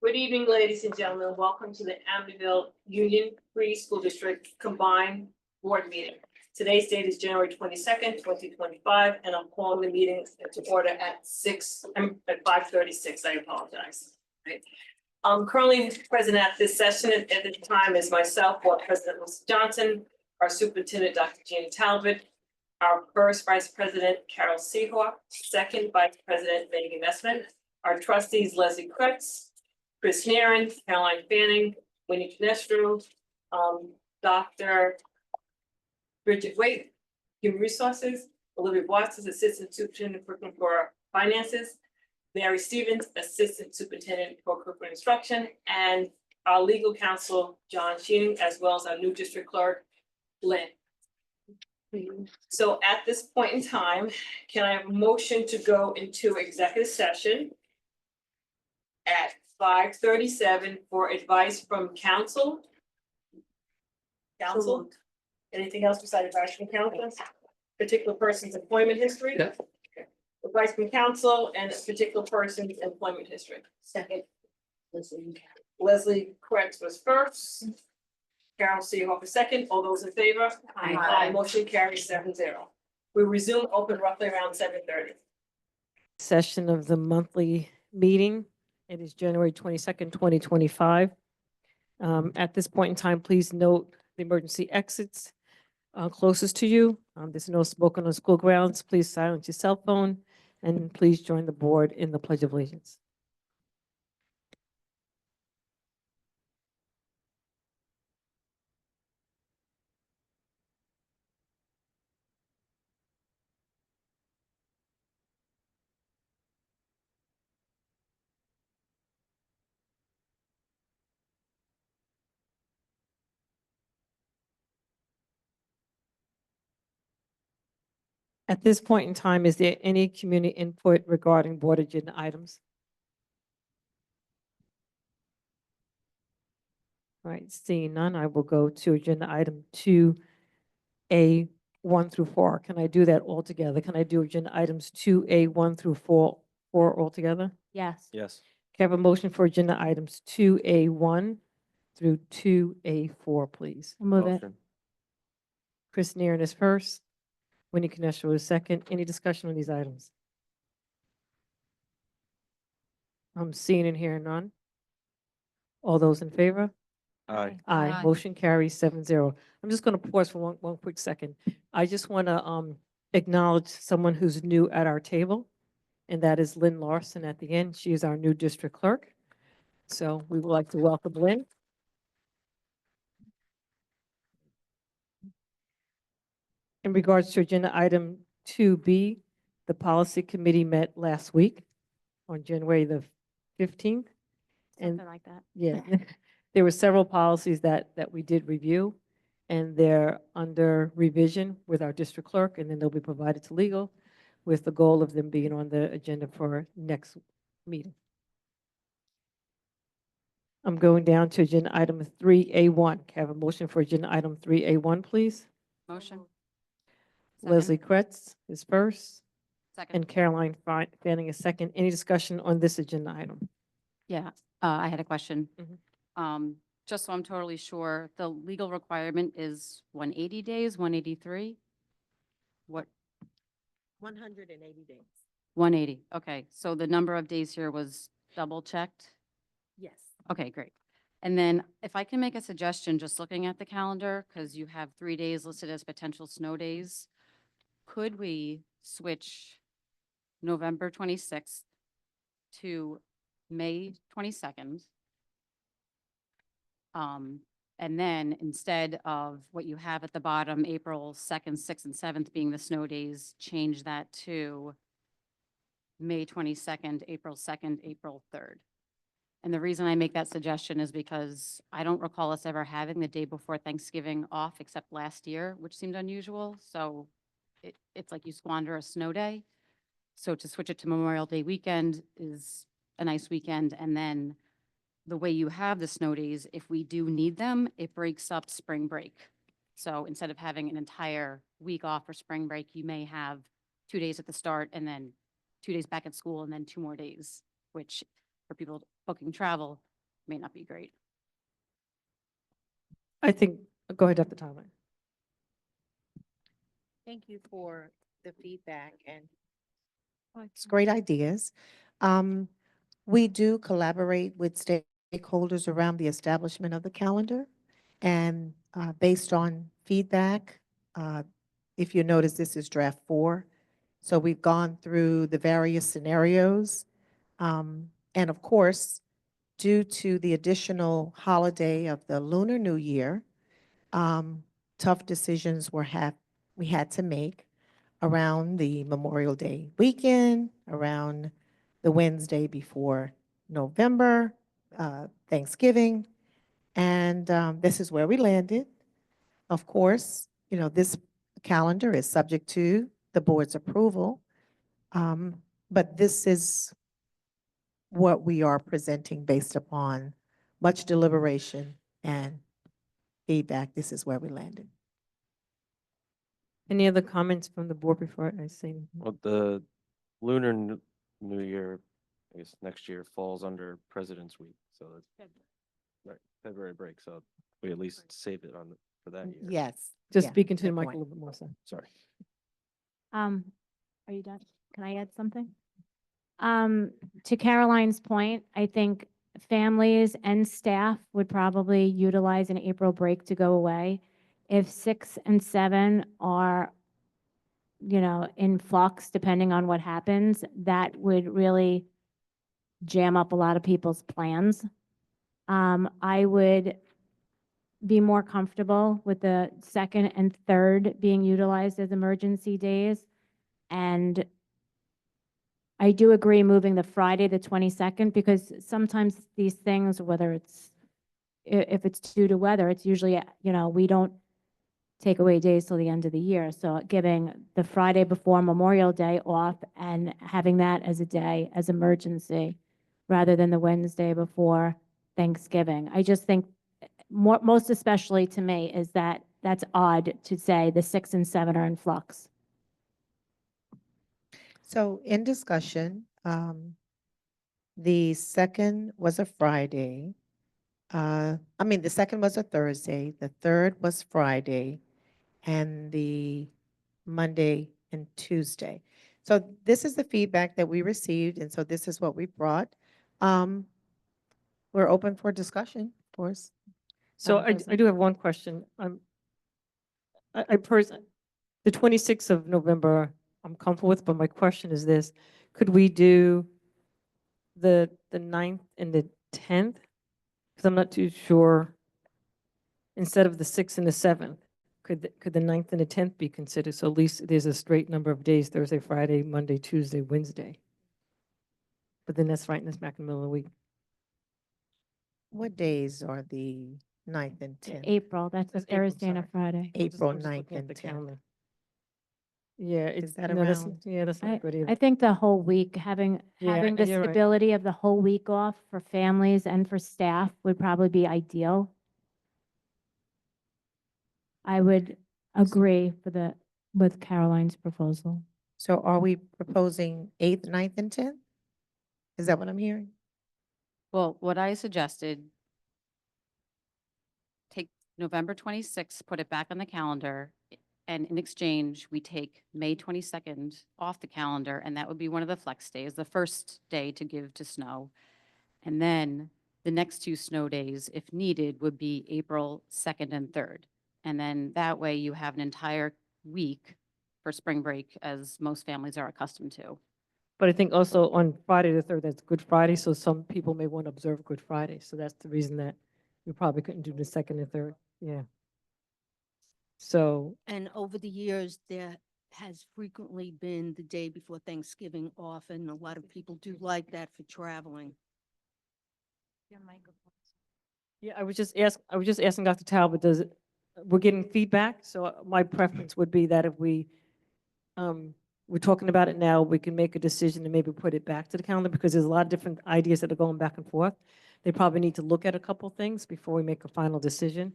Good evening, ladies and gentlemen. Welcome to the Amityville Union Free School District Combined Board Meeting. Today's date is January 22nd, 2025, and I'm calling the meeting to order at 5:36. I apologize. Right. Currently present at this session at this time is myself, Board President Melissa Johnson, our Superintendent, Dr. Jeannie Talbot, our first Vice President, Carol Seahawk, second Vice President, Megan Messman, our trustees, Leslie Kretz, Chris Nairn, Caroline Fanning, Winnie Canestro, Dr. Bridget Waite, Human Resources, Olivia Watts, Assistant Superintendent for Finances, Mary Stevens, Assistant Superintendent for Curriculum Instruction, and our legal counsel, John Sheen, as well as our new district clerk, Lynn. So at this point in time, can I have a motion to go into executive session at 5:37 for advice from counsel? Counsel? Anything else besides advice from counsel? Particular person's employment history? Yeah. Okay. Advice from counsel and a particular person's employment history. Second. Leslie Kretz was first. Carol Seahawk was second. All those in favor? Aye. Motion carries 7-0. We resume open roughly around 7:30. Session of the monthly meeting. It is January 22nd, 2025. At this point in time, please note the emergency exits closest to you. There's no smoke on the school grounds. Please silence your cell phone and please join the board in the Pledge of Allegiance. At this point in time, is there any community input regarding board agenda items? All right, seeing none, I will go to agenda item 2A 1 through 4. Can I do that all together? Can I do agenda items 2A 1 through 4 all together? Yes. Yes. Can I have a motion for agenda items 2A 1 through 2A 4, please? Move it. Motion. Chris Nairn is first. Winnie Canestro is second. Any discussion on these items? I'm seeing and hearing none. All those in favor? Aye. Aye. Motion carries 7-0. I'm just going to pause for one quick second. I just want to acknowledge someone who's new at our table, and that is Lynn Larson at the end. She is our new district clerk. So we would like to welcome Lynn. In regards to agenda item 2B, the policy committee met last week on January the 15th. And Something like that. yeah, there were several policies that we did review, and they're under revision with our district clerk, and then they'll be provided to legal with the goal of them being on the agenda for next meeting. I'm going down to agenda item 3A1. Can I have a motion for agenda item 3A1, please? Motion. Leslie Kretz is first, Second. and Caroline Fanning is second. Any discussion on this agenda item? Yeah, I had a question. Mhm. Just so I'm totally sure, the legal requirement is 180 days, 183? What, 180 days. 180? Okay, so the number of days here was double checked? Yes. Okay, great. And then if I can make a suggestion, just looking at the calendar, because you have 3 days listed as potential snow days, could we switch November 26th to May 22nd? And then instead of what you have at the bottom, April 2nd, 6th, and 7th being the snow days, change that to May 22nd, April 2nd, April 3rd. And the reason I make that suggestion is because I don't recall us ever having the day before Thanksgiving off except last year, which seemed unusual. So it's like you squander a snow day. So to switch it to Memorial Day weekend is a nice weekend. And then the way you have the snow days, if we do need them, it breaks up spring break. So instead of having an entire week off for spring break, you may have 2 days at the start and then 2 days back at school and then 2 more days, which for people booking travel may not be great. I think, go ahead, Dr. Tyler. Thank you for the feedback and it's great ideas. Um, we do collaborate with stakeholders around the establishment of the calendar. And based on feedback, uh, if you notice, this is draft 4. So we've gone through the various scenarios. And of course, due to the additional holiday of the Lunar New Year, tough decisions we had to make around the Memorial Day weekend, around the Wednesday before November, Thanksgiving, and this is where we landed. Of course, you know, this calendar is subject to the board's approval, but this is what we are presenting based upon much deliberation and feedback. This is where we landed. Any other comments from the board before I say anything? Well, the Lunar New Year, I guess next year falls under President's Week, so it's right, February break, so we at least save it on, for that year. Yes. Just yeah, speaking to the good mic a point. little bit more, so. Sorry. Are you done? Can I add something? To Caroline's point, I think families and staff would probably utilize an April break to go away. If 6 and 7 are, in flux, depending on what happens, that would really jam up a lot of people's plans. I would be more comfortable with the 2nd and 3rd being utilized as emergency days. And I do agree moving the Friday, the 22nd, because sometimes these things, whether it's, if it's due to weather, it's usually, we don't take away days till the end of the year. So giving the Friday before Memorial Day off and having that as a day as emergency rather than the Wednesday before Thanksgiving. I just think most especially to me is that that's odd to say the 6 and 7 are in flux. So in discussion, the 2nd was a Friday. The 2nd was a Thursday, the 3rd was Friday, and the Monday and Tuesday. So this is the feedback that we received, and so this is what we brought. We're open for discussion, of course. So Madam I President? do have one question. The 26th of November, I'm comfortable with, but my question is this: could we do the 9th and the 10th? Because I'm not too sure. Instead of the 6th and the 7th, could the 9th and the 10th be considered? So at least there's a straight number of days: Thursday, Friday, Monday, Tuesday, Wednesday. But then that's right in the smack in the middle of the week. What days are the 9th and 10th? April, that's a That's April, Thursday and a sorry. Friday. April I'm just 9th looking at and the 10th. calendar. Yeah, it's that no, that's- around- yeah, that's not a good either. I think the whole week, having Yeah, the you're right. stability of the whole week off for families and for staff would probably be ideal. I would agree with Caroline's proposal. So are we proposing 8th, 9th, and 10th? Is that what I'm hearing? Well, what I suggested, take November 26th, put it back on the calendar, and in exchange, we take May 22nd off the calendar, and that would be one of the flex days, the first day to give to snow. And then the next 2 snow days, if needed, would be April 2nd and 3rd. And then that way you have an entire week for spring break, as most families are accustomed to. But I think also on Friday the 3rd, that's Good Friday, so some people may want to observe Good Friday. So that's the reason that we probably couldn't do the 2nd and 3rd. Yeah. So, And over the years, there has frequently been the day before Thanksgiving off, and a lot of people do like that for traveling. yeah, I was just asking Dr. Talbot, we're getting feedback, so my preference would be that if we're talking about it now, we can make a decision and maybe put it back to the calendar, because there's a lot of different ideas that are going back and forth. They probably need to look at a couple things before we make a final decision.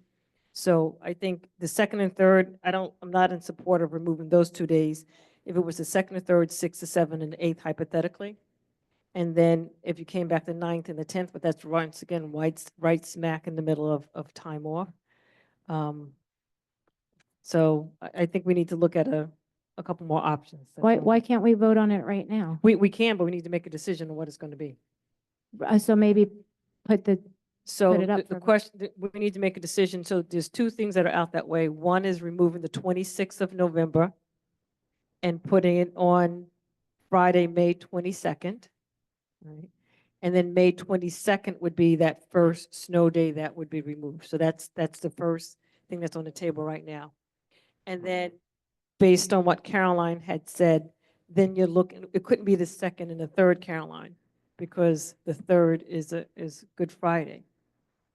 So I think the 2nd and 3rd, I'm not in support of removing those 2 days. If it was the 2nd and 3rd, 6th to 7th and 8th hypothetically, And then if you came back the 9th and the 10th, but that's once again, right smack in the middle of time off. So I think we need to look at a couple more options. That's all. Why can't we vote on it right now? We can, but we need to make a decision on what it's going to be. So maybe put the, So it up the for- question, we need to make a decision. So there's two things that are out that way. One is removing the 26th of November and putting it on Friday, May 22nd. Right? And then May 22nd would be that first snow day that would be removed. So that's the first thing that's on the table right now. And then based on what Caroline had said, then you're looking, it couldn't be the 2nd and the 3rd, Caroline, because the 3rd is Good Friday.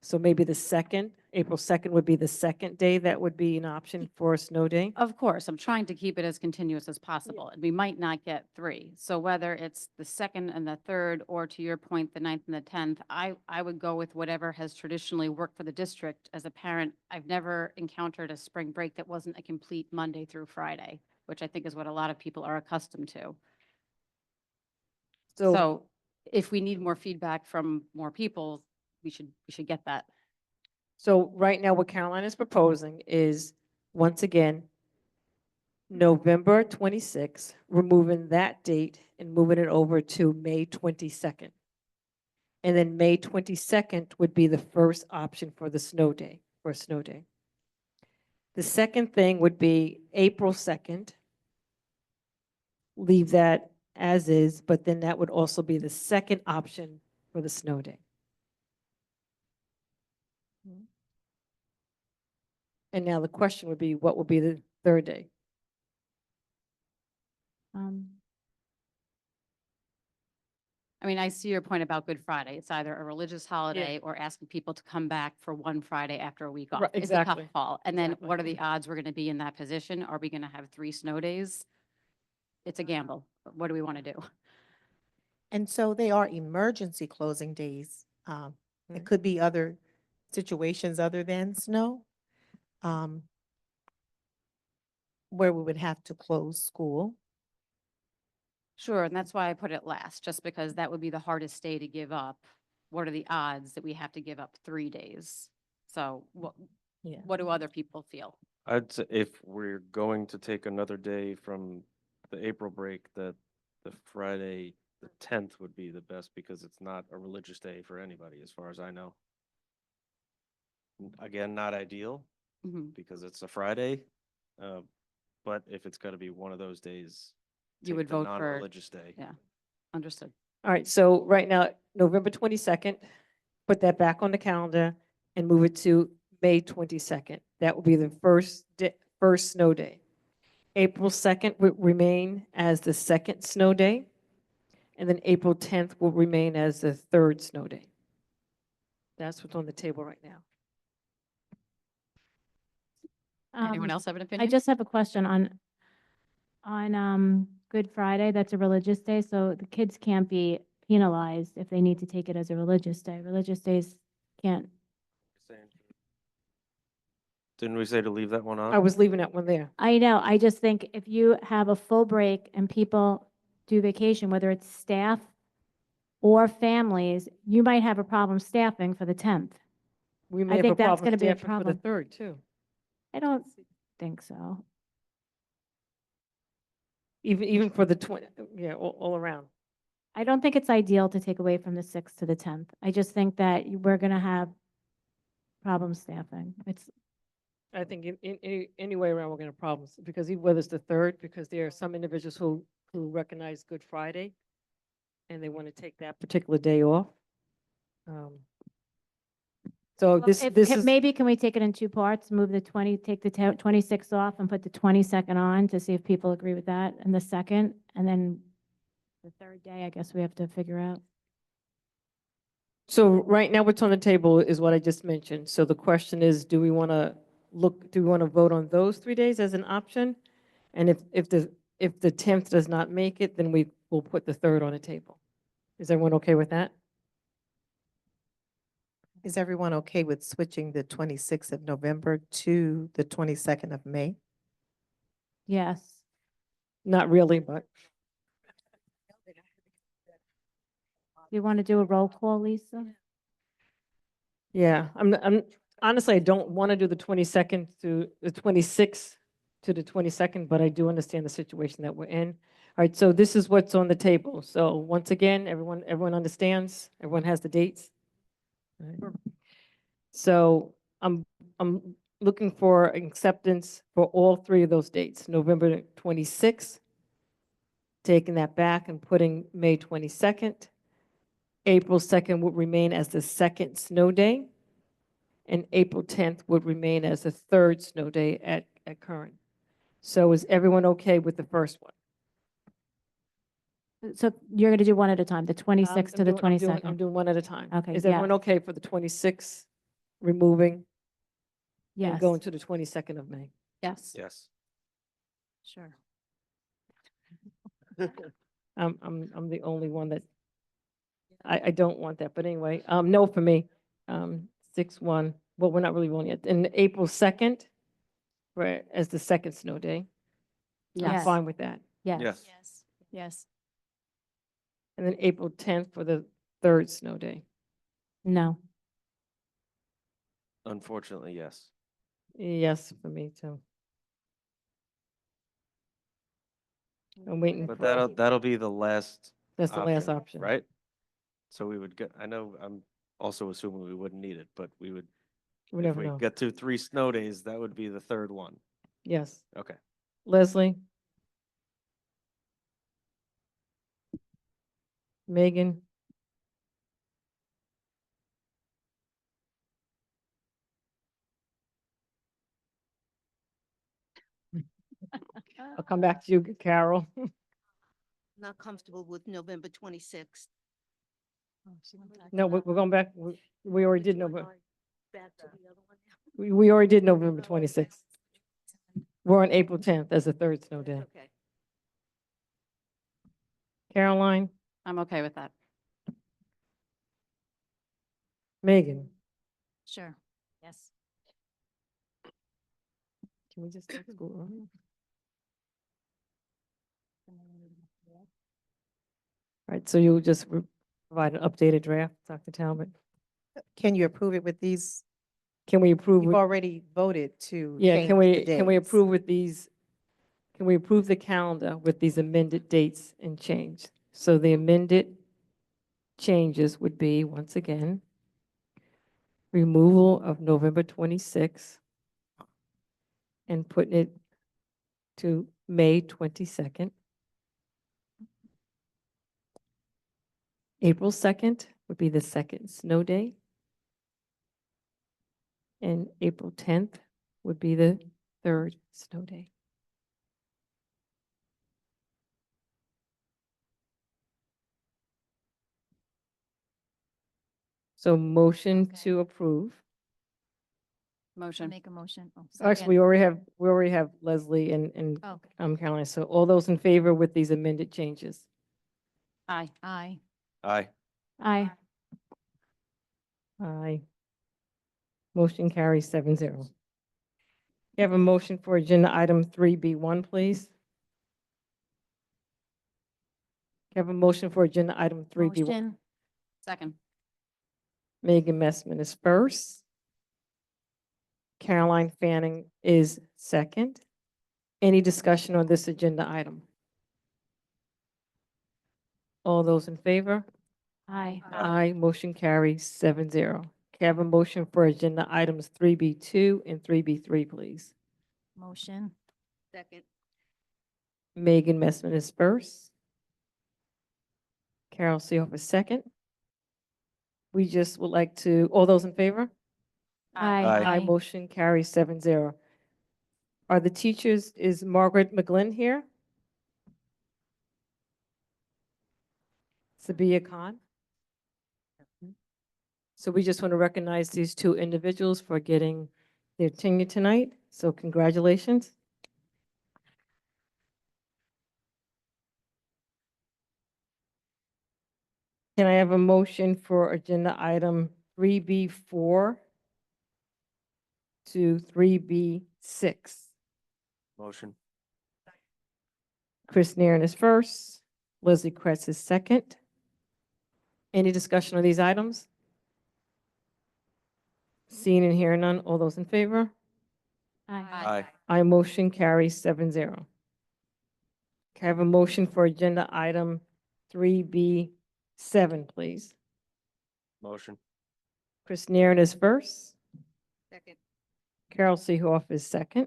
So maybe the 2nd, April 2nd would be the 2nd day that would be an option for a snow day. Of course, I'm trying to keep it as continuous as possible, and we might not get 3. So whether it's the 2nd and the 3rd, or to your point, the 9th and the 10th, I would go with whatever has traditionally worked for the district. As a parent, I've never encountered a spring break that wasn't a complete Monday through Friday, which I think is what a lot of people are accustomed to. So if we need more feedback from more people, we should get that. So right now, what Caroline is proposing is, once again, November 26th, removing that date and moving it over to May 22nd. And then May 22nd would be the first option for the snow day, for a snow day. The second thing would be April 2nd. Leave that as is, but then that would also be the second option for the snow day. And now the question would be, what would be the third day? I mean, I see your point about Good Friday. It's either a religious holiday or asking people to come back for one Friday after a week off. Right, It's a tough exactly. call. And then Exactly. what are the odds we're going to be in that position? Are we going to have 3 snow days? It's a gamble. What do we want to do? And so they are emergency closing days. It Mhm. could be other situations other than snow, where we would have to close school. Sure, and that's why I put it last, just because that would be the hardest day to give up. What are the odds that we have to give up 3 days? So Yeah. what do other people feel? I'd say if we're going to take another day from the April break, that the Friday, the 10th would be the best, because it's not a religious day for anybody, as far as I know. Again, not ideal, Mhm. because it's a Friday, but if it's gotta be one of those days, You take would the vote for, non-religious day. yeah, understood. All right, so right now, November 22nd, put that back on the calendar and move it to May 22nd. That will be the first snow day. April 2nd will remain as the second snow day, and then April 10th will remain as the third snow day. That's what's on the table right now. Anyone else have an I opinion? just have a question on Good Friday. That's a religious day, so the kids can't be penalized if they need to take it as a religious day. Religious days can't. Didn't we say to leave that one on? I was leaving that one there. I know, I just think if you have a full break and people do vacation, whether it's staff or families, you might have a problem staffing for the 10th. We I may have a think that's problem gonna be a staffing for the problem. third, too. I don't think so. Even for the 20, yeah, all around. I don't think it's ideal to take away from the 6th to the 10th. I just think that we're going to have problem staffing. I think in any way around, we're going to have problems, because whether it's the third, because there are some individuals who recognize Good Friday, and they want to take that particular day off. So this is. Maybe can we take it in 2 parts, move the 20, take the 26th off and put the 22nd on to see if people agree with that, and the 2nd, and then the 3rd day, I guess we have to figure out. So right now, what's on the table is what I just mentioned. So the question is, do we want to vote on those 3 days as an option? And if the 10th does not make it, then we will put the 3rd on the table. Is everyone okay with that? Is everyone okay with switching the 26th of November to the 22nd of May? Yes. Not really, but You want to do a roll call, Lisa? Yeah, I'm honestly, I don't want to do the 22nd to the 26th to the 22nd, but I do understand the situation that we're in. All right, so this is what's on the table. So once again, everyone understands, everyone has the dates. All right. So I'm looking for acceptance for all three of those dates, November 26th, taking that back and putting May 22nd. April 2nd would remain as the second snow day, and April 10th would remain as the third snow day at current. So is everyone okay with the first one? So you're going to do one at a time, the 26th to the I'm doing 22nd? one at a time. Okay, Is everyone yes. okay for the 26th removing and Yes. going to the 22nd of May? Yes. Yes. Sure. I'm the only one that, I don't want that, but anyway, no for me. 6/1, well, we're not really rolling yet. And April 2nd, right, as the second snow day. I'm Yes. fine with that. Yes. Yes. Yes. Yes. And then April 10th for the third snow day. No. Unfortunately, yes. Yes, for me too. I'm waiting But for, that'll be the last that's the last option. right? So we would get, I know, I'm also assuming we wouldn't need it, but we would, We if never we know. get to 3 snow days, that would be the third one. Yes. Okay. Leslie? Megan? I'll come back to you, Carol. Not comfortable with November 26th. No, we're going back, we already did November, Back to the other one. we already did November 26th. We're on April 10th as the third snow day. Okay. Caroline? I'm okay with that. Megan? Sure. Yes. Can we just start school early? All right, so you'll just provide an updated draft, Dr. Talbot? Can you approve it with these? Can we approve? You've with- already voted to Yeah, change can the we dates. approve with these, can we approve the calendar with these amended dates and change? So the amended changes would be, once again, removal of November 26th and putting it to May 22nd. April 2nd would be the second snow day. And April 10th would be the third snow day. So motion to approve. Motion. Make a motion. Oh, Actually, we already have Leslie and Okay. Caroline. So all those in favor with these amended changes? Aye. Aye. Aye. Aye. Aye. Motion carries 7-0. You have a motion for agenda item 3B1, please. You have a motion for agenda item 3B1. Motion. Second. Megan Messman is first. Caroline Fanning is second. Any discussion on this agenda item? All those in favor? Aye. Aye. Motion carries 7-0. Can I have a motion for agenda items 3B2 and 3B3, please? Motion. Second. Megan Messman is first. Carol Seoff is second. We just would like to, all those in favor? Aye. Aye. Motion carries 7-0. Are the teachers, is Margaret McGlynn here? Sabia Khan? So we just want to recognize these two individuals for getting their tenure tonight. So congratulations. Can I have a motion for agenda item 3B4 to 3B6? Motion. Chris Nairn is first, Leslie Kretz is second. Any discussion on these items? Seeing and hearing none, all those in favor? Aye. Aye, motion carries 7-0. Can I have a motion for agenda item 3B7, please? Motion. Chris Nieren is first. Second. Carol Seehoff is second.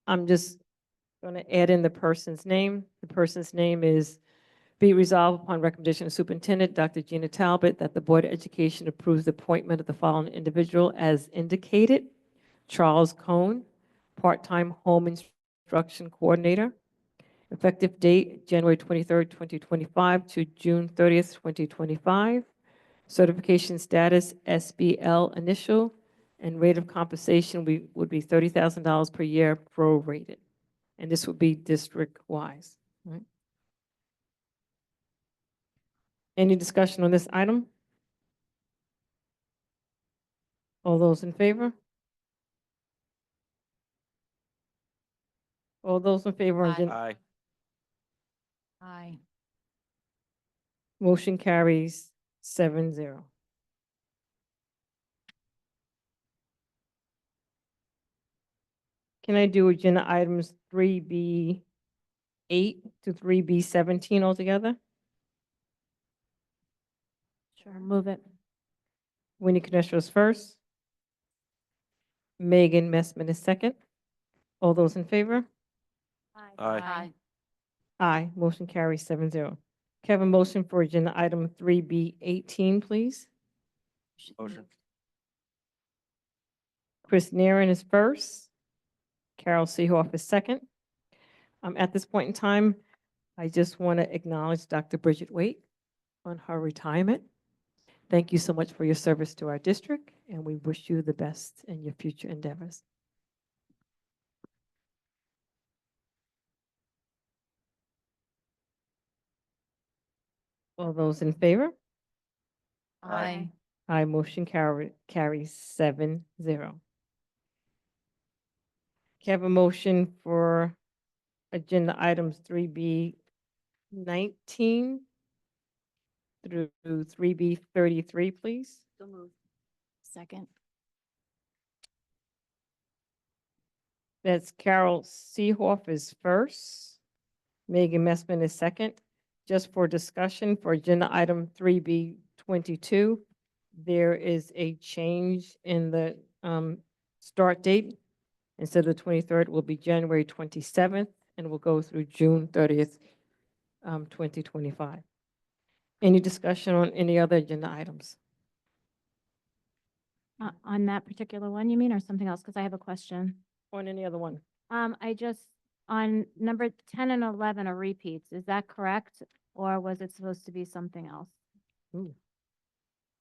I'm just going to add in the person's name. The person's name is, be resolved upon recommendation of Superintendent Dr. Gina Talbot that the Board of Education approves the appointment of the following individual as indicated. Charles Cohn, part-time home instruction coordinator. Effective date, January 23rd, 2025 to June 30th, 2025. Certification status, SBL initial, and rate of compensation would be $30,000 per year prorated. And this would be district-wise. Right? Any discussion on this item? All those in favor? All those in favor? on Aye. agenda- Aye. Aye. Motion carries 7-0. Can I do agenda items 3B8 to 3B17 altogether? Sure, move it. Winnie Canestro is first. Megan Messman is second. All those in favor? Aye. Aye. Motion carries 7-0. Can I have a motion for agenda item 3B18, please? Motion. Chris Nieren is first. Carol Seehoff is second. At this point in time, I just want to acknowledge Dr. Bridget Waite on her retirement. Thank you so much for your service to our district, and we wish you the best in your future endeavors. All those in favor? Aye. Aye, motion carries 7-0. Can I have a motion for agenda items 3B19 through 3B33, please? So moved. Second. That's Carol Seehoff is first. Megan Messman is second. Just for discussion, for agenda item 3B22, there is a change in the start date. Instead of the 23rd, it will be January 27th, and will go through June 30th, 2025. Any discussion on any other agenda items? On that particular one, you mean, or something else? Because I have a question. On any other one? On number 10 and 11 are repeats. Is that correct? Or was it supposed to be something else? Ooh.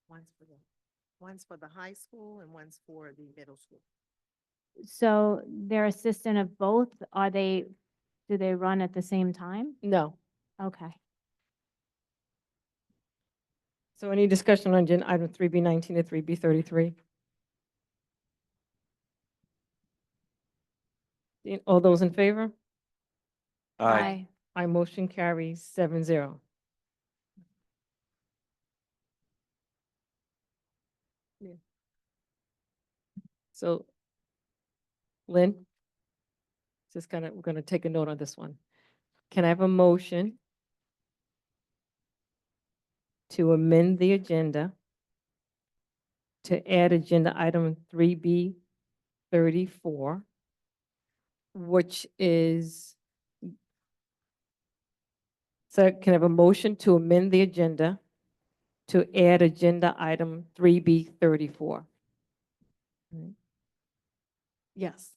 One's for the high school and one's for the middle school. So they're assistant of both? Do they run at the same time? No. Okay. So any discussion on agenda item 3B19 to 3B33? All those in favor? Aye. Aye, motion carries 7-0. So, Lynn, we're gonna take a note on this one. Can I have a motion to amend the agenda to add agenda item 3B34, which is, so can I have a motion to amend the agenda to add agenda item 3B34? Yes.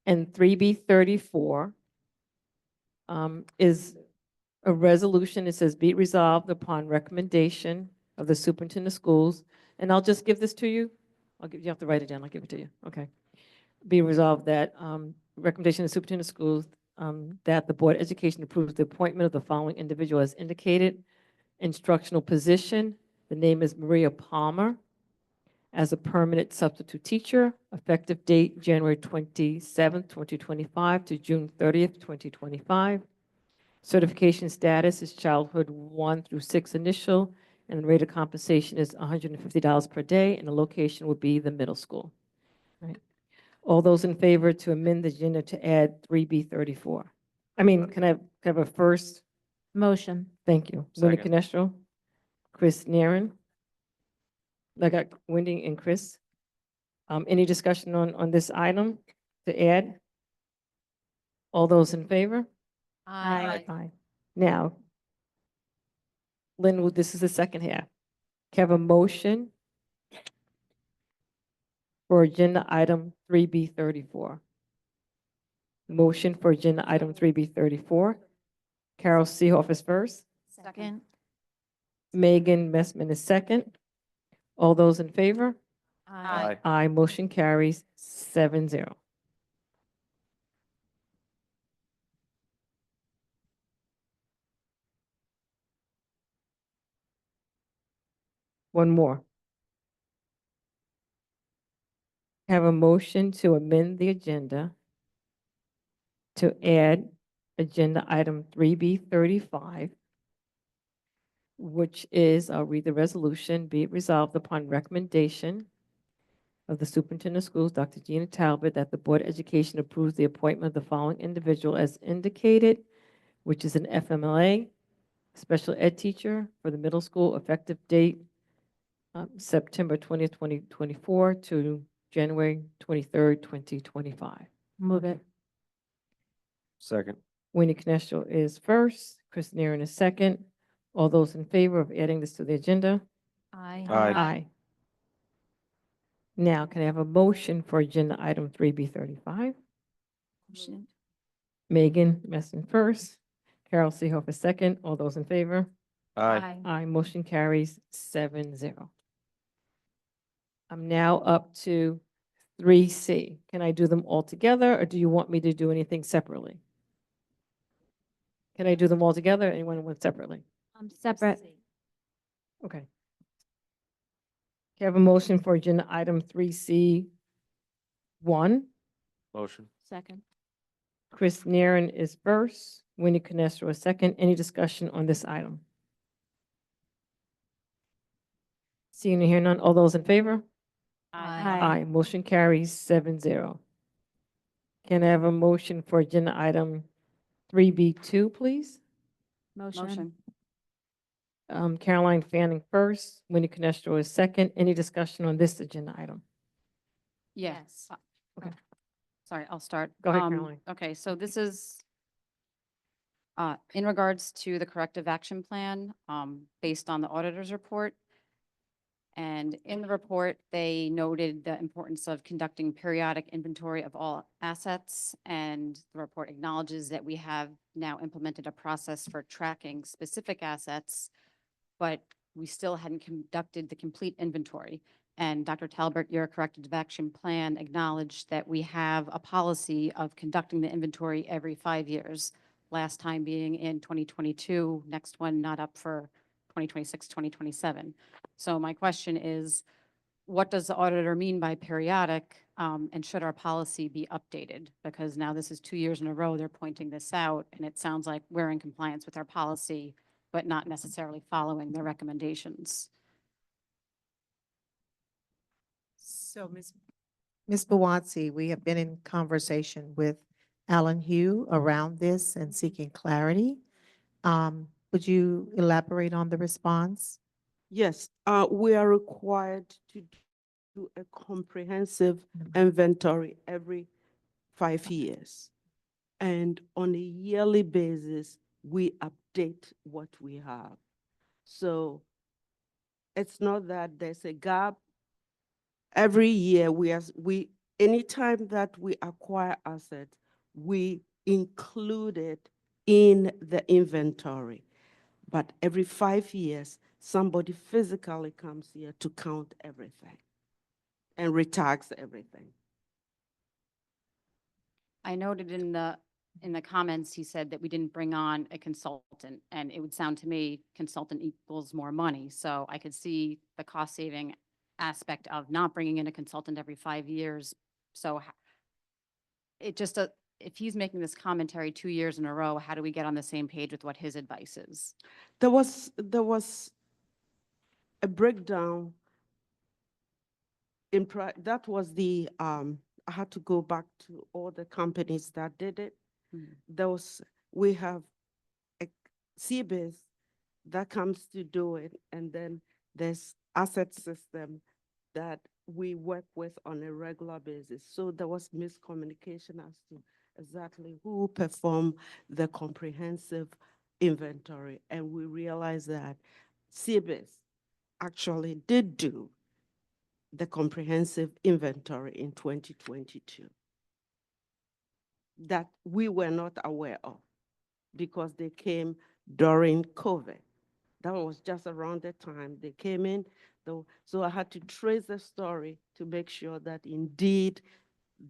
And 3B34 is a resolution. It says, be it resolved upon recommendation of the superintendent of schools. And I'll just give this to you. You have to write it down. I'll give it to you. Okay. Be resolved that recommendation of the superintendent of schools that the Board of Education approves the appointment of the following individual as indicated. Instructional position. The name is Maria Palmer as a permanent substitute teacher, effective date January 27th, 2025 to June 30th, 2025. Certification status is childhood 1 through 6 initial, and the rate of compensation is $150 per day, and the location would be the middle school. Right. All those in favor to amend the agenda to add 3B34? I mean, can I have a first? Motion. Thank you. Wendy Second. Canestro, Chris Naren. I got Wendy and Chris. Any discussion on this item to add? All those in favor? Aye. Aye. Now, Lynn, this is the second half. Can I have a motion for agenda item 3B34? Motion for agenda item 3B34. Carol Seehoff is first. Second. Megan Messman is second. All those in favor? Aye. Aye, motion carries 7-0. One more. Have a motion to amend the agenda to add agenda item 3B35, which is, I'll read the resolution, be it resolved upon recommendation of the superintendent of schools, Dr. Gina Talbot, that the Board of Education approves the appointment of the following individual as indicated, which is an FMLA, special ed teacher for the middle school, effective date September 20th, 2024 to January 23rd, 2025. Move it. Second. Winnie Canestro is first, Chris Naren is second. All those in favor of adding this to the agenda? Aye. Aye. Now, can I have a motion for agenda item 3B35? Motion. Megan Messon first, Carol Seehoff is second. All those in favor? Aye. Aye, motion carries 7-0. I'm now up to 3C. Can I do them all together, or do you want me to do anything separately? Can I do them all together, anyone want separately? Separate. Okay. Can I have a motion for agenda item 3C1? Motion. Second. Chris Naren is first, Winnie Canestro is second. Any discussion on this item? Seeing and hearing none, all those in favor? Aye. Aye, motion carries 7-0. Can I have a motion for agenda item 3B2, please? Motion. Caroline Fanning first, Winnie Canestro is second. Any discussion on this agenda item? Yes. Okay. Sorry, I'll start. Go ahead, Caroline. Okay, so this is in regards to the corrective action plan, based on the auditor's report. And in the report, they noted the importance of conducting periodic inventory of all assets. And the report acknowledges that we have now implemented a process for tracking specific assets, but we still hadn't conducted the complete inventory. And Dr. Talbot, your corrective action plan acknowledged that we have a policy of conducting the inventory every 5 years. Last time being in 2022, next one not up for 2026, 2027. So my question is, what does the auditor mean by periodic, and should our policy be updated? Because now this is 2 years in a row, they're pointing this out, and it sounds like we're in compliance with our policy, but not necessarily following their recommendations. So, Ms. Bawatsi, we have been in conversation with Alan Hugh around this and seeking clarity. Would you elaborate on the response? Yes, we are required to do a comprehensive inventory every 5 years. And on a yearly basis, we update what we have. So it's not that there's a gap. Every year, anytime that we acquire assets, we include it in the inventory. But every 5 years, somebody physically comes here to count everything and retax everything. I noted in the comments, he said that we didn't bring on a consultant, and it would sound to me consultant equals more money. So I could see the cost saving aspect of not bringing in a consultant every 5 years. So it just, if he's making this commentary 2 years in a row, how do we get on the same page with what his advice is? There was a breakdown that was I had to go back to all the companies that did it. We have a CBIZ that comes to do it, and then there's asset system that we work with on a regular basis. So there was miscommunication as to exactly who performed the comprehensive inventory, and we realized that CBIZ actually did do the comprehensive inventory in 2022 that we were not aware of because they came during COVID. That was just around the time they came in. So I had to trace the story to make sure that indeed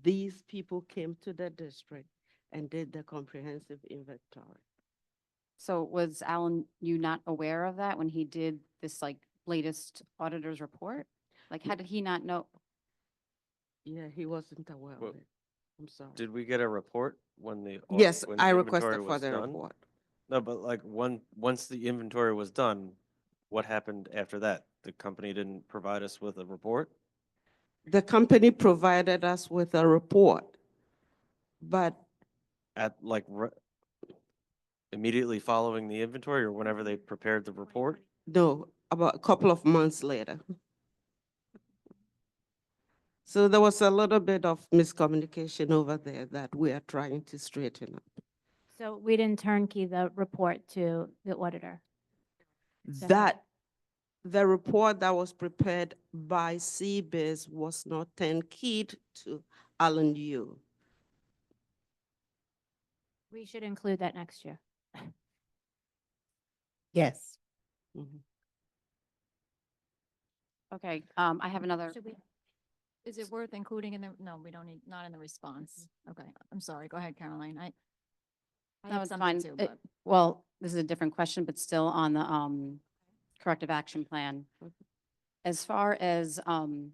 these people came to the district and did the comprehensive inventory. So was Alan, you not aware of that when he did this like latest auditor's report? Like, how did he not know? Yeah, he wasn't aware Well, of it. I'm sorry. Did we get a report when the? Yes, when I the requested inventory for was the done? report. No, but like once the inventory was done, what happened after that? The company didn't provide us with a report? The company provided us with a report, but At like immediately following the inventory or whenever they prepared the report? no, about a couple of months later. So there was a little bit of miscommunication over there that we are trying to straighten up. So we didn't turnkey the report to the auditor. So- That the report that was prepared by CBIZ was not turnkeyed to Alan Yu. We should include that next year. Yes. Mhm. Okay, I have another. Should we, is it worth including in the, no, we don't need, not in the response. Okay, I'm sorry. Go ahead, Caroline. I No, have it's something fine. too, It- but Well, this is a different question, but still on the corrective action plan. As far as how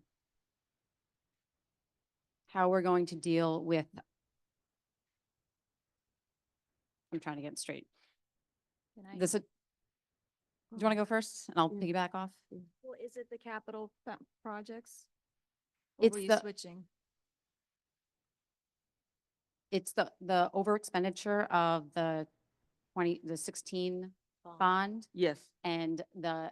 we're going to deal with, I'm trying to get it straight. can I? This, do you want to go first and I'll piggyback off? Well, is it the capital projects? Or It's were you the- switching? It's the over expenditure of the 16 bond Yes, and the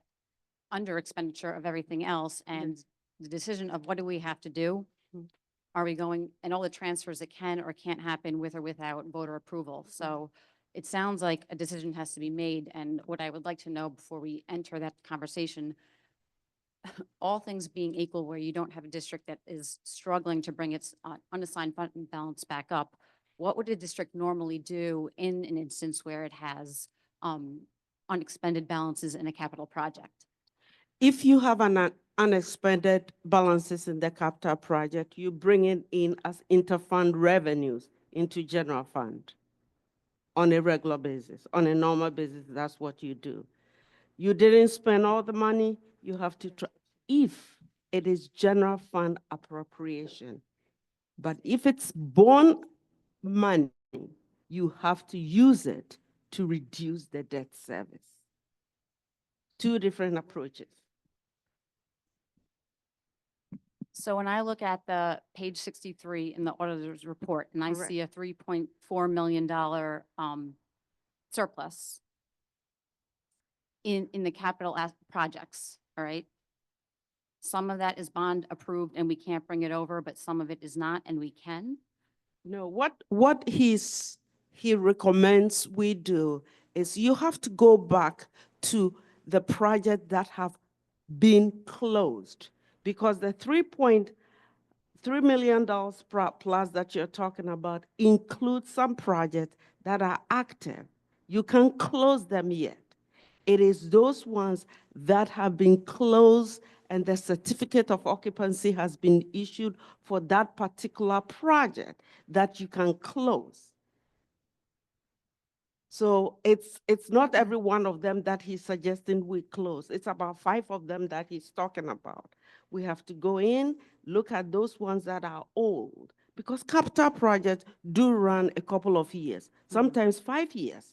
under expenditure of everything else and the decision of what do we have to do? Mm. Are we going, and all the transfers that can or can't happen with or without voter approval. So it sounds like a decision has to be made. And what I would like to know before we enter that conversation, all things being equal, where you don't have a district that is struggling to bring its unassigned fund balance back up, what would a district normally do in an instance where it has unexpended balances in a capital project? if you have an unexpended balances in the capital project, you bring it in as interfund revenues into general fund on a regular basis. On a normal basis, that's what you do. You didn't spend all the money, you have to try, if it is general fund appropriation. But if it's bond money, you have to use it to reduce the debt service. Two different approaches. So when I look at the page 63 in the auditor's report and I Correct. see a $3.4 million surplus in the capital projects, all right? Some of that is bond approved and we can't bring it over, but some of it is not and we can. No, what he recommends we do is you have to go back to the project that have been closed, because the $3.3 million plus that you're talking about includes some projects that are active. You can't close them yet. It is those ones that have been closed and the certificate of occupancy has been issued for that particular project that you can close. So it's not every one of them that he's suggesting we close. It's about 5 of them that he's talking about. We have to go in, look at those ones that are old, because capital projects do run a couple of years, sometimes 5 years.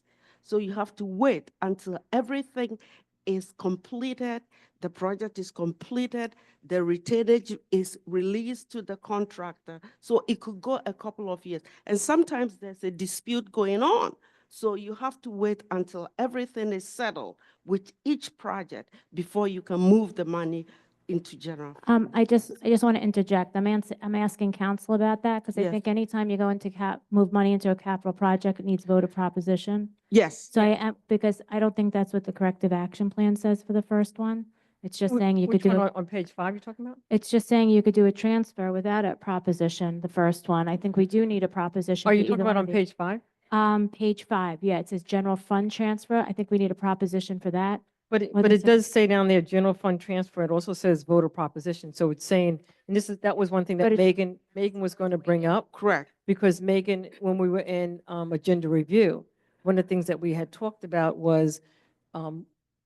So you have to wait until everything is completed, the project is completed, the retainage is released to the contractor. So it could go a couple of years. And sometimes there's a dispute going on. So you have to wait until everything is settled with each project before you can move the money into general. I just want to interject. I'm asking council about that because I Yes. think anytime you go into move money into a capital project, it needs voter proposition. Yes. So I am, because I don't think that's what the corrective action plan says for the first one. It's just saying you could Which one do, on page 5 you're talking about? it's just saying you could do a transfer without a proposition, the first one. I think we do need a proposition. Are for you either talking about one on of these. page 5? Page 5, yeah, it says general fund transfer. I think we need a proposition for that. But it, What but is it it? does say down there, general fund transfer. It also says voter proposition. So it's saying, and that was one thing But that it's- Megan was going to bring up. Correct. Because Megan, when we were in agenda review, one of the things that we had talked about was,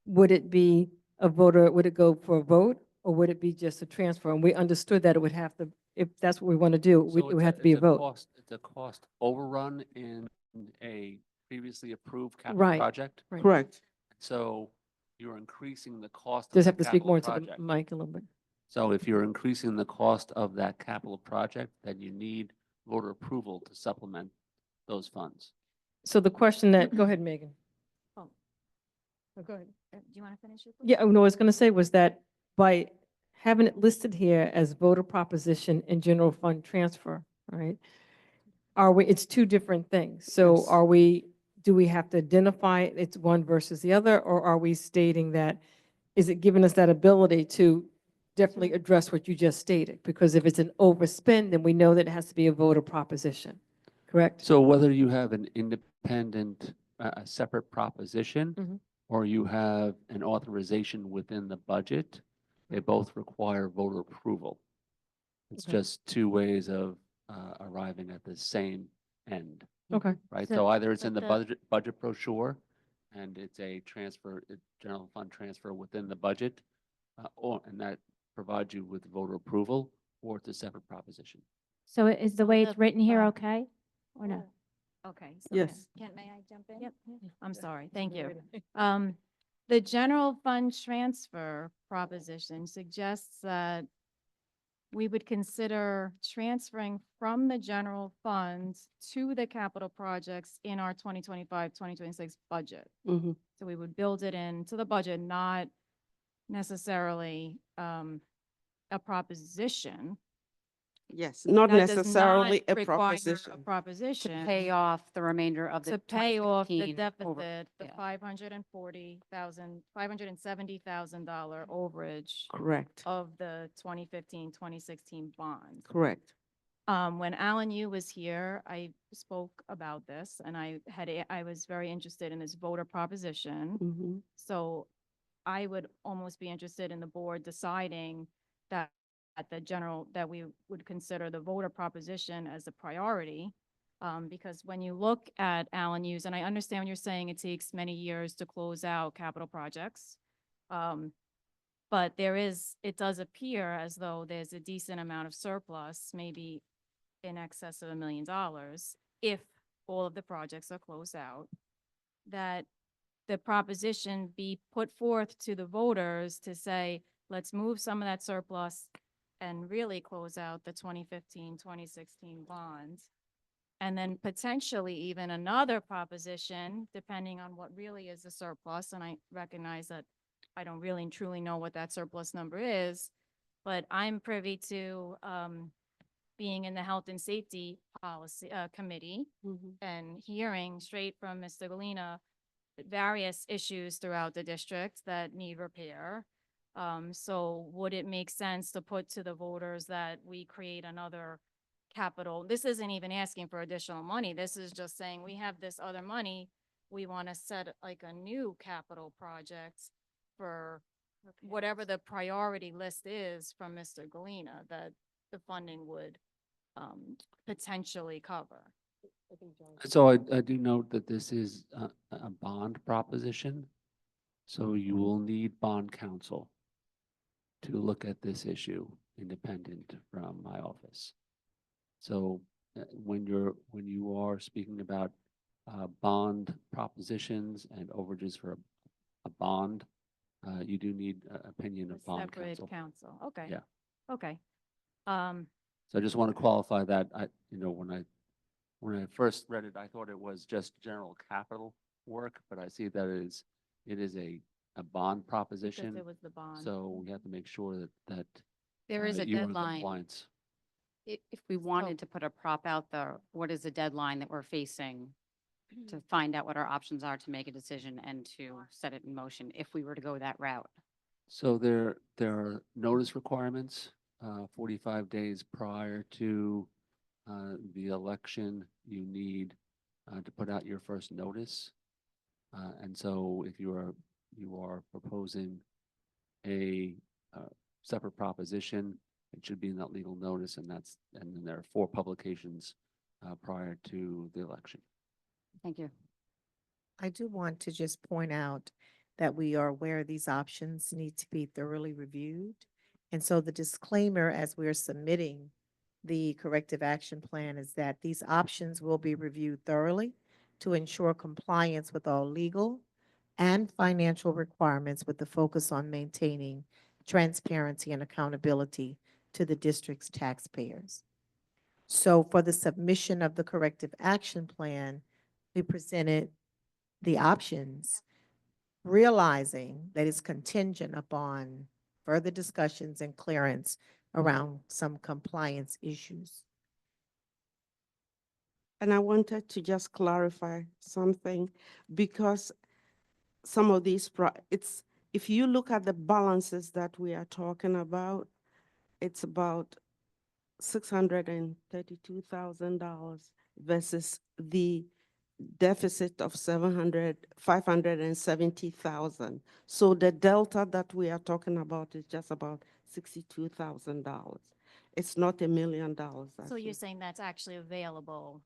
would it be a voter, would it go for a vote, or would it be just a transfer? And we understood that it would have to, if that's what we want to do, it So would it's have to be a vote. It's a cost overrun in a previously approved capital Right. project. Right. Correct. So you're increasing the cost of Just the have to speak capital more into the project. mic a little bit. So if you're increasing the cost of that capital project, then you need voter approval to supplement those funds. So the question that, go ahead, Megan. Oh. Oh, go ahead. Do you want to finish it? Yeah, no, I was going to say was that by having it listed here as voter proposition and general fund transfer, right? It's two different things. So Yes. do we have to identify it's one versus the other, or are we stating that, is it giving us that ability to definitely address what you just stated? Because if it's an overspend, then we know that it has to be a voter proposition, correct? So whether you have an independent, a separate proposition, Mhm. or you have an authorization within the budget, they both require voter approval. It's Okay. just two ways of arriving at the same end, Okay. right? So- So either it's in but the budget brochure, and it's a transfer, a general fund transfer within the budget, and that provides you with voter approval, or it's a separate proposition. So is the way it's written here uh, okay? Or no? Okay. So Yes. may I jump in? Yep. I'm sorry. Thank you. The general fund transfer proposition suggests that we would consider transferring from the general fund to the capital projects in our 2025-2026 budget. Mhm. So we would build it into the budget, not necessarily a proposition. Yes, not That does necessarily not a require proposition. A proposition. To pay off the remainder of the To pay off the 2015 over- deficit, the yeah. $570,000 overage Correct. of the 2015-2016 bond. Correct. When Alan Yu was here, I spoke about this and I was very interested in this voter proposition. Mhm. So I would almost be interested in the board deciding that that we would consider the voter proposition as a priority. Because when you look at Alan Yu's, and I understand when you're saying it takes many years to close out capital projects. But it does appear as though there's a decent amount of surplus, maybe in excess of $1 million, if all of the projects are closed out, that the proposition be put forth to the voters to say, let's move some of that surplus and really close out the 2015-2016 bonds. And then potentially even another proposition, depending on what really is the surplus. And I recognize that I don't really and truly know what that surplus number is, but I'm privy to being in the Health and Safety Policy Committee Mhm. and hearing straight from Mr. Galena various issues throughout the district that need repair. So would it make sense to put to the voters that we create another capital? This isn't even asking for additional money. This is just saying we have this other money. We want to set like a new capital project for whatever the priority list is from Mr. Galena that the funding would potentially cover. So I do note that this is a bond proposition. So you will need bond counsel to look at this issue independent from my office. So when you are speaking about bond propositions and overages for a bond, you do need opinion A of bond separate counsel. council, okay. Yeah. Okay. So I just want to qualify that. When I first read it, I thought it was just general capital work, but I see that it is a bond Because proposition. it was the bond. So we have to make sure that There is a you are in deadline. compliance. If we wanted to put a prop out there, what is the deadline that we're facing to find out what our options are to make a decision and to set it in motion if we were to go that route? So there are notice requirements, 45 days prior to the election, you need to put out your first notice. And so if you are proposing a separate proposition, it should be in that legal notice, and then there are 4 publications prior to the election. Thank you. I do want to just point out that we are aware these options need to be thoroughly reviewed. And so the disclaimer as we're submitting the corrective action plan is that these options will be reviewed thoroughly to ensure compliance with all legal and financial requirements with the focus on maintaining transparency and accountability to the district's taxpayers. So for the submission of the corrective action plan, we presented the options, realizing that it's contingent upon further discussions and clearance around some compliance issues. And I wanted to just clarify something because some of these, if you look at the balances that we are talking about, it's about $632,000 versus the deficit of 570,000. So the delta that we are talking about is just about $62,000. It's not $1 million. So you're saying that's actually available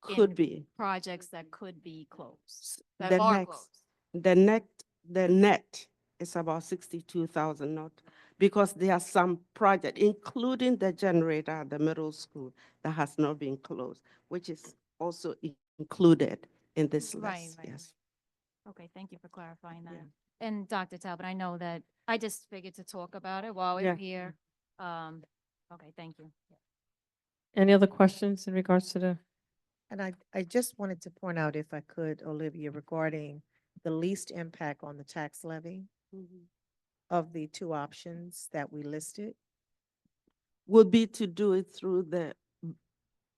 Could in be. projects that could be closed, The that are next- closed? The net is about 62,000, not, because there are some project, including the generator at the middle school that has not been closed, which is also included in this Right, list, right, yes. right. Okay, thank you for clarifying that. Yeah. And Dr. Talbot, I know that, I just figured to talk about it while Yeah. we're here. Okay, thank you. Any other questions in regards to the, And I just wanted to point out, if I could, Olivia, regarding the least impact on the tax levy of the 2 options that we listed. Would be to do it through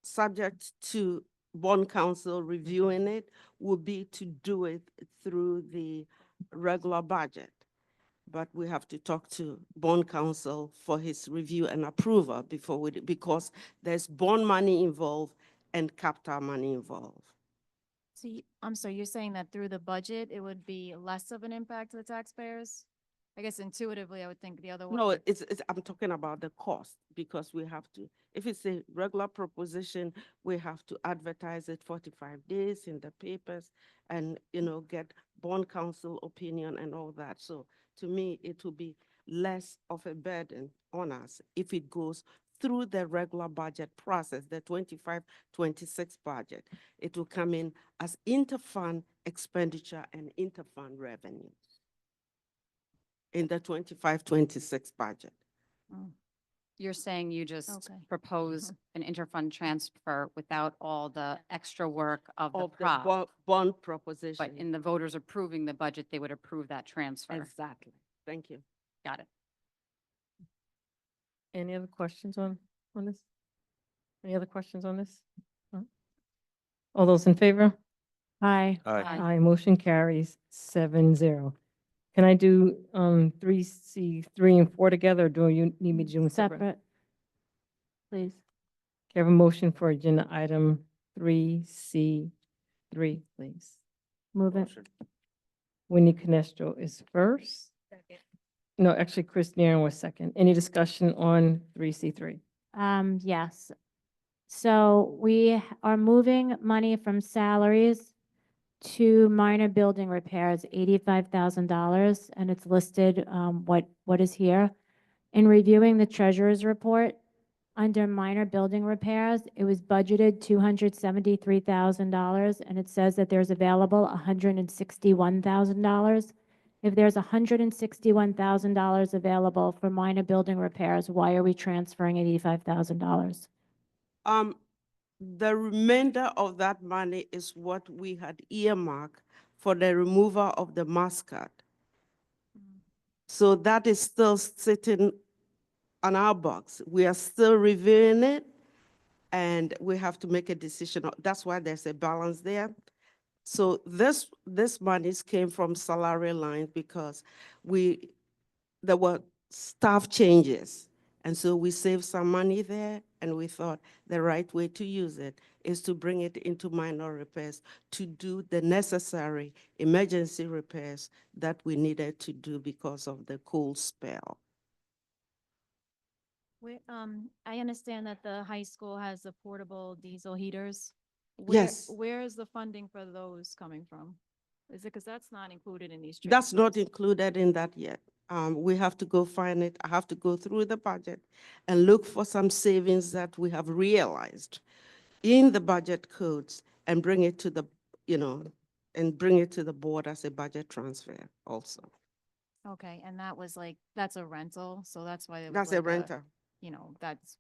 subject to bond council reviewing it, would be to do it through the regular budget. But we have to talk to bond council for his review and approval before because there's bond money involved and capital money involved. So I'm sorry, you're saying that through the budget, it would be less of an impact to the taxpayers? I guess intuitively, I would think the other one. No, I'm talking about the cost because we have to, if it's a regular proposition, we have to advertise it 45 days in the papers and, get bond council opinion and all that. So to me, it will be less of a burden on us if it goes through the regular budget process, the 25-26 budget. It will come in as interfund expenditure and interfund revenue in the 25-26 budget. You're saying you just Okay. propose an interfund transfer without all the extra work of the Of the prop, bond proposition. but in the voters approving the budget, they would approve that transfer. Exactly. Thank you. Got it. any other questions on this? Any other questions on this? No? All those in favor? Aye. Aye. Aye. Motion carries 7-0. Can I do 3C, 3 and 4 together, or do you need me to do them separate? Separate. Please. Can I have a motion for agenda item 3C3, please? Move it. Motion. Winnie Canestro is first. No, actually, Chris Nairn was second. Any discussion on 3C3? Yes. So we are moving money from salaries to minor building repairs, $85,000, and it's listed, what is here. In reviewing the treasurer's report, under minor building repairs, it was budgeted $273,000, and it says that there's available $161,000. If there's $161,000 available for minor building repairs, why are we transferring $85,000? The remainder of that money is what we had earmarked for the removal of the mascot. So that is still sitting on our box. We are still reviewing it, and we have to make a decision. That's why there's a balance there. So this monies came from salary lines because there were staff changes. And so we saved some money there, and we thought the right way to use it is to bring it into minor repairs to do the necessary emergency repairs that we needed to do because of the cold spell. I understand that the high school has the portable diesel heaters. Yes. Where is the funding for those coming from? Is it, because that's not included in these That's not transfers? included in that yet. We have to go find it. I have to go through the budget and look for some savings that we have realized in the budget codes and bring it to the, and bring it to the board as a budget transfer also. Okay, and that was like, that's a rental, so that's why it was That's a like rental.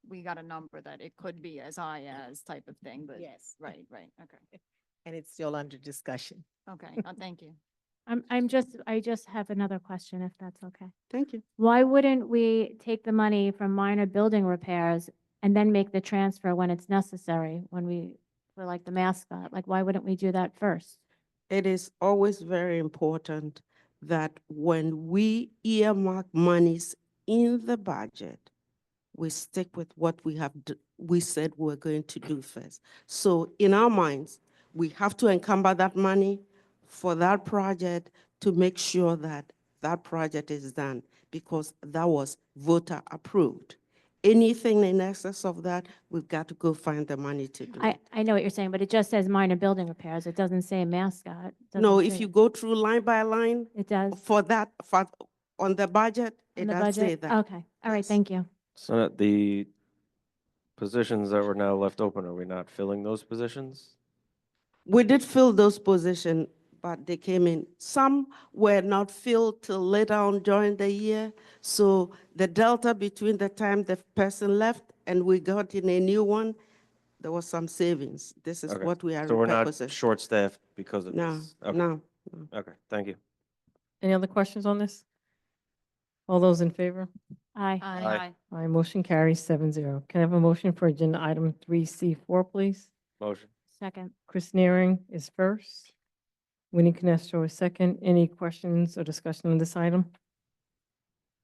we got a number that it could be as high as type of thing, but. Yes. Right, okay, And it's still under discussion. okay, thank you. I just have another question, if that's okay. Thank you. Why wouldn't we take the money from minor building repairs and then make the transfer when it's necessary, for like the mascot? Like, why wouldn't we do that first? It is always very important that when we earmark monies in the budget, we stick with what we said we're going to do first. So in our minds, we have to encumber that money for that project to make sure that that project is done because that was voter approved. Anything in excess of that, we've got to go find the money to do it. I know what you're saying, but it just says minor building repairs. It doesn't say mascot. It No, doesn't if say- you go through line by line, It does, on the budget, in it the does say budget? that. Okay, all right, Yes. thank you. So that the positions that were now left open, are we not filling those positions? We did fill those positions, but they came in. Some were not filled till later on during the year. So the delta between the time the person left and we got in a new one, there was some savings. This is Okay. what we are So we're not repurposing. short-staffed because of No, this? Okay. no. Okay, thank you. Any other questions on this? All those in favor? Aye. Aye. Aye, motion carries 7-0. Can I have a motion for agenda item 3C4, please? Motion. Second. Chris Neering is first. Winnie Canestro is second. Any questions or discussion on this item?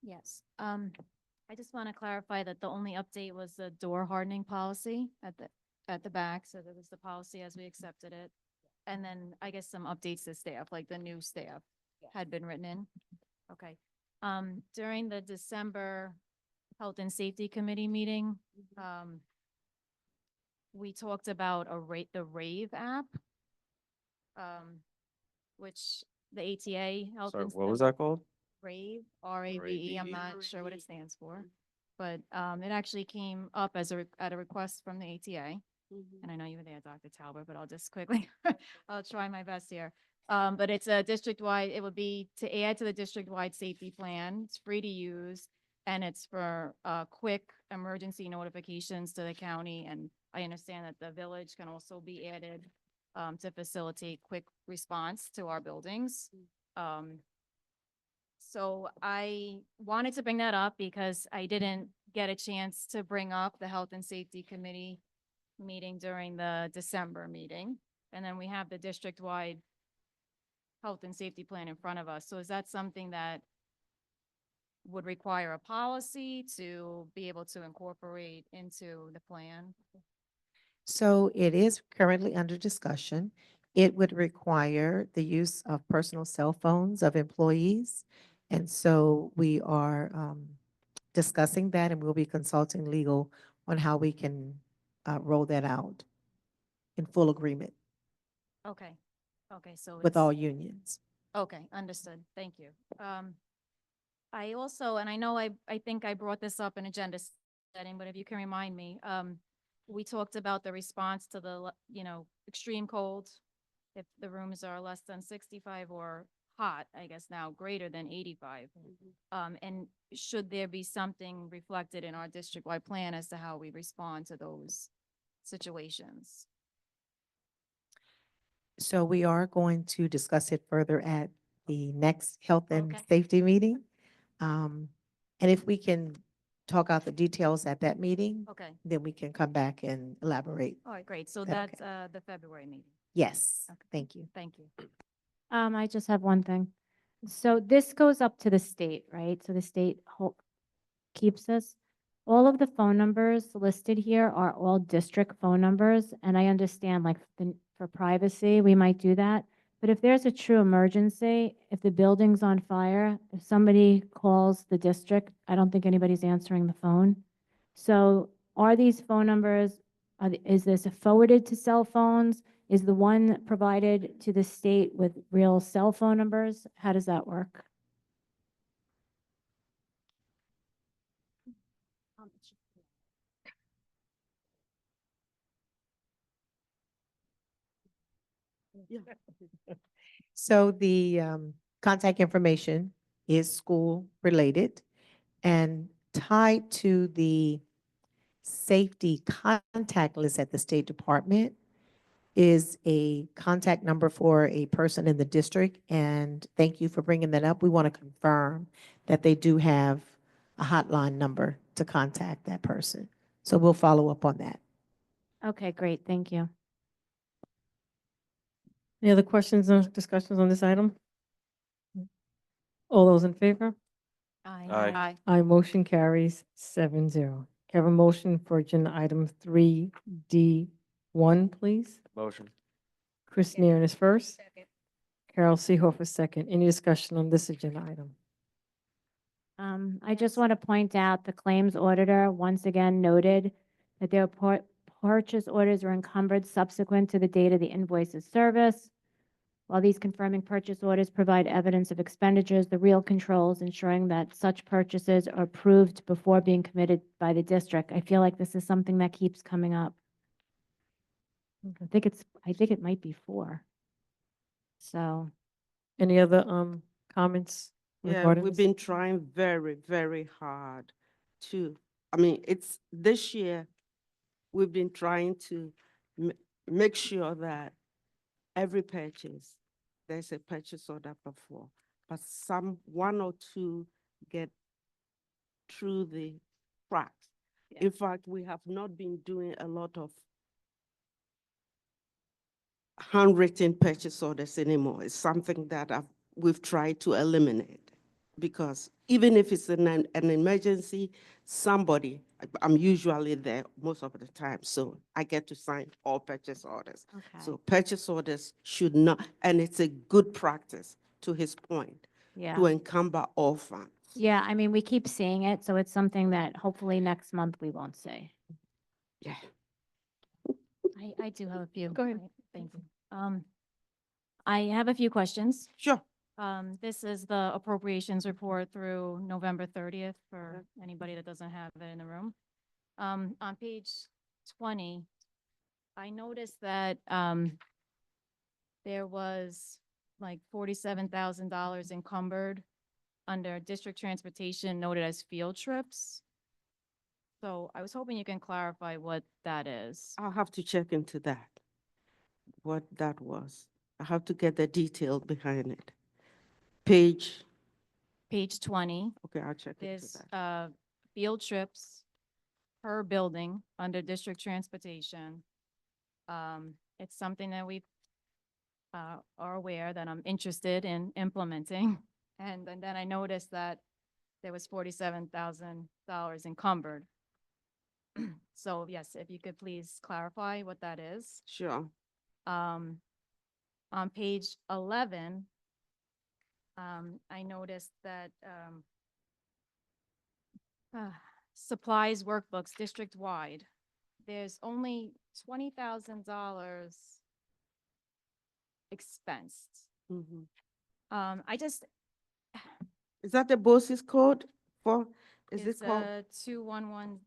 Yes, I just want to clarify that the only update was the door hardening policy at the back, so that was the policy as we accepted it. And then I guess some updates to staff, like the new staff had been written in. Okay, during the December Health and Safety Committee meeting, we talked about the RAVE app, which the ATA Health. Sorry, and what was Sta- that called? RAVE, RAVE, I'm not sure what it stands for. But it actually came up as at a request from the ATA. And I know you were there, Dr. Talbot, but I'll just quickly, I'll try my best here. But it's a district-wide, it would be to add to the district-wide safety plan. It's free to use. And it's for quick emergency notifications to the county. And I understand that the village can also be added to facilitate quick response to our buildings. So I wanted to bring that up because I didn't get a chance to bring up the Health and Safety Committee meeting during the December meeting. And then we have the district-wide health and safety plan in front of us. So is that something that would require a policy to be able to incorporate into the plan? So it is currently under discussion. It would require the use of personal cell phones of employees. And so we are discussing that, and we'll be consulting legal on how we can roll that out in full agreement Okay, okay, so with it's. all unions. Okay, understood. Thank you. I also, and I know I think I brought this up in agenda setting, but if you can remind me, we talked about the response to the, extreme cold. If the rooms are less than 65 or hot, I guess now greater than 85. And should there be something reflected in our district-wide plan as to how we respond to those situations? So we are going to discuss it further at the next health and Okay. safety meeting. And if we can talk out the details at that meeting, Okay, then we can come back and elaborate. all right, great. So Is that that's, the February meeting. Yes, Okay. thank you. Thank you. I just have one thing. So this goes up to the state, right? So the state keeps this. All of the phone numbers listed here are all district phone numbers, and I understand like for privacy, we might do that. But if there's a true emergency, if the building's on fire, if somebody calls the district, I don't think anybody's answering the phone. So are these phone numbers, is this forwarded to cell phones? Is the one provided to the state with real cell phone numbers? How does that work? So the contact information is school related and tied to the safety contact list at the State Department is a contact number for a person in the district. And thank you for bringing that up. We want to confirm that they do have a hotline number to contact that person. So we'll follow up on that. Okay, great, thank you. Any other questions or discussions on this item? All those in favor? Aye. Aye, motion carries 7-0. Can I have a motion for agenda item 3D1, please? Motion. Chris Neeren is first. Carol Seehofer second. Any discussion on this agenda item? I just want to point out the claims auditor once again noted that their purchase orders were encumbered subsequent to the date of the invoice's service. While these confirming purchase orders provide evidence of expenditures, the real controls ensuring that such purchases are approved before being committed by the district. I feel like this is something that keeps coming up. I think it might be 4. So, Any other comments Yeah, regarding we've this? been trying very, very hard to, I mean, it's this year, we've been trying to make sure that every purchase, there's a purchase order before, but one or two get through the cracks. In fact, we have not been doing a lot of handwritten purchase orders anymore. It's something that we've tried to eliminate because even if it's an emergency, I'm usually there most of the time, so I get to sign all purchase orders. okay. So purchase orders should not, and it's a good practice, to his point, Yeah. to encumber all funds. Yeah, I mean, we keep seeing it, so it's something that hopefully next month we won't see. Yeah. I do have a few. Go ahead. Right, thank you. I have a few questions. Sure. This is the appropriations report through November 30th for anybody that doesn't have it in the room. On page 20, I noticed that, there was like $47,000 encumbered under district transportation noted as field trips. So I was hoping you can clarify what that is. I'll have to check into that, what that was. I have to get the detail behind it. Page, Page 20, okay, I'll check into there's, that. field trips per building under district transportation. It's something that we, are aware that I'm interested in implementing. And then I noticed that there was $47,000 encumbered. So yes, if you could please clarify what that is. Sure. On page 11, I noticed that, supplies workbooks district-wide, there's only $20,000 expensed. Mhm. I just, Is that the BOSI's code for, is it it's called? 2111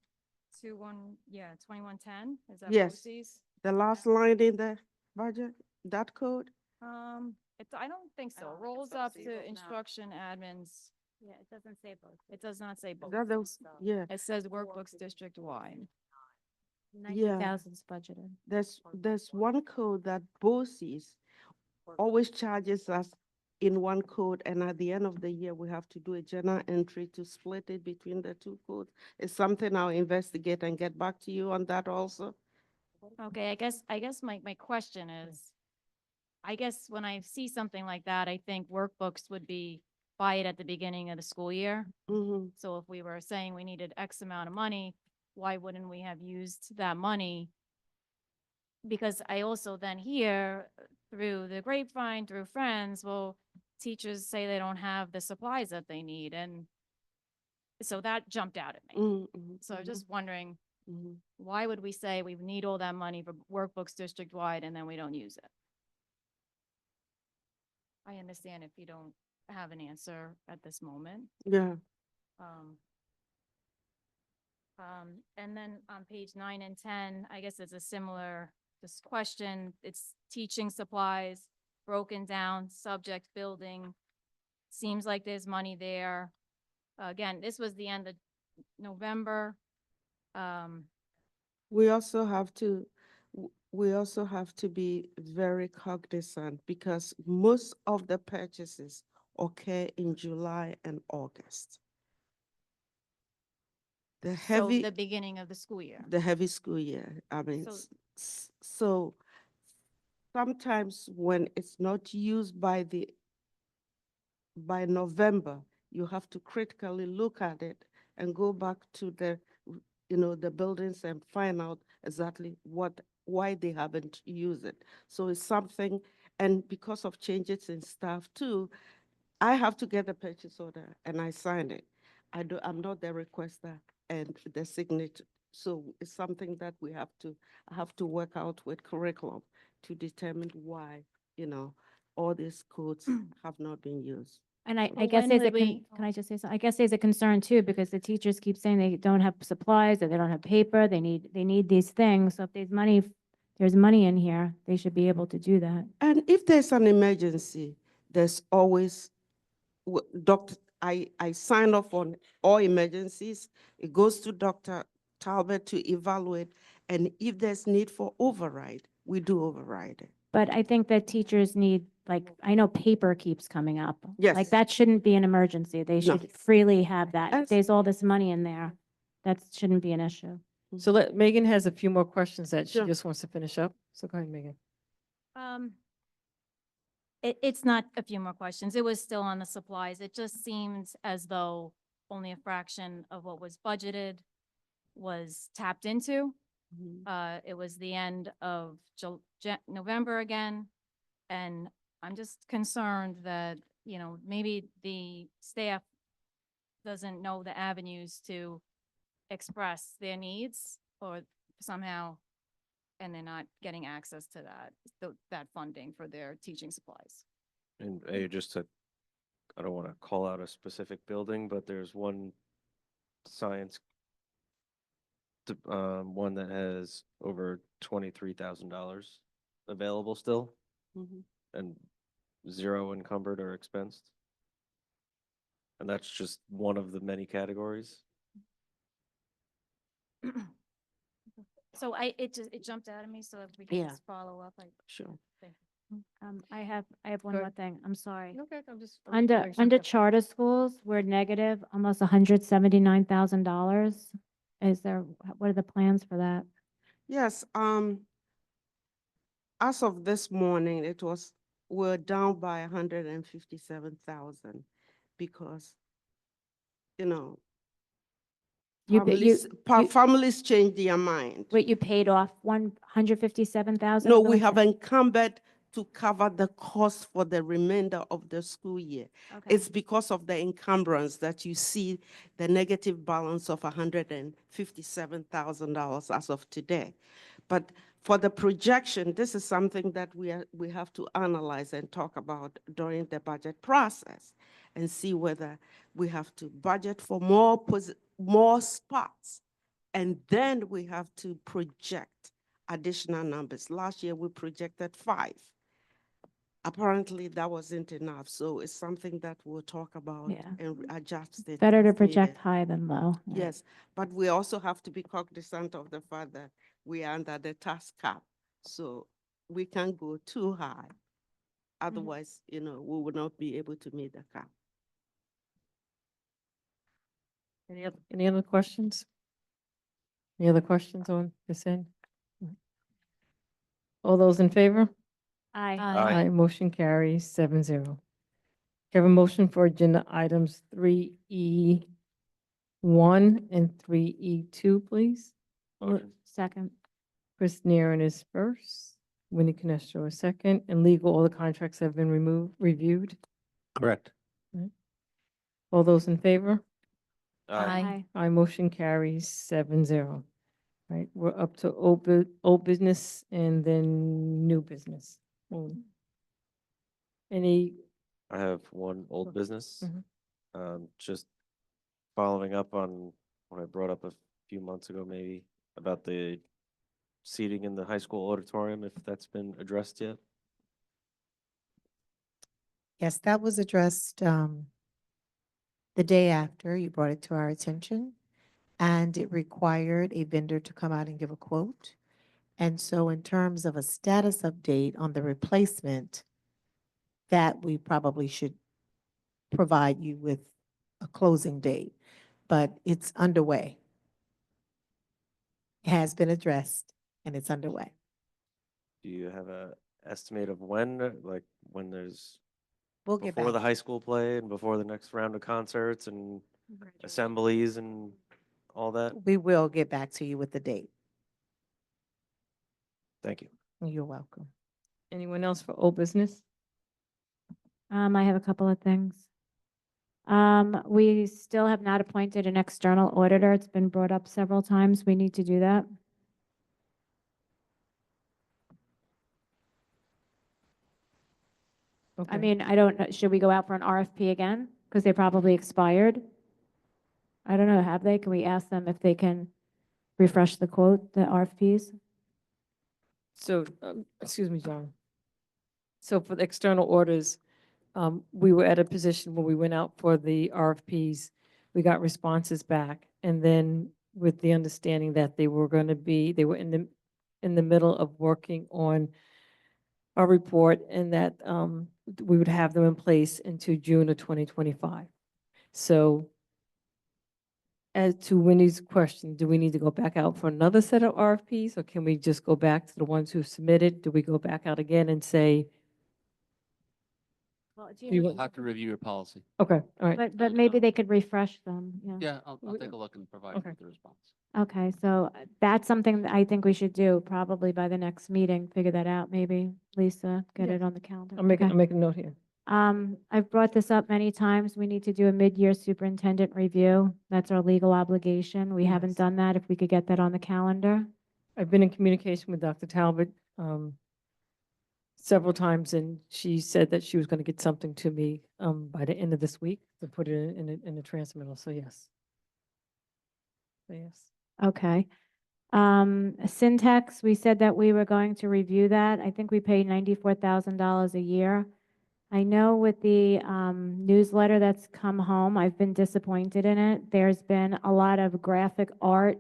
yeah, 2110, is that Yes. BOCES? The last line in the budget, that code? I don't think so. don't- Rolls it's up BOCES, to no. instruction admins. Yeah, it doesn't say both. It does not say Is both. that the, yeah, It says workbooks district-wide. 90,000's budgeted. there's one code that BOCES always charges us in one code, and at the end of the year, we have to do a journal entry to split it between the two codes. It's something I'll investigate and get back to you on that also. Okay, I guess my question is, I guess when I see something like that, I think workbooks would be buy it at the beginning of the school year. Mhm. So if we were saying we needed X amount of money, why wouldn't we have used that money? Because I also then hear through the grapevine, through friends, well, teachers say they don't have the supplies that they need, and so that jumped out at me. Mhm, mhm, So I'm just wondering, mhm. why would we say we need all that money for workbooks district-wide and then we don't use it? I understand if you don't have an answer at this moment. Yeah, Um, and then on page 9 and 10, I guess it's a similar, this question, it's teaching supplies, broken down, subject building. Seems like there's money there. Again, this was the end of November. we also have to, we also have to be very cognizant because most of the purchases occur in July and August. The So heavy, the beginning of the school year. the heavy school year, I mean, So- so sometimes when it's not used by November, you have to critically look at it and go back to the, the buildings and find out exactly why they haven't used it. So it's something, and because of changes in staff too, I have to get a purchase order and I sign it. I'm not the requester and the signature. So it's something that I have to work out with curriculum to determine why, all these codes have not been used. And I Well, guess when there's a, would we- can I just say something? I guess there's a concern too, because the teachers keep saying they don't have supplies, or they don't have paper, they need these things. So if there's money in here, they should be able to do that. And if there's an emergency, there's always, doctor, I sign off on all emergencies. It goes to Dr. Talbot to evaluate. And if there's need for override, we do override it. But I think that teachers need, like, I know paper keeps coming up. Yes. Like, that shouldn't be an emergency. They No. should freely have that. If As- there's all this money in there, that shouldn't be an issue. So Megan has a few more questions that she Sure. just wants to finish up. So go ahead, Megan. It's not a few more questions. It was still on the supplies. It just seems as though only a fraction of what was budgeted was tapped into. Mhm. It was the end of November again. And I'm just concerned that, maybe the staff doesn't know the avenues to express their needs or somehow, and they're not getting access to that funding for their teaching supplies. And just to, I don't want to call out a specific building, but there's one science, one that has over $23,000 available still Mhm. and zero encumbered or expensed. And that's just one of the many categories. So it jumped out at me, so if we could Yeah. just follow up, Sure. I have one Go more ahead. thing. I'm sorry. Okay, I'm just. Under charter schools, we're negative almost $179,000. What are the plans for that? Yes, as of this morning, we're down by 157,000 because, You pa- you- you- families change their mind. Wait, you paid off 157,000? No, we have encumbered to cover the cost for the remainder of the school year. Okay. It's because of the encumbrance that you see the negative balance of $157,000 as of today. But for the projection, this is something that we have to analyze and talk about during the budget process and see whether we have to budget for more spots And then we have to project additional numbers. Last year, we projected 5. Apparently, that wasn't enough, so it's something that we'll talk about Yeah. and adjust it. Better to as project needed. high than low. Yes, but we also have to be cognizant of the fact that we are under the tax cap, so we can't go too high. Otherwise, we will not be able to meet the cap. Any other questions? Any other questions on this end? All those in favor? Aye. Aye. Motion carries 7-0. Can I have a motion for agenda items 3E1 and 3E2, please? Motion. Second. Chris Neeren is first, Winnie Canestro is second, and legal, all the contracts have been reviewed. Correct. All those in favor? Aye. Motion carries 7-0. Right, we're up to old business and then new business. Any, I have one old business. Mhm. Just following up on what I brought up a few months ago, maybe, about the seating in the high school auditorium, if that's been addressed yet. Yes, that was addressed the day after you brought it to our attention, and it required a vendor to come out and give a quote. And so in terms of a status update on the replacement, that we probably should provide you with a closing date, but it's underway. It has been addressed and it's underway. Do you have a estimate of when, like when there's We'll get before the back. high school play and before the next round of concerts and assemblies and all that? We will get back to you with the date. Thank you. You're welcome. anyone else for old business? I have a couple of things. We still have not appointed an external auditor. It's been brought up several times. We need to do that. I Okay. mean, I don't know, should we go out for an RFP again? Because they probably expired. I don't know, have they? Can we ask them if they can refresh the quote, the RFPs? So, excuse me, John. So for the external orders, we were at a position where we went out for the RFPs. We got responses back, and then with the understanding that they were in the middle of working on our report, and that we would have them in place into June of 2025. So as to Winnie's question, do we need to go back out for another set of RFPs, or can we just go back to the ones who submitted? Do we go back out again and say, Well, it's you usually- We'll have to review your policy. okay, all right. But maybe they could refresh them, yeah. Yeah, I'll We- take a look and provide you okay. with the response. Okay, so that's something that I think we should do probably by the next meeting, figure that out, maybe. Lisa, get Yeah. it on the calendar. I'll make, Okay. I'll make a note here. I've brought this up many times. We need to do a mid-year superintendent review. That's our legal obligation. We haven't Yes. done that. If we could get that on the calendar. I've been in communication with Dr. Talbot several times, and she said that she was going to get something to me by the end of this week to put it in the transmittal, so yes. So yes. Okay. Syntax, we said that we were going to review that. I think we pay $94,000 a year. I know with the newsletter that's come home, I've been disappointed in it. There's been a lot of graphic art,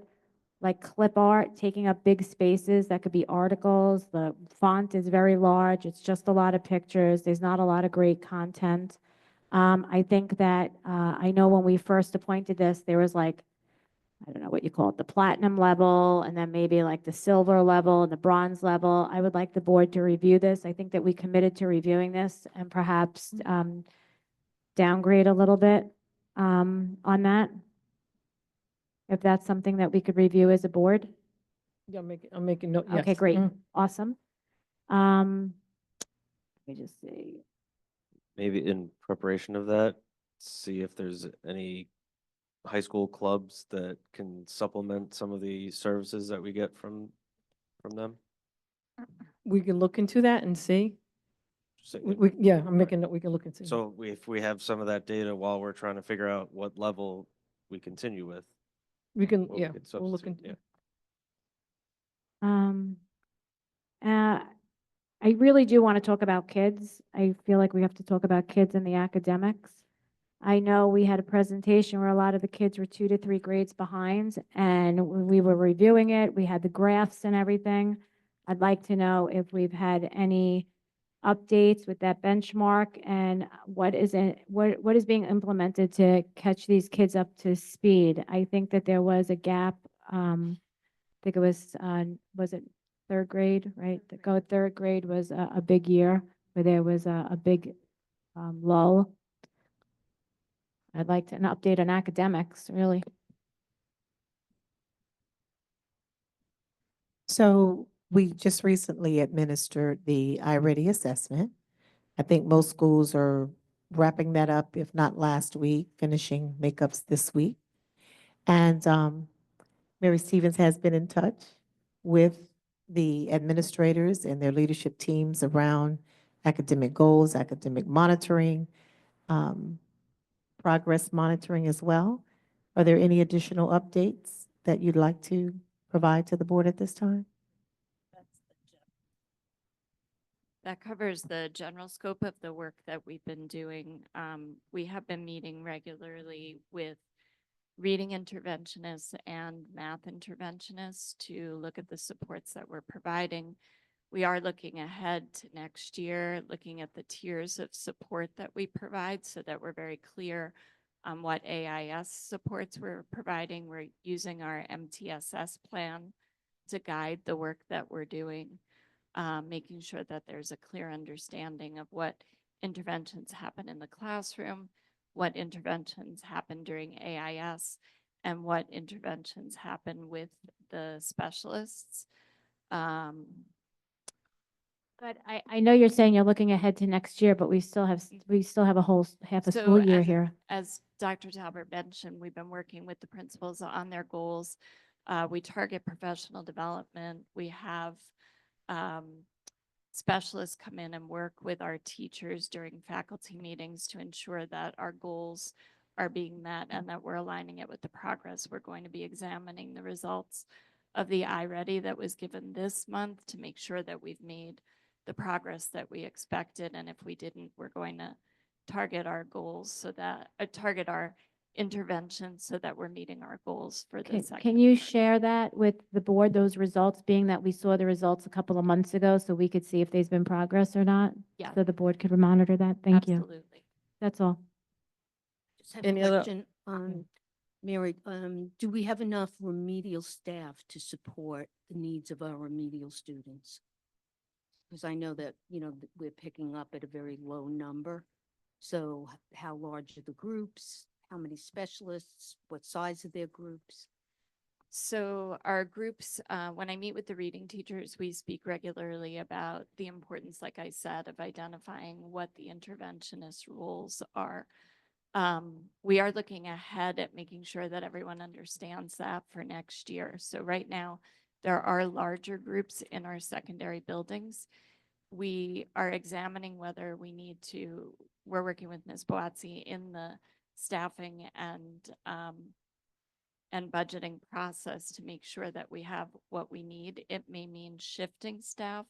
like clip art, taking up big spaces. That could be articles. The font is very large. It's just a lot of pictures. There's not a lot of great content. I think that, I know when we first appointed this, there was like, I don't know what you call it, the platinum level, and then maybe like the silver level and the bronze level. I would like the board to review this. I think that we committed to reviewing this and perhaps downgrade a little bit on that. If that's something that we could review as a board. Yeah, I'll make a note, yes. Okay, great, Mhm. awesome. Let me just see. Maybe in preparation of that, see if there's any high school clubs that can supplement some of the services that we get from them. We can look into that and see. So- Yeah, I'm making, we can look and see. So if we have some of that data while we're trying to figure out what level we continue with, We can, Or we yeah, could we'll look substitute, into. yeah. I really do want to talk about kids. I feel like we have to talk about kids and the academics. I know we had a presentation where a lot of the kids were 2 to 3 grades behind, and when we were reviewing it, we had the graphs and everything. I'd like to know if we've had any updates with that benchmark and what is being implemented to catch these kids up to speed. I think that there was a gap, I think it was it third grade, right? The third grade was a big year where there was a big lull. I'd like an update on academics, really. So we just recently administered the iReady assessment. I think most schools are wrapping that up, if not last week, finishing makeups this week. And Mary Stevens has been in touch with the administrators and their leadership teams around academic goals, academic monitoring, um, progress monitoring as well. Are there any additional updates that you'd like to provide to the board at this time? That covers the general scope of the work that we've been doing. We have been meeting regularly with reading interventionists and math interventionists to look at the supports that we're providing. We are looking ahead to next year, looking at the tiers of support that we provide so that we're very clear on what AIS supports we're providing. We're using our MTSS plan to guide the work that we're doing, making sure that there's a clear understanding of what interventions happen in the classroom, what interventions happen during AIS, and what interventions happen with the specialists. But I know you're saying you're looking ahead to next year, but we still have a whole half a school year here. As Dr. Talbert mentioned, we've been working with the principals on their goals. We target professional development. We have specialists come in and work with our teachers during faculty meetings to ensure that our goals are being met and that we're aligning it with the progress. We're going to be examining the results of the iReady that was given this month to make sure that we've made the progress that we expected. And if we didn't, we're going to target our goals so that target our interventions so that we're meeting our goals for the second. Can you share that with the board, those results, being that we saw the results a couple of months ago, so we could see if there's been progress or not? Yeah. So the board could monitor that? Thank you. Absolutely. That's all. Just have a Any other- question, Mary, do we have enough remedial staff to support the needs of our remedial students? Because I know that, we're picking up at a very low number. So how large are the groups? How many specialists? What size are their groups? So our groups, when I meet with the reading teachers, we speak regularly about the importance, like I said, of identifying what the interventionist roles are. We are looking ahead at making sure that everyone understands that for next year. So right now, there are larger groups in our secondary buildings. We are examining whether we need to, we're working with Ms. Boazzi in the staffing and budgeting process to make sure that we have what we need. It may mean shifting staff,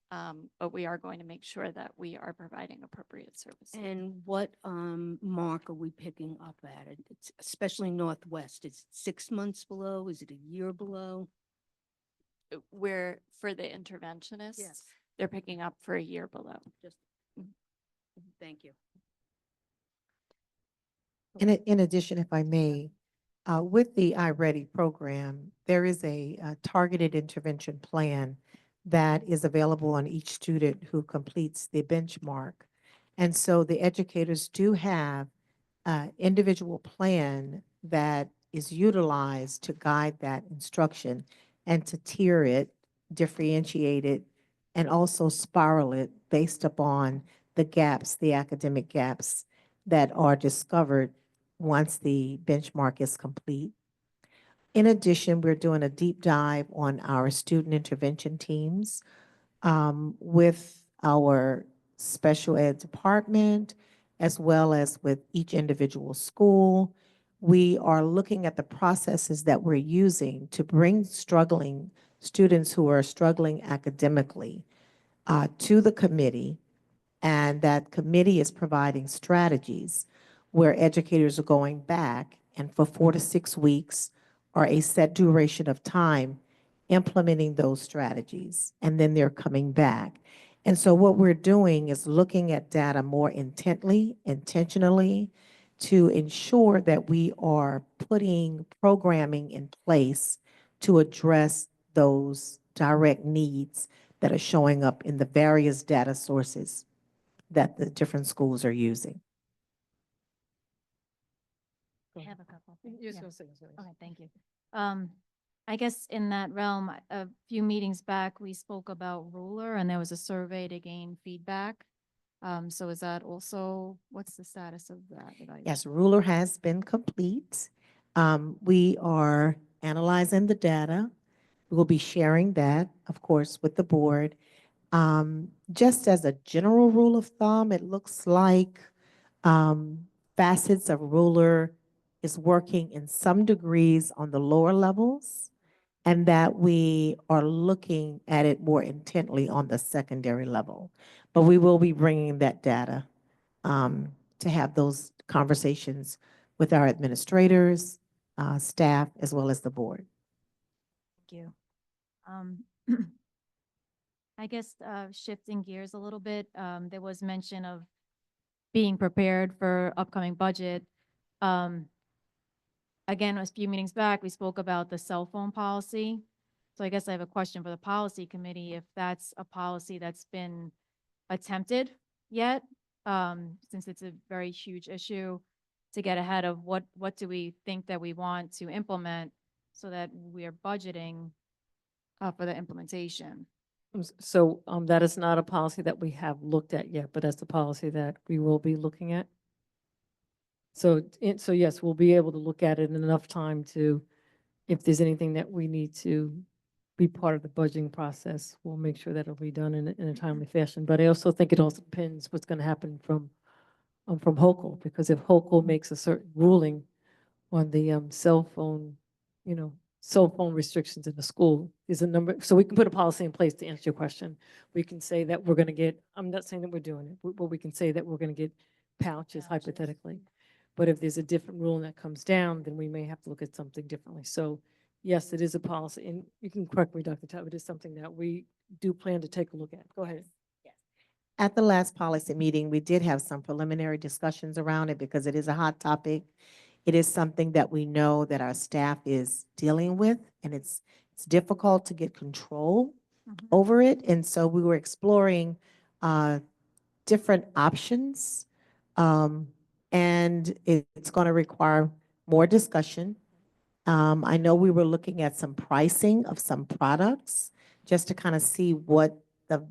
but we are going to make sure that we are providing appropriate services. And what mark are we picking up at? It's especially Northwest. Is it 6 months below? Is it a year below? Where for the interventionists, they're picking up for a year below. Just, thank you. In addition, if I may, with the iReady program, there is a targeted intervention plan that is available on each student who completes the benchmark. And so the educators do have an individual plan that is utilized to guide that instruction and to tier it, differentiate it, and also spiral it based upon the gaps, the academic gaps that are discovered once the benchmark is complete. In addition, we're doing a deep dive on our student intervention teams with our special ed department, as well as with each individual school. we are looking at the processes that we're using to bring struggling students who are struggling academically to the committee, and that committee is providing strategies where educators are going back and for 4 to 6 weeks or a set duration of time implementing those strategies, and then they're coming back. And so what we're doing is looking at data more intently, intentionally, to ensure that we are putting programming in place to address those direct needs that are showing up in the various data sources that the different schools are using. I have a couple. Yes, Yeah. yes, yes, yes. Okay, thank you. I guess in that realm, a few meetings back, we spoke about ruler and there was a survey to gain feedback. So is that also, what's the status of that? Yes, ruler has been complete. We are analyzing the data. We will be sharing that, of course, with the board. Just as a general rule of thumb, it looks like facets of ruler is working in some degrees on the lower levels, and that we are looking at it more intently on the secondary level. But we will be bringing that data to have those conversations with our administrators, staff, as well as the board. Thank you. I guess shifting gears a little bit, there was mention of being prepared for upcoming budget. Again, a few meetings back, we spoke about the cell phone policy. So I guess I have a question for the policy committee, if that's a policy that's been attempted yet, since it's a very huge issue, to get ahead of what do we think that we want to implement so that we are budgeting for the implementation. So that is not a policy that we have looked at yet, but that's the policy that we will be looking at. So, so yes, we'll be able to look at it in enough time to, if there's anything that we need to be part of the budgeting process, we'll make sure that it'll be done in a timely fashion. But I also think it also depends what's going to happen from HOCL, because if HOCL makes a certain ruling on the cell phone, cell phone restrictions in the school, there's a number, so we can put a policy in place to answer your question. We can say that we're going to get, I'm not saying that we're doing it, but we can say that we're going to get pouches hypothetically. But if there's a different ruling that comes down, then we may have to look at something differently. So yes, it is a policy, and you can correct me, Dr. Taub, it is something that we do plan to take a look at. Go ahead. At the last policy meeting, we did have some preliminary discussions around it because it is a hot topic. It is something that we know that our staff is dealing with, and it's difficult to get control over it. And so we were exploring different options, and it's going to require more discussion. I know we were looking at some pricing of some products just to kind of see what the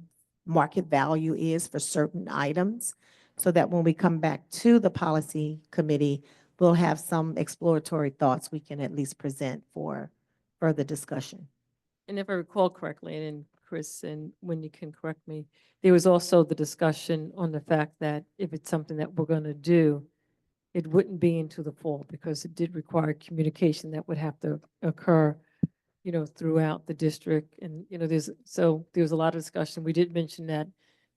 market value is for certain items, so that when we come back to the policy committee, we'll have some exploratory thoughts we can at least present for further discussion. And if I recall correctly, and Chris, and when you can correct me, there was also the discussion on the fact that if it's something that we're going to do, it wouldn't be into the fall, because it did require communication that would have to occur, throughout the district. And, there was a lot of discussion. We did mention that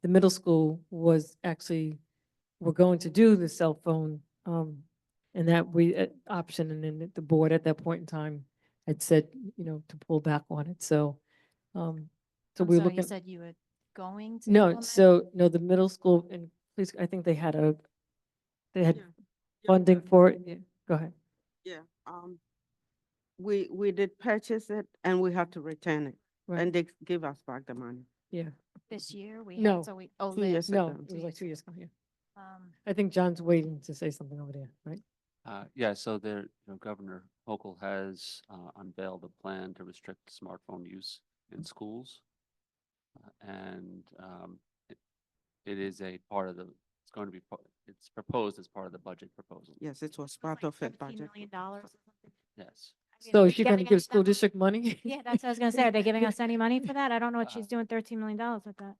the middle school was actually, we're going to do the cell phone, and that option, and then the board at that point in time had said, to pull back on it. So, I'm we're sorry, looking. you said you were going to No, implement? no, the middle school, and please, I think they had Yeah, funding for it. Yeah, go ahead. Yeah, we did purchase it and we have to return it, Right. and they give us back the money. Yeah, This year, we No. have, so we, oh, 2 years no, ago. it was like 2 years ago, yeah. um, I think John's waiting to say something over there, right? Yeah, so there, Governor Hochul has unveiled a plan to restrict smartphone use in schools. And it is a part of it's going to be, it's proposed as part of the budget proposal. Yes, it was part of it budget. $17 million or something. Yes. I mean, So are is they she going to giving give us that school money? district money? Yeah, that's what I was gonna say. Are they giving us any money for that? I don't know what she's Uh, doing $13 million with that.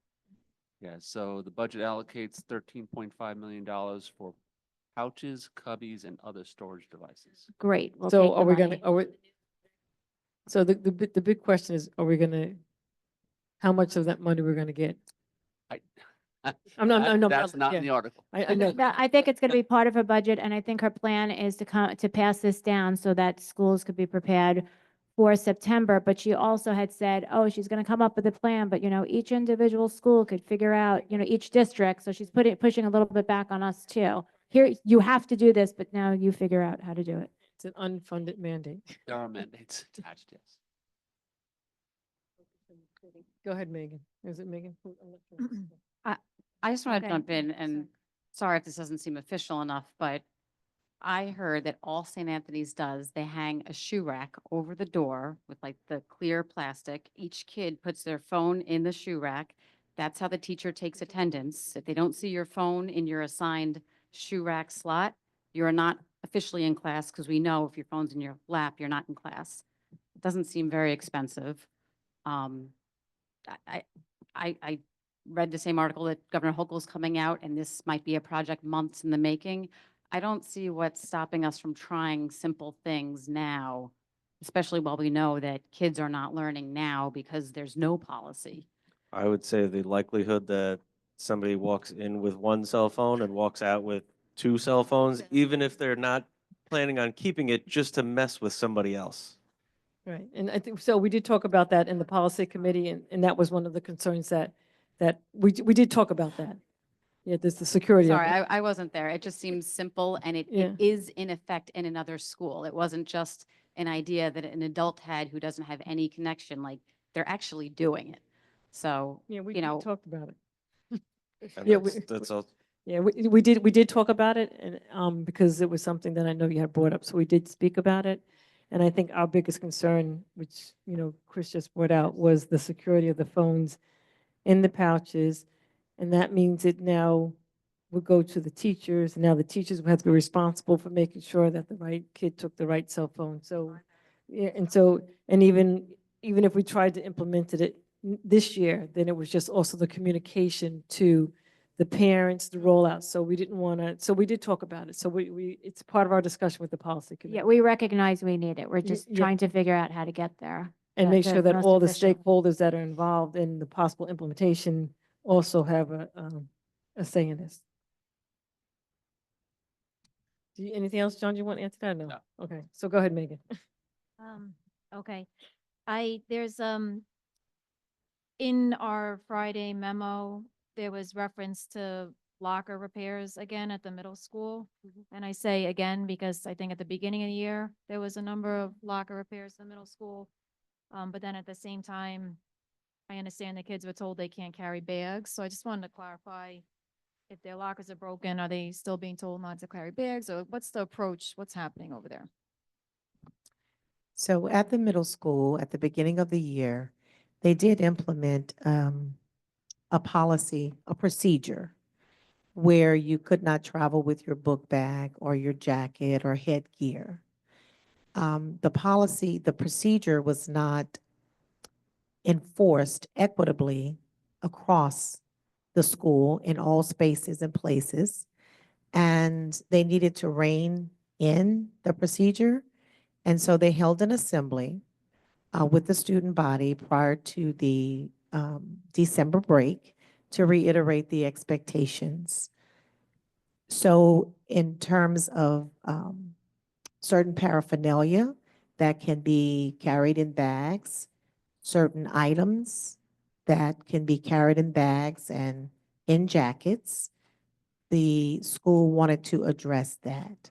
Yeah, so the budget allocates $13.5 million for pouches, cubbies, and other storage devices. Great, we'll So take are the we gonna, money. are we? So the big question is, are we gonna, how much of that money we're gonna get? I, that's not in the article. I know. I think it's gonna be part of her budget, and I think her plan is to pass this down so that schools could be prepared for September, but she also had said, oh, she's gonna come up with a plan, but each individual school could figure out, each district, so she's pushing a little bit back on us too. Here, you have to do this, but now you figure out how to do it. It's an unfunded mandate. There are mandates attached, yes. Go ahead, Megan. Is it Megan? I'm not sure. I just want to Okay. jump in and, sorry if this doesn't seem official enough, but I heard that all St. Anthony's does, they hang a shoe rack over the door with like the clear plastic. Each kid puts their phone in the shoe rack. That's how the teacher takes attendance. If they don't see your phone in your assigned shoe rack slot, you're not officially in class, because we know if your phone's in your lap, you're not in class. It doesn't seem very expensive. I read the same article that Governor Hochul's coming out, and this might be a project months in the making. I don't see what's stopping us from trying simple things now, especially while we know that kids are not learning now because there's no policy. I would say the likelihood that somebody walks in with one cell phone and walks out with two cell phones, even if they're not planning on keeping it, just to mess with somebody else. Right, and I think, so we did talk about that in the policy committee, and that was one of the concerns that we did talk about that. Yeah, there's the security of Sorry, it. I wasn't there. It just seems simple, and it Yeah. is in effect in another school. It wasn't just an idea that an adult had who doesn't have any connection, like, they're actually doing it. So, Yeah, we you know, talked about it. And Yeah, that's all. Yeah, we did talk about it, and because it was something that I know you had brought up, so we did speak about it. And I think our biggest concern, which, Chris just brought out, was the security of the phones in the pouches. And that means it now would go to the teachers, and now the teachers would have to be responsible for making sure that the right kid took the right cell phone. So, yeah, and even if we tried to implement it this year, then it was just also the communication to the parents, the rollout. So we didn't want to, so we did talk about it. So it's part of our discussion with the policy committee. Yeah, we recognize we need it. We're just yeah. trying to figure out how to get there. And the- make the sure that most all the efficient. stakeholders that are involved in the possible implementation also have a say in this. Anything else, John, you want to answer that? No? No. Okay, so go ahead, Megan. Okay, there's, in our Friday memo, there was reference to locker repairs again at the middle school. And I say again, because I think at the beginning of the year, there was a number of locker repairs in the middle school. But then at the same time, I understand the kids were told they can't carry bags, so I just wanted to clarify if their lockers are broken, are they still being told not to carry bags, or what's the approach, what's happening over there? So at the middle school, at the beginning of the year, they did implement a policy, a procedure where you could not travel with your book bag or your jacket or headgear. The policy, the procedure was not enforced equitably across the school in all spaces and places. And they needed to rein in the procedure. And so they held an assembly with the student body prior to the December break to reiterate the expectations. So in terms of certain paraphernalia that can be carried in bags, certain items that can be carried in bags and in jackets, the school wanted to address that.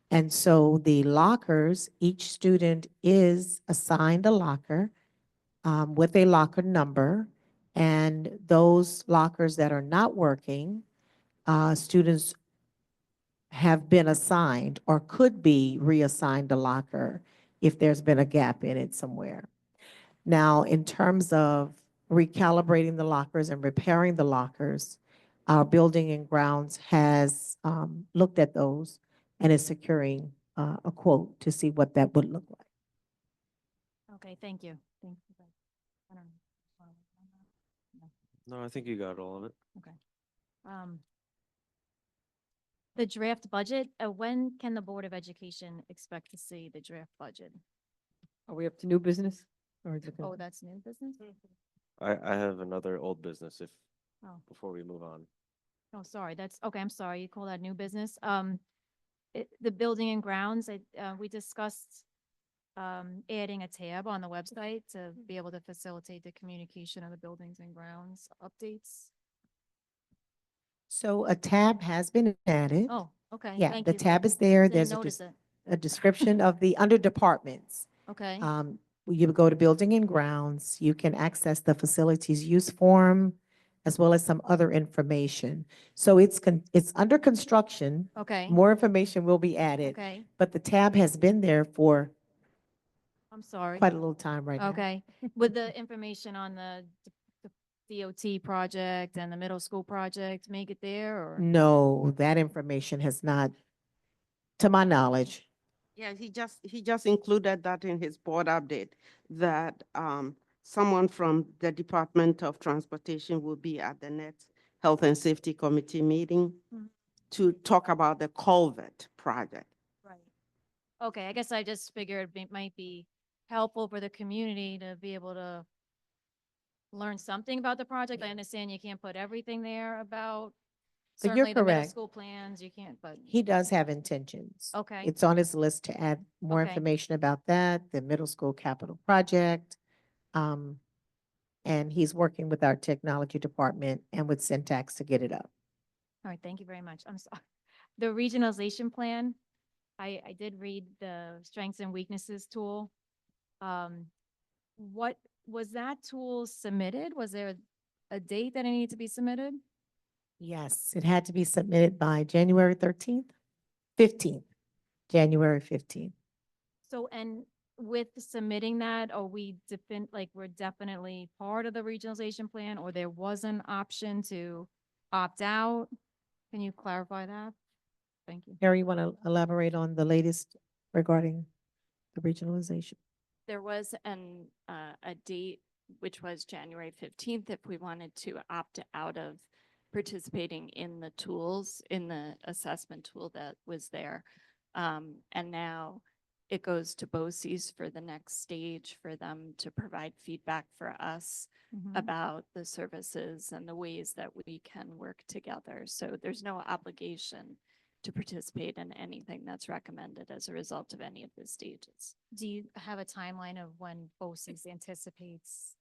And so the lockers, each student is assigned a locker with a locker number. And those lockers that are not working, students have been assigned or could be reassigned a locker if there's been a gap in it somewhere. Now, in terms of recalibrating the lockers and repairing the lockers, our building and grounds has looked at those and is securing a quote to see what that would look like. Okay, thank you. Thank you. I don't know. No, I think you got all of it. Okay. Um, The draft budget, when can the Board of Education expect to see the draft budget? Are we up to new business? Or is it Oh, gonna- that's new business? I have another old business if, Oh. before we move on. Oh, sorry, that's, okay, I'm sorry, you call that new business. The building and grounds, we discussed adding a tab on the website to be able to facilitate the communication of the buildings and grounds updates. So a tab has been added. Oh, okay, Yeah, thank the you. tab is there. Didn't There's notice it. a description of the under departments. Okay, You go to building and grounds, you can access the facilities use form as well as some other information. So it's under construction. okay, More information will be added, okay, but the tab has been there for I'm sorry. quite a little time right now. Okay, with the information on the DOT project and the middle school project, make it there or? No, that information has not, to my knowledge. Yeah, he just included that in his board update, that someone from the Department of Transportation will be at the next Health and Safety Committee meeting Mhm. to talk about the culvert project. Right. Okay, I guess I just figured it might be helpful for the community to be able to learn something about the project. I understand you can't put everything there about But you're certainly the middle correct. school plans, you can't, but, He does have intentions. okay, It's on his list to add more Okay. information about that, the middle school capital project. And he's working with our technology department and with Syntax to get it up. all right, thank you very much. I'm sorry. The regionalization plan, I did read the strengths and weaknesses tool. What, was that tool submitted? Was there a date that it needed to be submitted? Yes, it had to be submitted by January 13th, 15th, January 15th. So, and with submitting that, are we like, we're definitely part of the regionalization plan, or there was an option to opt out? Can you clarify that? Thank you. Harry, you want to elaborate on the latest regarding the regionalization? There was a date, which was January 15th, if we wanted to opt out of participating in the tools, in the assessment tool that was there. And now it goes to BOCES for the next stage for them to provide feedback for us Mhm. about the services and the ways that we can work together. So there's no obligation to participate in anything that's recommended as a result of any of the stages. Do you have a timeline of when BOCES anticipates?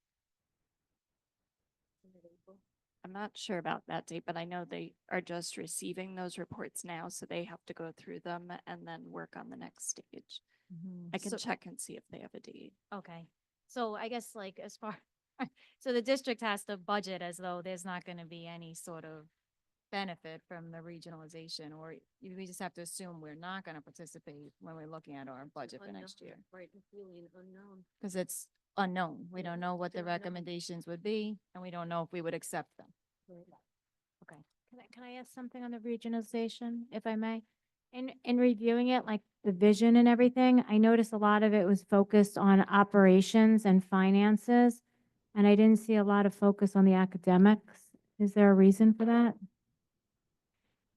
I'm not sure about that date, but I know they are just receiving those reports now, so they have to go through them and then work on the next stage. I can So- check and see if they have a date. Okay, so I guess like as far, so the district has to budget as though there's not gonna be any sort of benefit from the regionalization, or we just have to assume we're not gonna participate when we're looking at our budget for next year? Right, it's really an unknown. Because it's unknown. We Yeah, don't know what the it's unknown. recommendations would be, and we don't know if we would accept them. Okay. Can I ask something on the regionalization, if I may? In reviewing it, like the vision and everything, I noticed a lot of it was focused on operations and finances, and I didn't see a lot of focus on the academics. Is there a reason for that?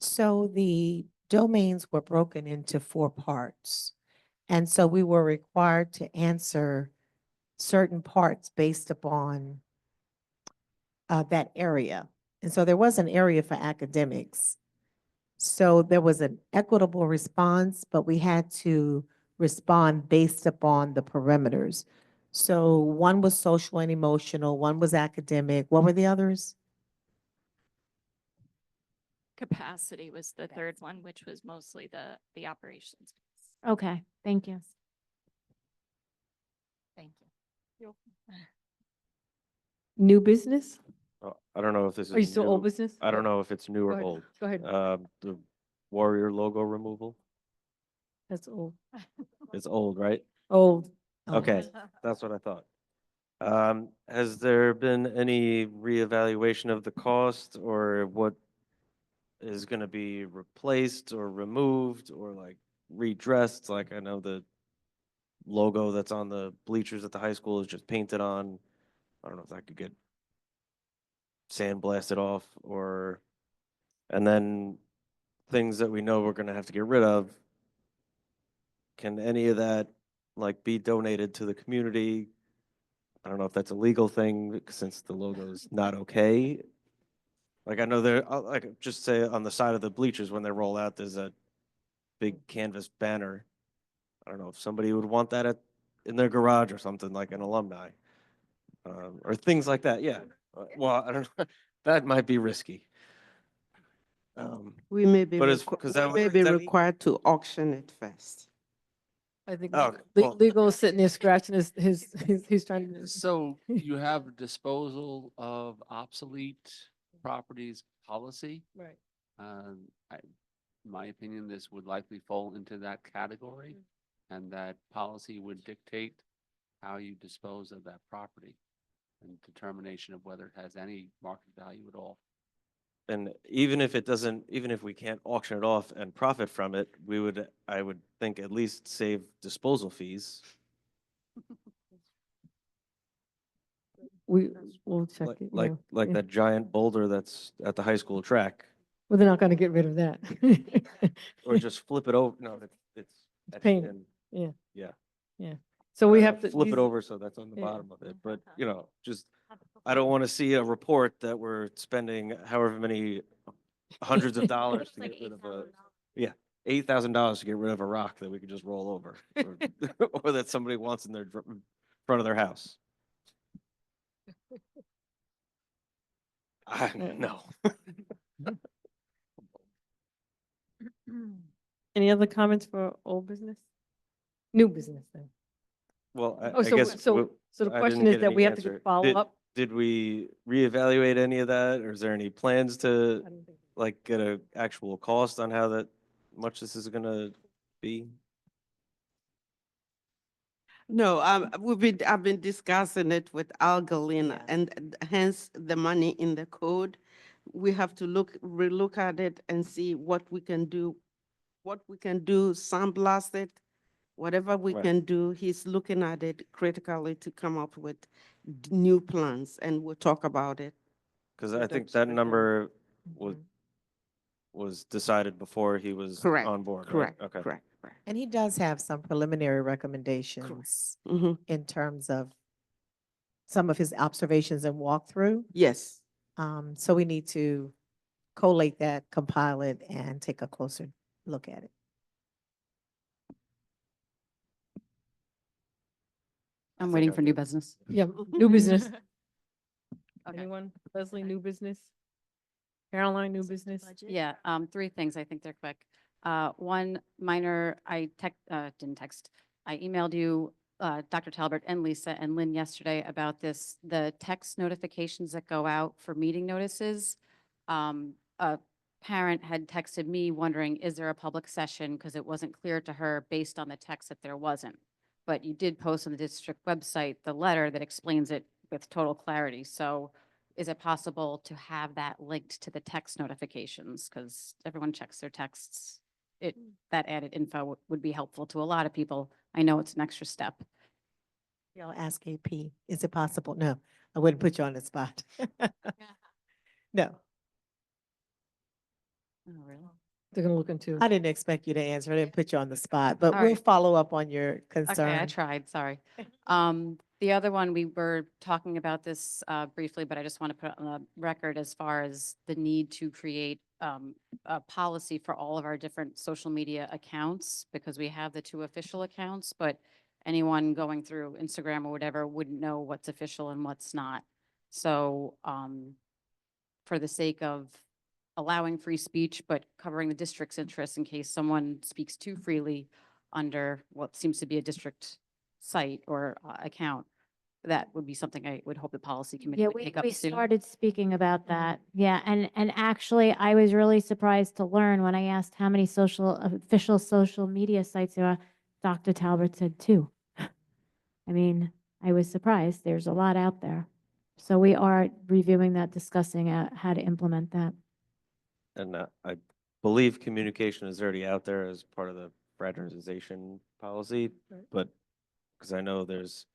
So the domains were broken into 4 parts. And so we were required to answer certain parts based upon that area. And so there was an area for academics. So there was an equitable response, but we had to respond based upon the perimeters. So one was social and emotional, one was academic. What were the others? Capacity was the third one, which was mostly the operations. Okay, thank you. Thank you. New business? I don't know if this is Are you still old new. business? I don't know if it's new Go or ahead. old. Go ahead. The Warrior logo removal. That's old. It's old, right? Old. Okay, that's what I thought. Has there been any reevaluation of the cost or what is gonna be replaced or removed or like redressed? Like I know the logo that's on the bleachers at the high school is just painted on. I don't know if that could get sandblasted off or, and then things that we know we're gonna have to get rid of, can any of that like be donated to the community? I don't know if that's a legal thing since the logo is not okay. Like I know there, like just say on the side of the bleachers when they roll out, there's a big canvas banner. I don't know if somebody would want that in their garage or something like an alumni, or things like that. Yeah. Well, I don't know. That might be risky. We may be, But because that we may would be that required to auction it first. I think Oh, well- legal is sitting there scratching he's trying to. So you have a disposal of obsolete properties policy. Right. In my opinion, this would likely fall into that category, and that policy would dictate how you dispose of that property and determination of whether it has any market value at all. And even if it doesn't, even if we can't auction it off and profit from it, I would think at least save disposal fees. We'll check Like, it. like, yeah, like yeah. that giant boulder that's at the high school track, Well, they're not gonna get rid of that. or just flip it over. No, it's etched painted. in. Yeah. Yeah. Yeah. So we Uh, have to. Flip these- it over so that's on the yeah. bottom of it, but just, I don't want to see a report that we're spending however many hundreds of dollars to get rid of $8,000 to get rid of a rock that we could just roll over, or, or that somebody wants in their front of their house. No. Any other comments for old business? New business then? Well, Oh, I guess. so the I question didn't is get that any we have to answer. get follow up? Did we reevaluate any of that, or is there any plans to I don't think- like get a actual cost on how much this is gonna be? No, I've been discussing it with Al Galena, Yeah. and hence the money in the code. We have to relook at it and see what we can do, sandblast it, whatever we Right. can do. He's looking at it critically to come up with new plans, and we'll talk about it. Because With I think those that with them. number Mhm. was decided before he was Correct, on board, right? correct, Okay. correct. And he does have some preliminary recommendations Mm-hmm. in terms of some of his observations and walkthrough. Yes. So we need to collate that, compile it, and take a closer look at it. I'm waiting for new business. Yeah, new business. Okay. Anyone? Leslie, new business? Caroline, new business? Yeah, three things. I think they're quick. One minor, I didn't text. I emailed you, Dr. Talbert and Lisa and Lynn yesterday about the text notifications that go out for meeting notices. A parent had texted me wondering, is there a public session? Because it wasn't clear to her based on the text that there wasn't. But you did post on the district website the letter that explains it with total clarity. So is it possible to have that linked to the text notifications? Because everyone checks their texts. That added info would be helpful to a lot of people. I know it's an extra step. I'll ask AP, is it possible? No, I wouldn't put you on the spot. No, Oh, really? They're gonna look into. I didn't expect you to answer. I didn't put you on the spot, but All we'll right. follow up on your Okay, concern. I tried, sorry. The other one, we were talking about this briefly, but I just want to put it on the record as far as the need to create a policy for all of our different social media accounts, because we have the 2 official accounts, but anyone going through Instagram or whatever wouldn't know what's official and what's not. So for the sake of allowing free speech, but covering the district's interests in case someone speaks too freely under what seems to be a district site or account, that would be something I would hope the policy committee Yeah, would we, take up we soon. started speaking about that. Yeah, and actually, I was really surprised to learn when I asked how many official social media sites there are. Dr. Talbot said 2. I mean, I was surprised. There's a lot out there. So we are reviewing that, discussing how to implement that. And I believe communication is already out there as part of the fraternization policy, Right. but because I know there's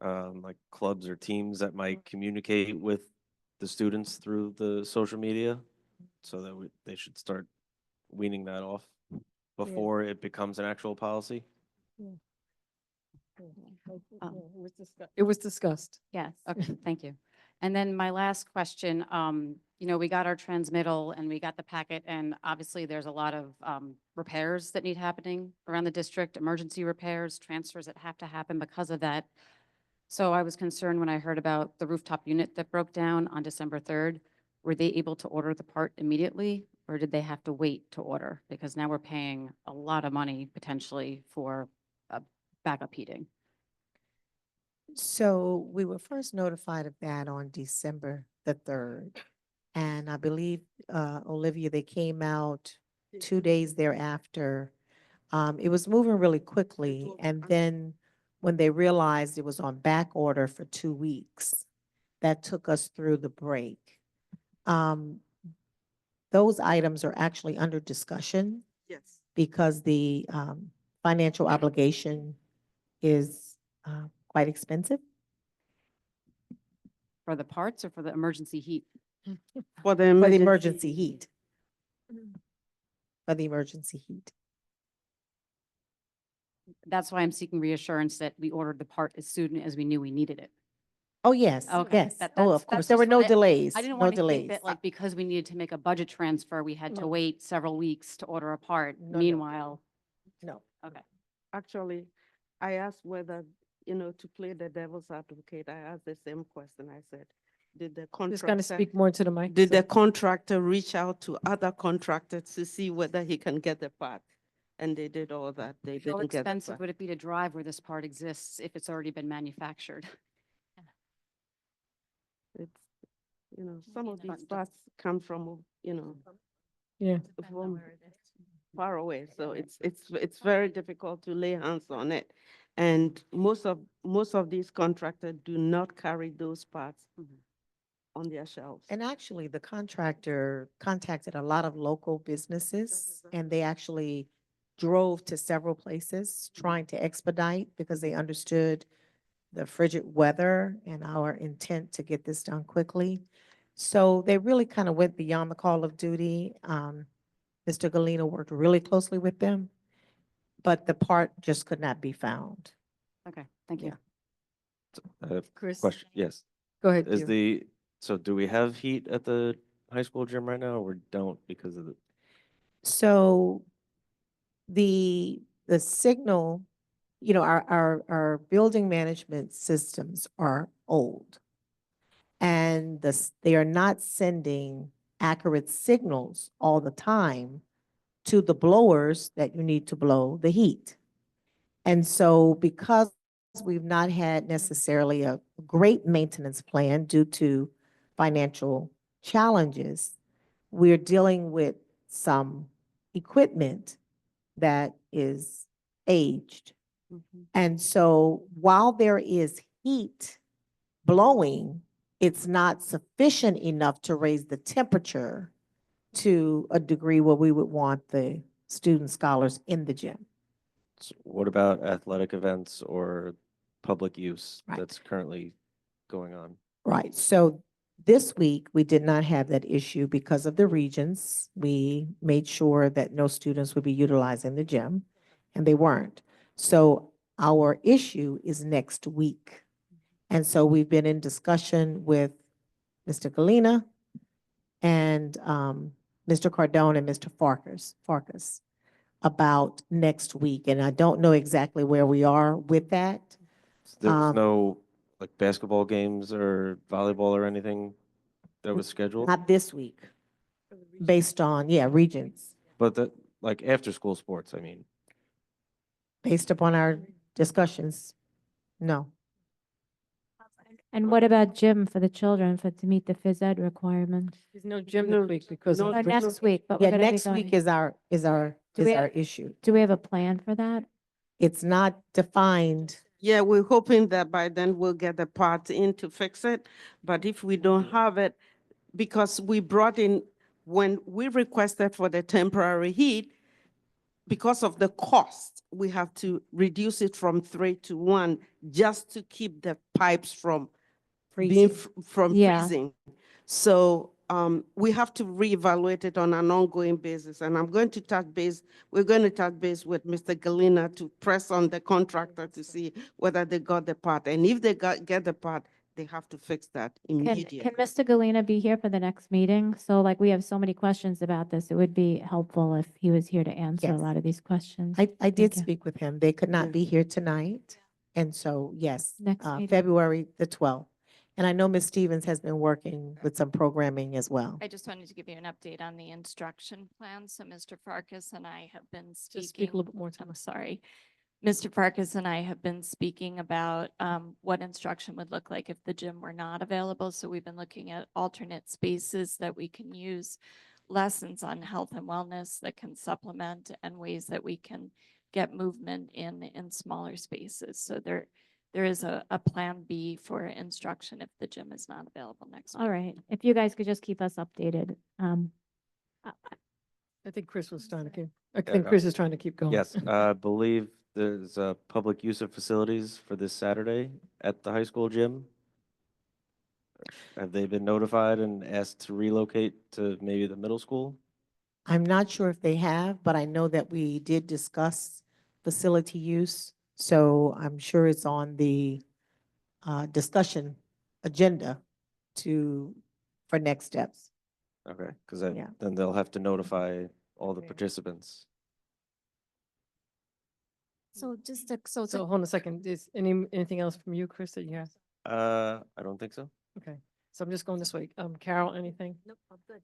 like clubs or teams that might communicate with the students through the social media, so that they should start weaning that off before it becomes an actual policy? It was discussed. Yes. Okay, thank you. And then my last question, we got our transmittal and we got the packet, and obviously there's a lot of repairs that need happening around the district, emergency repairs, transfers that have to happen because of that. So I was concerned when I heard about the rooftop unit that broke down on December 3rd. Were they able to order the part immediately, or did they have to wait to order? Because now we're paying a lot of money potentially for backup heating. So we were first notified of that on December the 3rd. And I believe, Olivia, they came out 2 days thereafter. It was moving really quickly. And then when they realized it was on back order for 2 weeks, that took us through the break. Those items are actually under discussion Yes. because the financial obligation is quite expensive. For the parts or for the emergency heat? For the For the emergency. emergency heat. For the emergency heat. That's why I'm seeking reassurance that we ordered the part as soon as we knew we needed it. Oh, yes, Okay, yes. that- Oh, that's- of course. that's There were just no what delays, I didn't no want to delays. think that like because we needed to make a budget transfer, we had to No. wait several weeks to order a part. No, no. Meanwhile, No. okay. Actually, I asked whether, to play the devil's advocate, I asked the same question. I said, did the Just kind of contractor, speak more into the mic. did so- the contractor reach out to other contractors to see whether he can get the part? And they did all that. They How didn't get the expensive part. would it be to drive where this part exists if it's already been manufactured? It's, some of these parts come from, Yeah. from far away. So it's very difficult to lay hands on it. And most of these contractors do not carry those parts on their shelves. And actually, the contractor contacted a lot of local businesses, and they actually drove to several places trying to expedite because they understood the frigid weather and our intent to get this done quickly. So they really kind of went beyond the call of duty. Mr. Galena worked really closely with them, but the part just could not be found. Okay, thank you. Chris, Question, yes. go ahead. Is Theo. so do we have heat at the high school gym right now, or don't because of the? So the signal, our building management systems are old. And they are not sending accurate signals all the time to the blowers that you need to blow the heat. And so because we've not had necessarily a great maintenance plan due to financial challenges, we're dealing with some equipment that is aged. And so while there is heat blowing, it's not sufficient enough to raise the temperature to a degree where we would want the student scholars in the gym. What about athletic events or public use Right. that's currently going on? Right. So this week, we did not have that issue because of the regions. We made sure that no students would be utilizing the gym, and they weren't. So our issue is next week. And so we've been in discussion with Mr. Galena and Mr. Cardone and Mr. Farkas about next week. And I don't know exactly where we are with that. There was Um, no like basketball games or volleyball or anything that was scheduled? Not this week, based on, regions, But that, like after school sports, I mean. based upon our discussions, no. And what about gym for the children to meet the phys ed requirements? There's no gym No, this week because no, of Oh, but next week, but we're Yeah, gonna be next week going. is our Do we- issue. Do we have a plan for that? It's not defined. Yeah, we're hoping that by then we'll get the part in to fix it. But if we don't have it, because we brought in, when we requested for the temporary heat, because of the cost, we have to reduce it from 3 to 1 just to keep the pipes from being Freezing. from Yeah. freezing. So we have to reevaluate it on an ongoing basis. And we're going to touch base with Mr. Galina to press on the contractor to see whether they got the part. And if they get the part, they have to fix that Can immediately. Mr. Galina be here for the next meeting? So like we have so many questions about this, it would be helpful if he was here to answer a Yes. lot of these questions. I did Thank you. speak with him. They could Yeah. not be here tonight. And so, yes, Next meeting. February the 12th. And I know Ms. Stevens has been working with some programming as well. I just wanted to give you an update on the instruction plan. So Mr. Farkas and I have been Just speak speaking. a little bit more time. I'm sorry. Mr. Farkas and I have been speaking about what instruction would look like if the gym were not available. So we've been looking at alternate spaces that we can use, lessons on health and wellness that can supplement, and ways that we can get movement in smaller spaces. So there is a plan B for instruction if the gym is not available next week. All right. If you guys could just keep us updated. I think Chris was trying to keep, I Yeah, think Chris is trying to keep going. Yes, I believe there's a public use of facilities for this Saturday at the high school gym. Have they been notified and asked to relocate to maybe the middle school? I'm not sure if they have, but I know that we did discuss facility use. So I'm sure it's on the discussion agenda for next steps. Okay, because Yeah. then they'll have to notify all the Okay. participants. So just to, so So hold on a second. Is anything else from you, Chris, that you have? I don't think so. Okay. So I'm just going this way. Carol, anything? Nope, I'm good.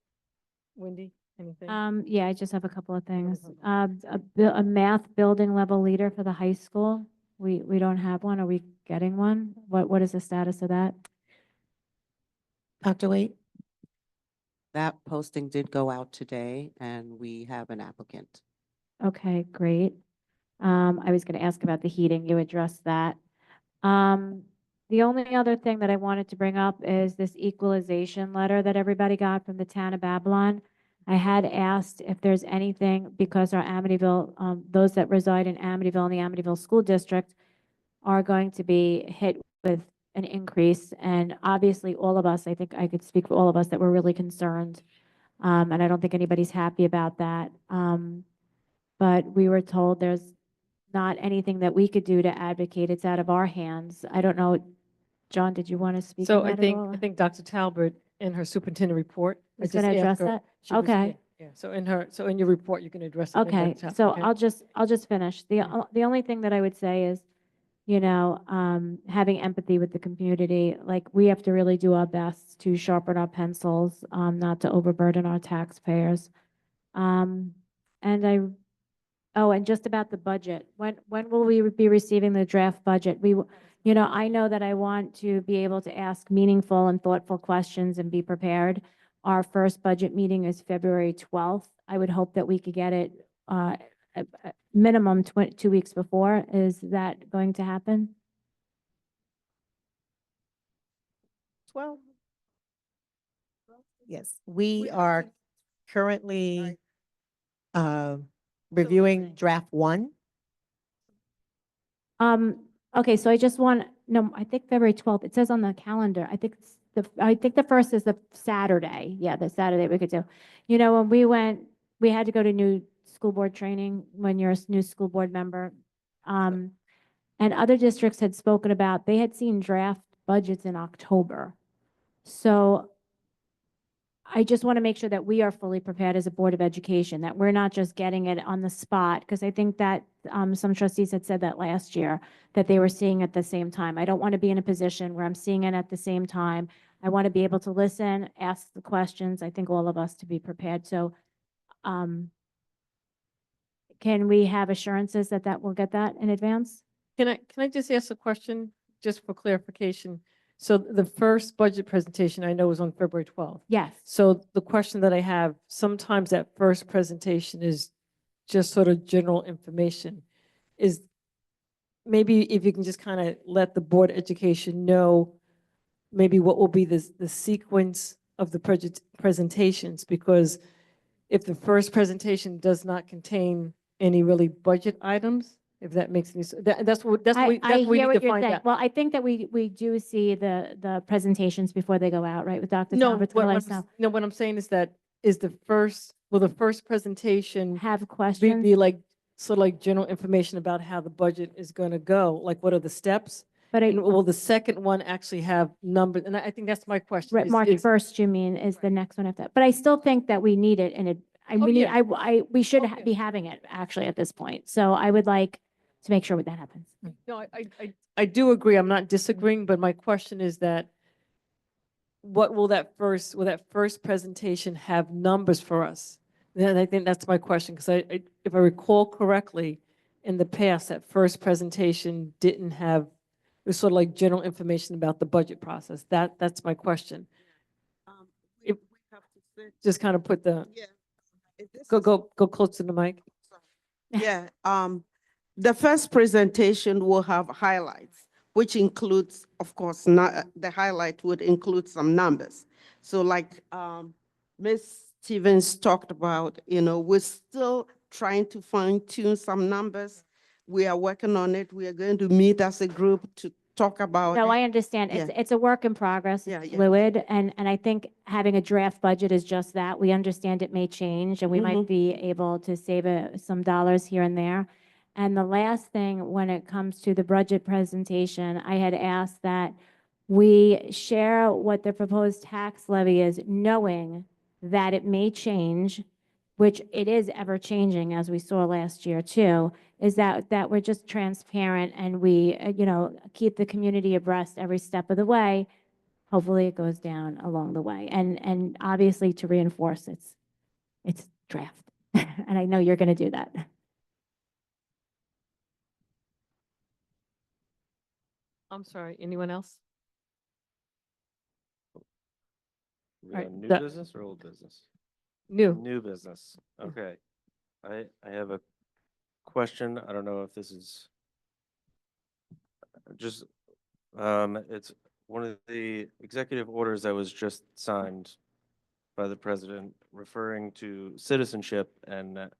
Wendy, anything? Yeah, I just have a couple of things. hold A math building level leader for the high school. We don't have one. Are we getting one? What is the status of that? Dr. Wade? That posting did go out today and we have an applicant. Okay, great. I was going to ask about the heating. You addressed that. The only other thing that I wanted to bring up is this equalization letter that everybody got from the town of Babylon. I had asked if there's anything, because our Amityville, those that reside in Amityville and the Amityville School District are going to be hit with an increase. And obviously, all of us, I think I could speak for all of us, that we're really concerned. And I don't think anybody's happy about that. But we were told there's not anything that we could do to advocate. It's out of our hands. I don't know. John, did you want to speak So on that I at all? think Dr. Talbot in her superintendent report. I Is just gonna asked address her- that? she was- Okay. Yeah, so in your report, you can address it. in Okay, Dr. Talbot, so okay? I'll just finish. The only thing that I would say is, you know, having empathy with the community, like we have to really do our best to sharpen our pencils, not to overburden our taxpayers. And just about the budget, when will we be receiving the draft budget? You know, I know that I want to be able to ask meaningful and thoughtful questions and be prepared. Our first budget meeting is February 12th. I would hope that we could get it minimum 2 weeks before. Is that going to happen? 12? Yes, we are currently reviewing draft 1. Okay, so I just want, no, I think February 12th, it says on the calendar, I think the first is the Saturday. Yeah, the Saturday we could do. You know, when we had to go to new school board training when you're a new school board member. And other districts had spoken about, they had seen draft budgets in October. So I just want to make sure that we are fully prepared as a Board of Education, that we're not just getting it on the spot, because I think that some trustees had said that last year, that they were seeing it at the same time. I don't want to be in a position where I'm seeing it at the same time. I want to be able to listen, ask the questions. I think all of us to be prepared. So can we have assurances that we'll get that in advance? Can I just ask a question, just for clarification? So the first budget presentation I know was on February 12th. Yes. So the question that I have, sometimes that first presentation is just sort of general information. Is maybe if you can just kind of let the Board of Education know maybe what will be the sequence of the presentations, because if the first presentation does not contain any really budget items, if that makes any, that's what, that's what, I that's what we hear need to what you're find saying. out. Well, I think that we do see the presentations before they go out, right, with Dr. No, Talbert's gonna let us know. no, what I'm saying is that, is the first, will the first presentation Have be questions, like, sort of like general information about how the budget is gonna go? Like, what are the steps? but And will the second one actually have numbers? And I think that's my question. right, is- March is- 1st, you mean, is the next one after. But I still think that we need it and Oh, we need, yeah. we should Oh, yeah. be having it actually at this point. So I would like to make sure that happens. No, I do agree. I'm not disagreeing, but my question is that what will that first presentation have numbers for us? And I think that's my question, because if I recall correctly, in the past, that first presentation didn't have, it was sort of like general information about the budget process. That's my question. If- Just kind of put the, go close to the mic. Yeah, the first presentation will have highlights, which includes, of course, not, the highlight would include some numbers. So like, Ms. Stevens talked about, we're still trying to fine tune some numbers. We are working on it. We are going to meet as a group to talk about No, it. I understand. Yeah. It's a work in progress. Yeah, It's yeah. fluid. And I think having a draft budget is just that. We understand it may change and we might Mhm. be able to save some dollars here and there. And the last thing, when it comes to the budget presentation, I had asked that we share what the proposed tax levy is, knowing that it may change, which it is ever changing, as we saw last year too, is that we're just transparent and we, keep the community abreast every step of the way. Hopefully it goes down along the way. And obviously to reinforce it's draft. And I know you're going to do that. I'm sorry, anyone else? We Right, on new that- business or old business? New. New business, Yeah. okay. I have a question. I don't know if this is just, it's one of the executive orders that was just signed by the president referring to citizenship and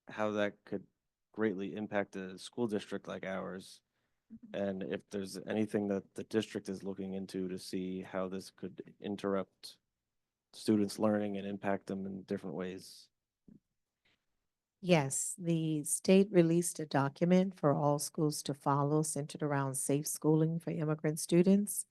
how that could greatly impact a school district like ours. And if there's anything that the district is looking into to see how this could interrupt students' learning and impact them in different ways. Yes, the state released a document for all schools to follow centered around safe schooling for immigrant students.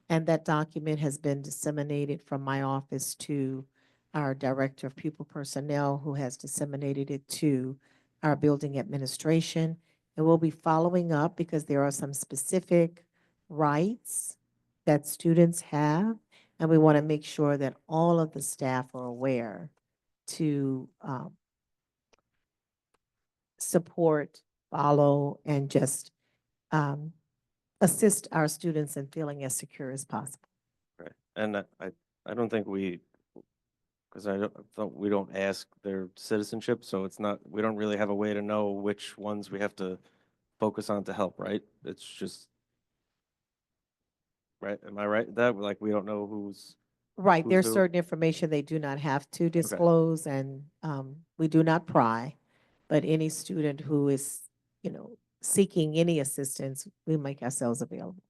And that document has been disseminated from my office to our Director of Pupil Personnel, who has disseminated it to our building administration. And we'll be following up because there are some specific rights that students have. And we want to make sure that all of the staff are aware to support, follow, and just assist our students in feeling as secure as possible. Right. And I don't think because we don't ask their citizenship, so it's not, we don't really have a way to know which ones we have to focus on to help, right? It's just, right? Am I right? That, like, we don't know who's, Right, there's who? certain information they do not have to disclose, and we do not pry. But any student who is, seeking any assistance, we make ourselves available.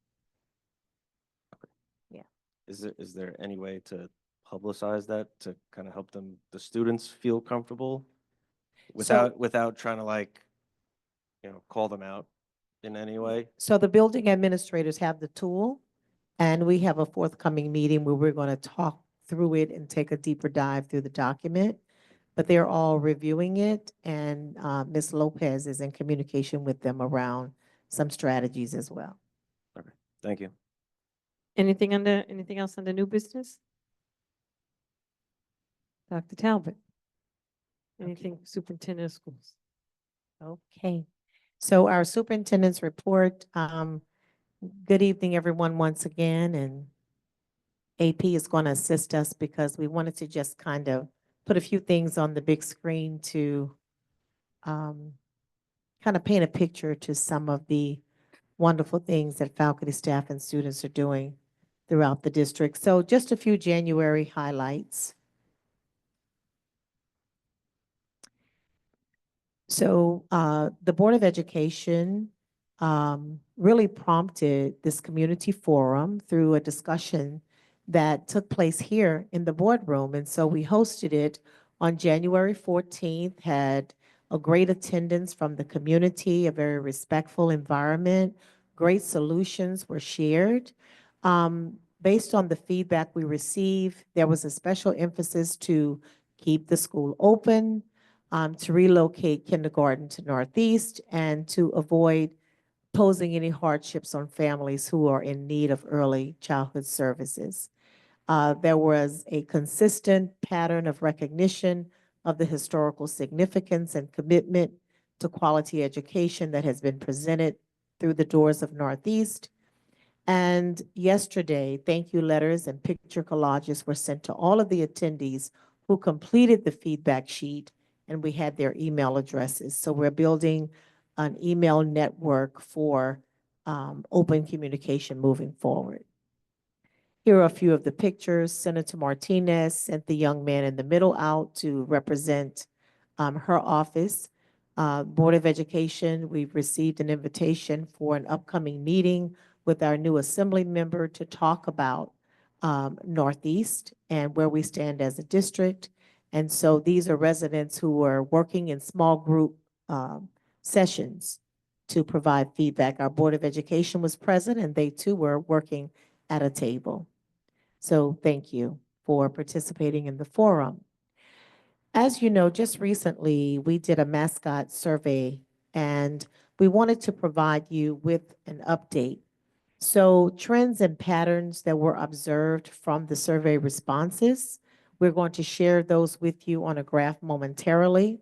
is there any way to publicize that to kind of help them, the students feel comfortable without trying to, like, call them out in any way? So the building administrators have the tool, and we have a forthcoming meeting where we're going to talk through it and take a deeper dive through the document. But they're all reviewing it, and Ms. Lopez is in communication with them around some strategies as well. Okay, thank you. Anything else on the new business? Dr. Talbot? Anything superintendent of schools? Okay, so our superintendent's report, good evening, everyone, once again, and AP is going to assist us because we wanted to just kind of put a few things on the big screen to kind of paint a picture to some of the wonderful things that faculty, staff, and students are doing throughout the district. So just a few January highlights. So the Board of Education really prompted this community forum through a discussion that took place here in the boardroom. And so we hosted it on January 14th, had a great attendance from the community, a very respectful environment, great solutions were shared. Based on the feedback we received, there was a special emphasis to keep the school open, to relocate kindergarten to Northeast, and to avoid posing any hardships on families who are in need of early childhood services. There was a consistent pattern of recognition of the historical significance and commitment to quality education that has been presented through the doors of Northeast. And yesterday, thank you letters and picture collages were sent to all of the attendees who completed the feedback sheet, and we had their email addresses. So we're building an email network for open communication moving forward. Here are a few of the pictures. Senator Martinez sent the young man in the middle out to represent her office. Board of Education, we've received an invitation for an upcoming meeting with our new assembly member to talk about Northeast and where we stand as a district. And so these are residents who are working in small group sessions to provide feedback. Our Board of Education was present and they too were working at a table. So thank you for participating in the forum. As you know, just recently, we did a mascot survey and we wanted to provide you with an update. So trends and patterns that were observed from the survey responses, we're going to share those with you on a graph momentarily.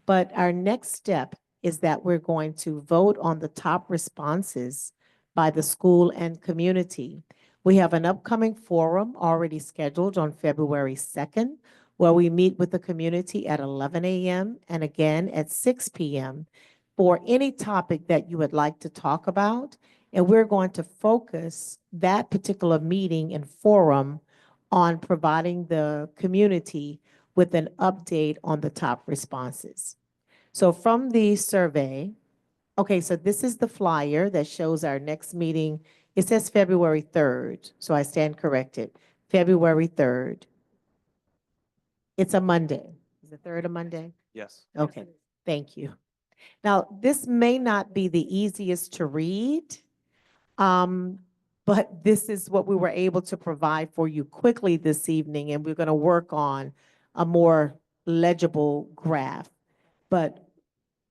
But our next step is that we're going to vote on the top responses by the school and community. We have an upcoming forum already scheduled on February 2nd, where we meet with the community at 11 a.m. and again at 6 p.m. for any topic that you would like to talk about. And we're going to focus that particular meeting and forum on providing the community with an update on the top responses. So from the survey, okay, so this is the flyer that shows our next meeting. It says February 3rd, so I stand corrected. February 3rd. It's a Monday. Is the 3rd a Monday? Yes. Okay, thank you. Now, this may not be the easiest to read, but this is what we were able to provide for you quickly this evening, and we're going to work on a more legible graph. But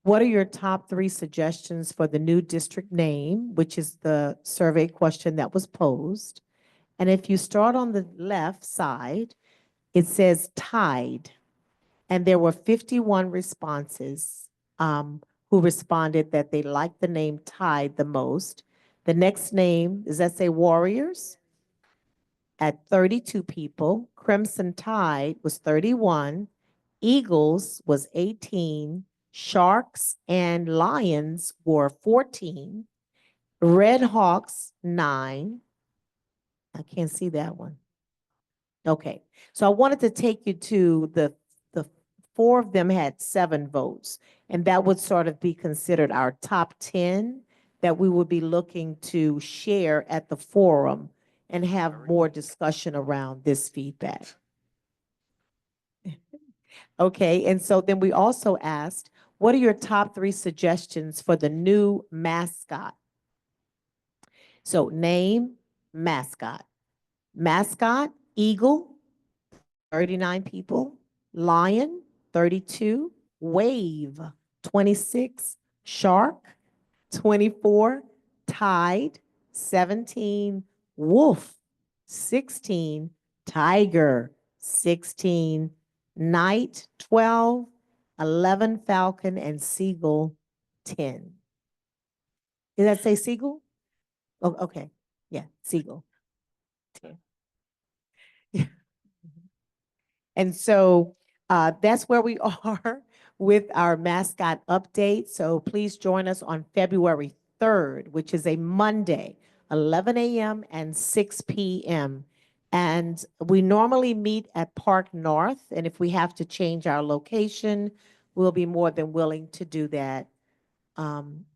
what are your top 3 suggestions for the new district name, which is the survey question that was posed? And if you start on the left side, it says tied, and there were 51 responses who responded that they liked the name Tide the most. The next name, does that say Warriors? At 32 people. Crimson Tide was 31. Eagles was 18. Sharks and Lions were 14. Red Hawks, 9. I can't see that one. Okay, so I wanted to take you to the 4 of them had 7 votes, and that would sort of be considered our top 10 that we would be looking to share at the forum and have more discussion around this feedback. Okay, and so then we also asked, what are your top 3 suggestions for the new mascot? So name, mascot. Mascot, eagle, 39 people. Lion, 32. Wave, 26. Shark, 24. Tide, 17. Wolf, 16. Tiger, 16. Knight, 12. 11 falcon, and seagull, 10. Did that say seagull? Oh, okay. Yeah, seagull. 10. Yeah. And so that's where we are with our mascot update. So please join us on February 3rd, which is a Monday, 11 a.m. and 6 p.m. And we normally meet at Park North. And if we have to change our location, we'll be more than willing to do that.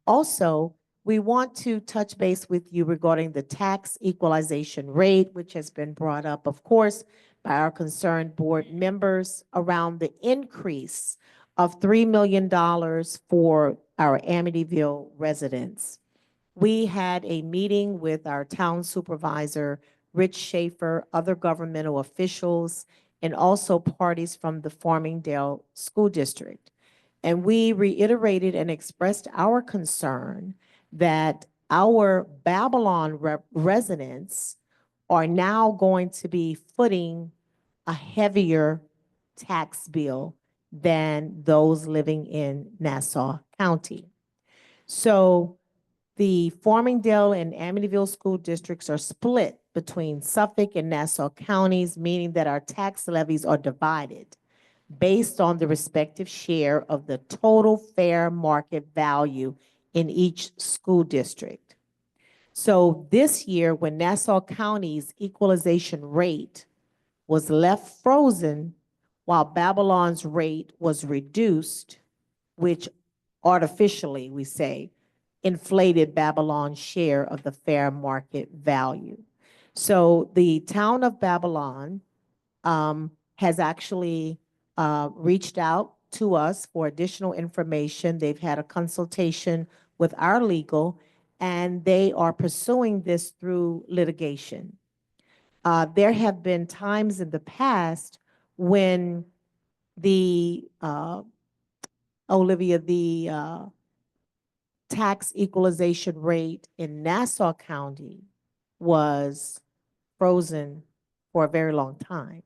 Also, we want to touch base with you regarding the tax equalization rate, which has been brought up, of course, by our concerned board members around the increase of $3 million for our Amityville residents. We had a meeting with our town supervisor, Rich Schaefer, other governmental officials, and also parties from the Farmingdale School District. And we reiterated and expressed our concern that our Babylon residents are now going to be footing a heavier tax bill than those living in Nassau County. So the Farmingdale and Amityville school districts are split between Suffolk and Nassau counties, meaning that our tax levies are divided based on the respective share of the total fair market value in each school district. So this year, when Nassau County's equalization rate was left frozen while Babylon's rate was reduced, which artificially, we say, inflated Babylon's share of the fair market value. So the town of Babylon has actually reached out to us for additional information. They've had a consultation with our legal, and they are pursuing this through litigation. There have been times in the past when the, Olivia, the tax equalization rate in Nassau County was frozen for a very long time.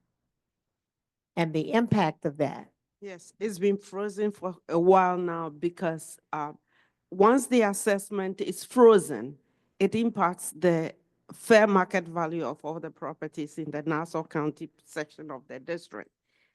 And the impact of that. Yes, it's been frozen for a while now because once the assessment is frozen, it impacts the fair market value of all the properties in the Nassau County section of the district.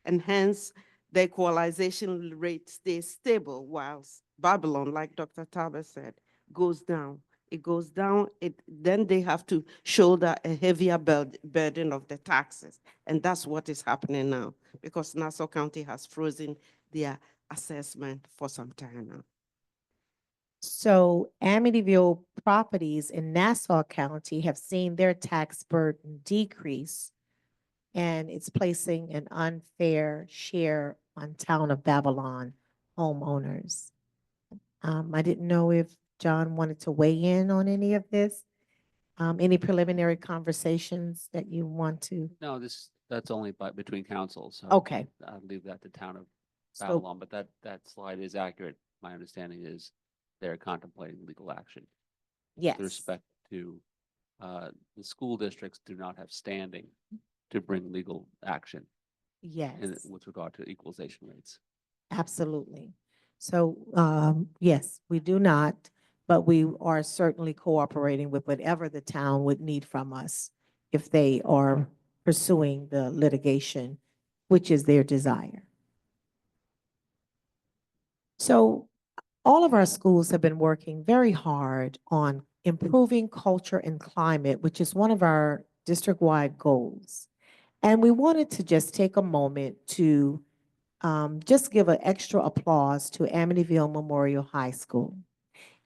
And hence, the equalization rate stays stable whilst Babylon, like Dr. Talbot said, goes down. It goes down, then they have to shoulder a heavier burden of the taxes. And that's what is happening now because Nassau County has frozen their assessment for some time now. So Amityville properties in Nassau County have seen their tax burden decrease, and it's placing an unfair share on town of Babylon homeowners. I didn't know if John wanted to weigh in on any of this. Any preliminary conversations that you want to? No, that's only between councils. So Okay. I'll leave that to town of So- Babylon, but that slide is accurate. My understanding is they're contemplating legal action. Yes. With respect to, the school districts do not have standing to bring legal action Yes. with regard to equalization rates. Absolutely. So, yes, we do not, but we are certainly cooperating with whatever the town would need from us if they are pursuing the litigation, which is their desire. So all of our schools have been working very hard on improving culture and climate, which is one of our district-wide goals. And we wanted to just take a moment to just give an extra applause to Amityville Memorial High School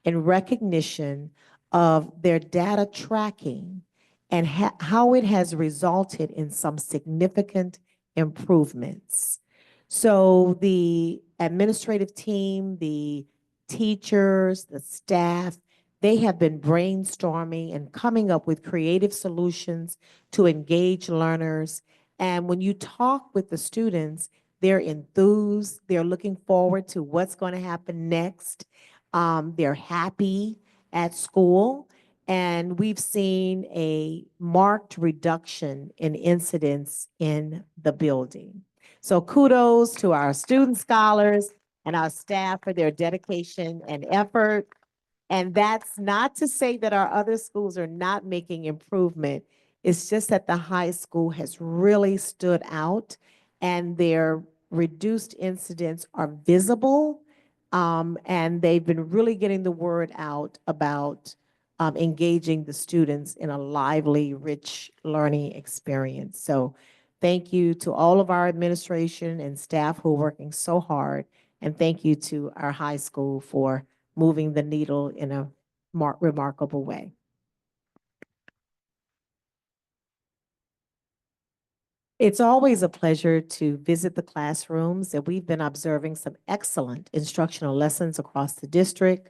in recognition of their data tracking and how it has resulted in some significant improvements. So the administrative team, the teachers, the staff, they have been brainstorming and coming up with creative solutions to engage learners. And when you talk with the students, they're enthused. They're looking forward to what's going to happen next. They're happy at school. And we've seen a marked reduction in incidents in the building. So kudos to our student scholars and our staff for their dedication and effort. And that's not to say that our other schools are not making improvement. It's just that the high school has really stood out and their reduced incidents are visible. And they've been really getting the word out about engaging the students in a lively, rich learning experience. So thank you to all of our administration and staff who are working so hard And thank you to our high school for moving the needle in a remarkable way. It's always a pleasure to visit the classrooms, and we've been observing some excellent instructional lessons across the district.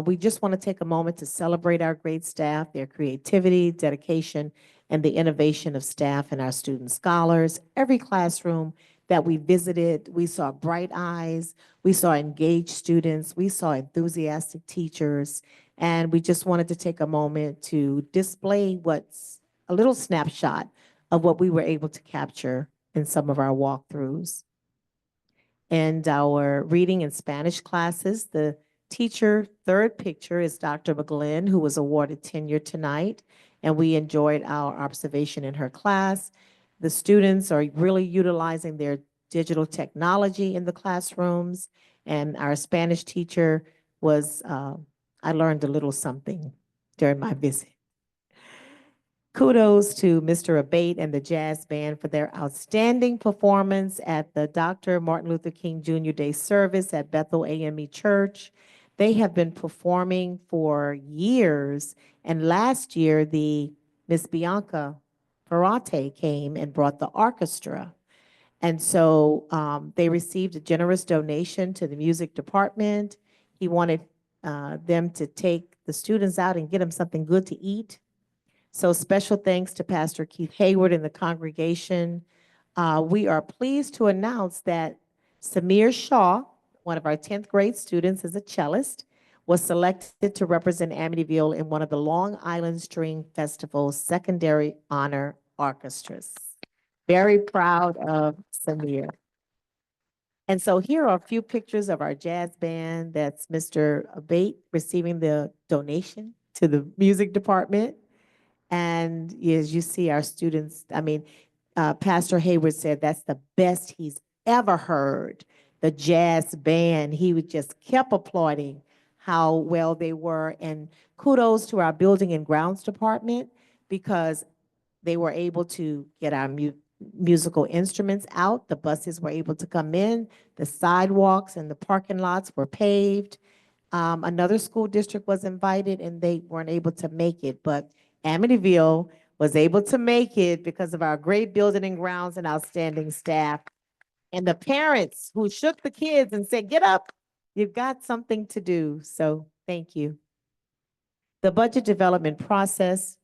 We just want to take a moment to celebrate our great staff, their creativity, dedication, and the innovation of staff and our student scholars. Every classroom that we visited, we saw bright eyes, we saw engaged students, we saw enthusiastic teachers, and we just wanted to take a moment to display what's a little snapshot of what we were able to capture in some of our walkthroughs. And our reading and Spanish classes, the teacher third picture is Dr. McGlynn, who was awarded tenure tonight, and we enjoyed our observation in her class. The students are really utilizing their digital technology in the classrooms, and our Spanish teacher was, I learned a little something during my visit. Kudos to Mr. Abate and the jazz band for their outstanding performance at the Dr. Martin Luther King Jr. Day service at Bethel AME Church. They have been performing for years, and last year the Miss Bianca Ferrate came and brought the orchestra. And so they received a generous donation to the music department. He wanted them to take the students out and get them something good to eat. So special thanks to Pastor Keith Hayward and the congregation. We are pleased to announce that Samir Shaw, one of our 10th grade students, is a cellist, was selected to represent Amityville in one of the Long Island String Festival's secondary honor orchestras. Very proud of Samir. And so here are a few pictures of our jazz band. That's Mr. Abate receiving the donation to the music department. And as you see, our students, Pastor Hayward said that's the best he's ever heard. The jazz band, he would just kept applauding how well they were. And kudos to our building and grounds department, because they were able to get our musical instruments out. The buses were able to come in. The sidewalks and the parking lots were paved. Another school district was invited and they weren't able to make it, but Amityville was able to make it because of our great building and grounds and outstanding staff. And the parents who shook the kids and said, get up, you've got something to do. So thank you. The budget development process,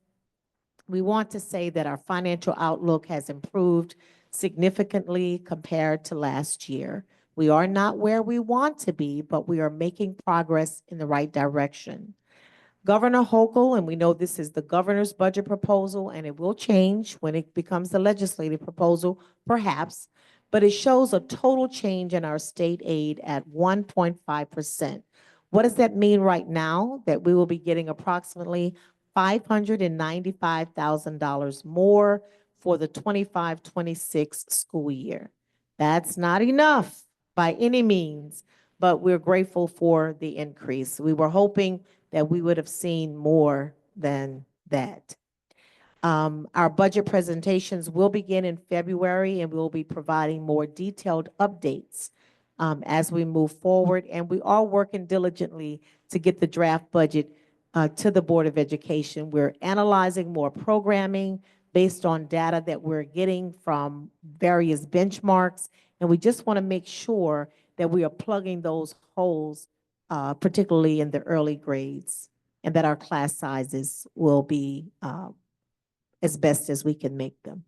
we want to say that our financial outlook has improved significantly compared to last year. We are not where we want to be, but we are making progress in the right direction. Governor Hochul, and we know this is the governor's budget proposal, and it will change when it becomes the legislative proposal, perhaps, but it shows a total change in our state aid at 1.5%. What does that mean right now? That we will be getting approximately $595,000 more for the 25-26 school year. That's not enough by any means, but we're grateful for the increase. We were hoping that we would have seen more than that. Our budget presentations will begin in February, and we'll be providing more detailed updates as we move forward. And we are working diligently to get the draft budget to the Board of Education. We're analyzing more programming based on data that we're getting from various benchmarks, and we just want to make sure that we are plugging those holes, particularly in the early grades, and that our class sizes will be as best as we can make them.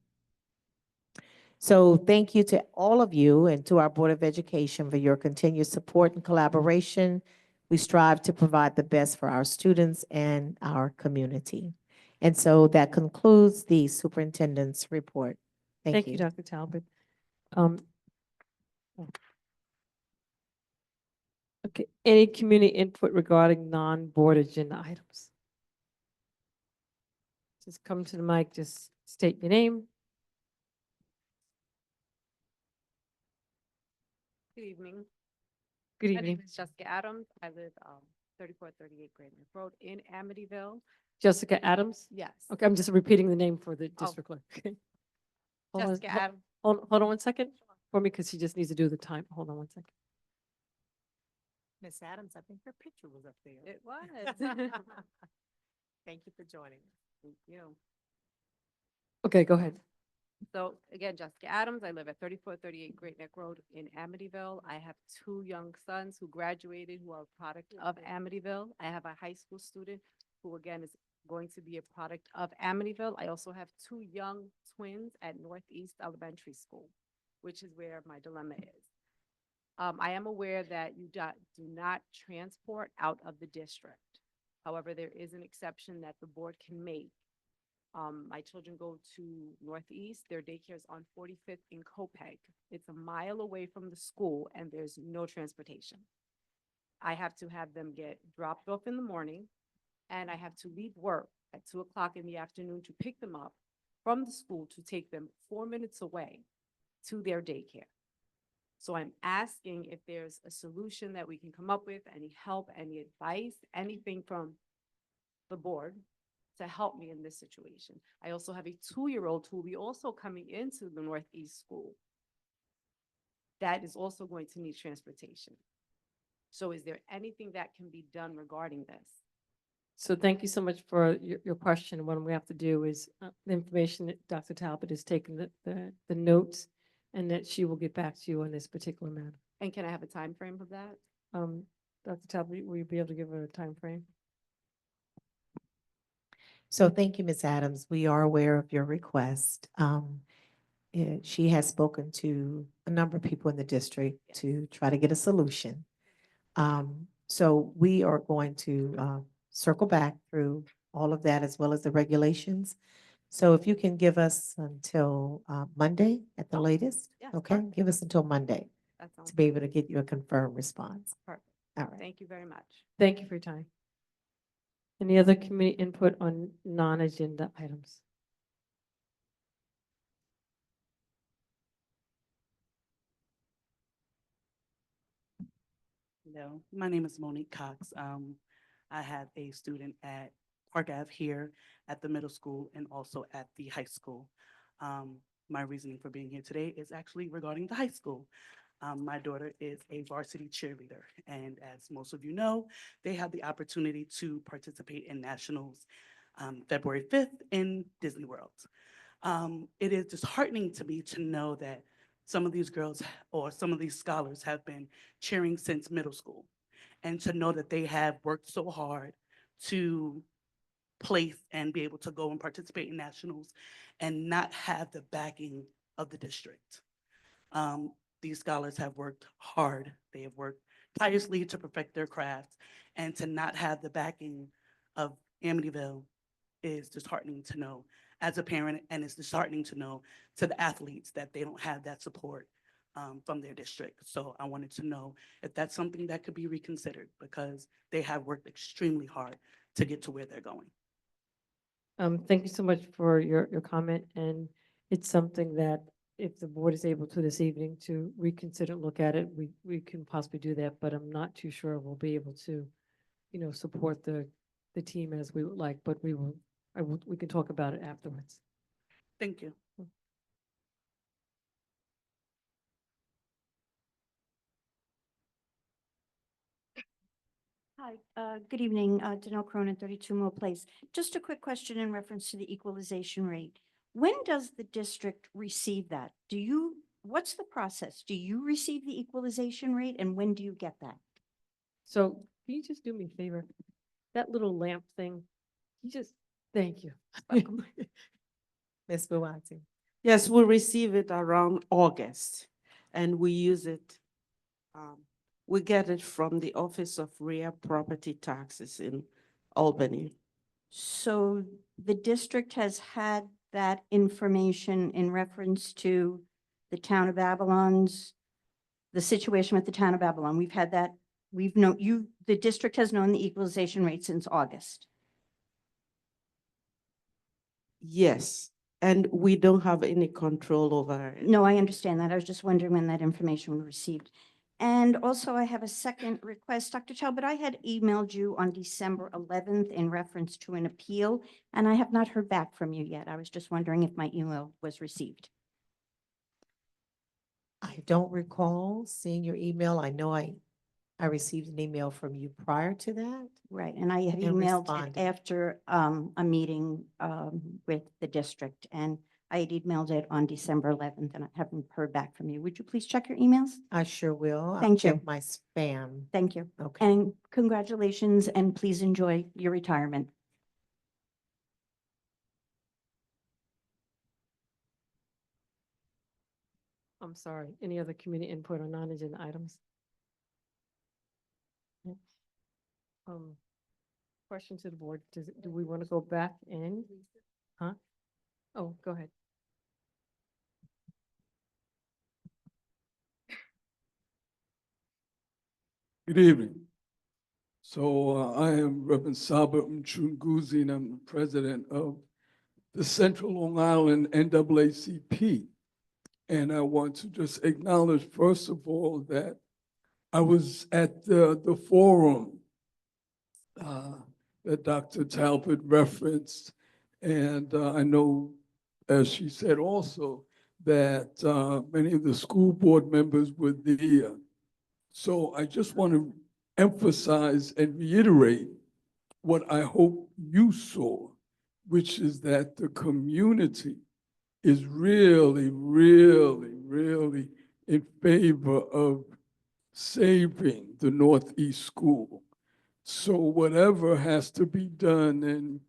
So thank you to all of you and to our Board of Education for your continued support and collaboration. We strive to provide the best for our students and our community. And so that concludes the superintendent's report. Thank you. Dr. Talbot. Okay, any community input regarding non-board agenda items? Just come to the mic, just state your name. Good evening. Good My name evening. is Jessica Adams. I live 3438 Grandmere Road in Amityville. Jessica Adams? Yes. Okay, I'm just repeating the name for the Oh. district clerk. Hold on, Jessica Adams. hold on 1 second for me, because she just needs to do the time. Hold on 1 second. Ms. Adams, I think her picture was up there. It was. Thank you for joining us. Thank you. Okay, go ahead. So again, Jessica Adams, I live at 3438 Great Neck Road in Amityville. I have two young sons who graduated who are a product of Amityville. I have a high school student who again is going to be a product of Amityville. I also have two young twins at Northeast Elementary School, which is where my dilemma is. I am aware that you do not transport out of the district. However, there is an exception that the board can make. My children go to Northeast. Their daycare is on 45th in Copeg. It's a mile away from the school and there's no transportation. I have to have them get dropped off in the morning and I have to leave work at 2 o'clock in the afternoon to pick them up from the school to take them 4 minutes away to their daycare. So I'm asking if there's a solution that we can come up with, any help, any advice, anything from the board to help me in this situation. I also have a 2-year-old who will be also coming into the Northeast school. That is also going to need transportation. So is there anything that can be done regarding this? So thank you so much for your question. What we have to do is the information that Dr. Talbot has taken the notes and that she will get back to you on this particular matter. And can I have a time frame of that? Dr. Talbot, will you be able to give a time frame? So thank you, Ms. Adams. We are aware of your request. She has spoken to a number of people in the district to try to get a solution. So we are going to circle back through all of that as well as the regulations. So if you can give us until Monday at the latest, yes, okay? perfect. Give us until Monday That sounds to be able to get you a confirmed response. perfect. All right. Thank you very much. Thank you for your time. Any other committee input on non-agenda items? Hello, my name is Monique Cox. I have a student at Park Ave here at the middle school and also at the high school. My reasoning for being here today is actually regarding the high school. My daughter is a varsity cheerleader, and as most of you know, they had the opportunity to participate in nationals February 5th in Disney World. It is disheartening to me to know that some of these girls or some of these scholars have been cheering since middle school, and to know that they have worked so hard to place and be able to go and participate in nationals and not have the backing of the district. These scholars have worked hard. They have worked tirelessly to perfect their craft, and to not have the backing of Amityville is disheartening to know as a parent, and it's disheartening to know to the athletes that they don't have that support from their district. So I wanted to know if that's something that could be reconsidered, because they have worked extremely hard to get to where they're going. Thank you so much for your comment, and it's something that if the board is able to this evening to reconsider, look at it, we can possibly do that, but I'm not too sure we'll be able to, support the team as we would like, but we can talk about it afterwards. Thank you. Hi, good evening, Danelle Cronin, 32 Mill Place. Just a quick question in reference to the equalization rate. When does the district receive that? What's the process? Do you receive the equalization rate and when do you get that? So can you just do me a favor? That little lamp thing, thank you. Ms. Buati. Yes, we receive it around August, and we use it. We get it from the Office of Real Property Taxes in Albany. So the district has had that information in reference to the town of Babylon's, the situation with the town of Babylon. We've had that, the district has known the equalization rate since August. Yes, and we don't have any control over it. No, I understand that. I was just wondering when that information was received. And also I have a second request, Dr. Talbot. I had emailed you on December 11th in reference to an appeal, and I have not heard back from you yet. I was just wondering if my email was received. I don't recall seeing your email. I know I I received an email from you prior to that. Right, and I had And emailed it responded. after a meeting with the district, and I had emailed it on December 11th, and I haven't heard back from you. Would you please check your emails? I sure will. I'll Thank you. check my spam. Thank you. Okay. And congratulations, and please enjoy your retirement. I'm sorry, any other community input on non-agenda items? Question to the board, do we want to go back in? Huh? Oh, go ahead. Good evening. So I am Reverend Saba Mchunguzi, and I'm the president of the Central Long Island NAACP. And I want to just acknowledge, first of all, that I was at the forum that Dr. Talbot referenced. And I know, as she said also, that many of the school board members were there. So I just want to emphasize and reiterate what I hope you saw, which is that the community is really, really, really in favor of saving the Northeast School. So whatever has to be done, and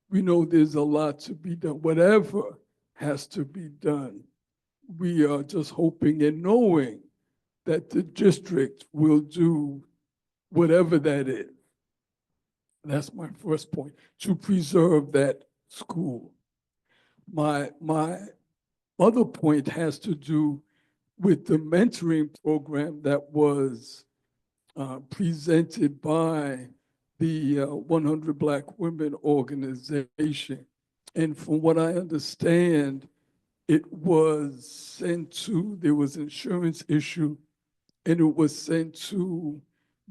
we know there's a lot to be done, whatever has to be done, we are just hoping and knowing that the district will do whatever that is. That's my first point, to preserve that school. My other point has to do with the mentoring program that was presented by the 100 Black Women Organization. And from what I understand, it was sent to, there was an insurance issue, and it was sent to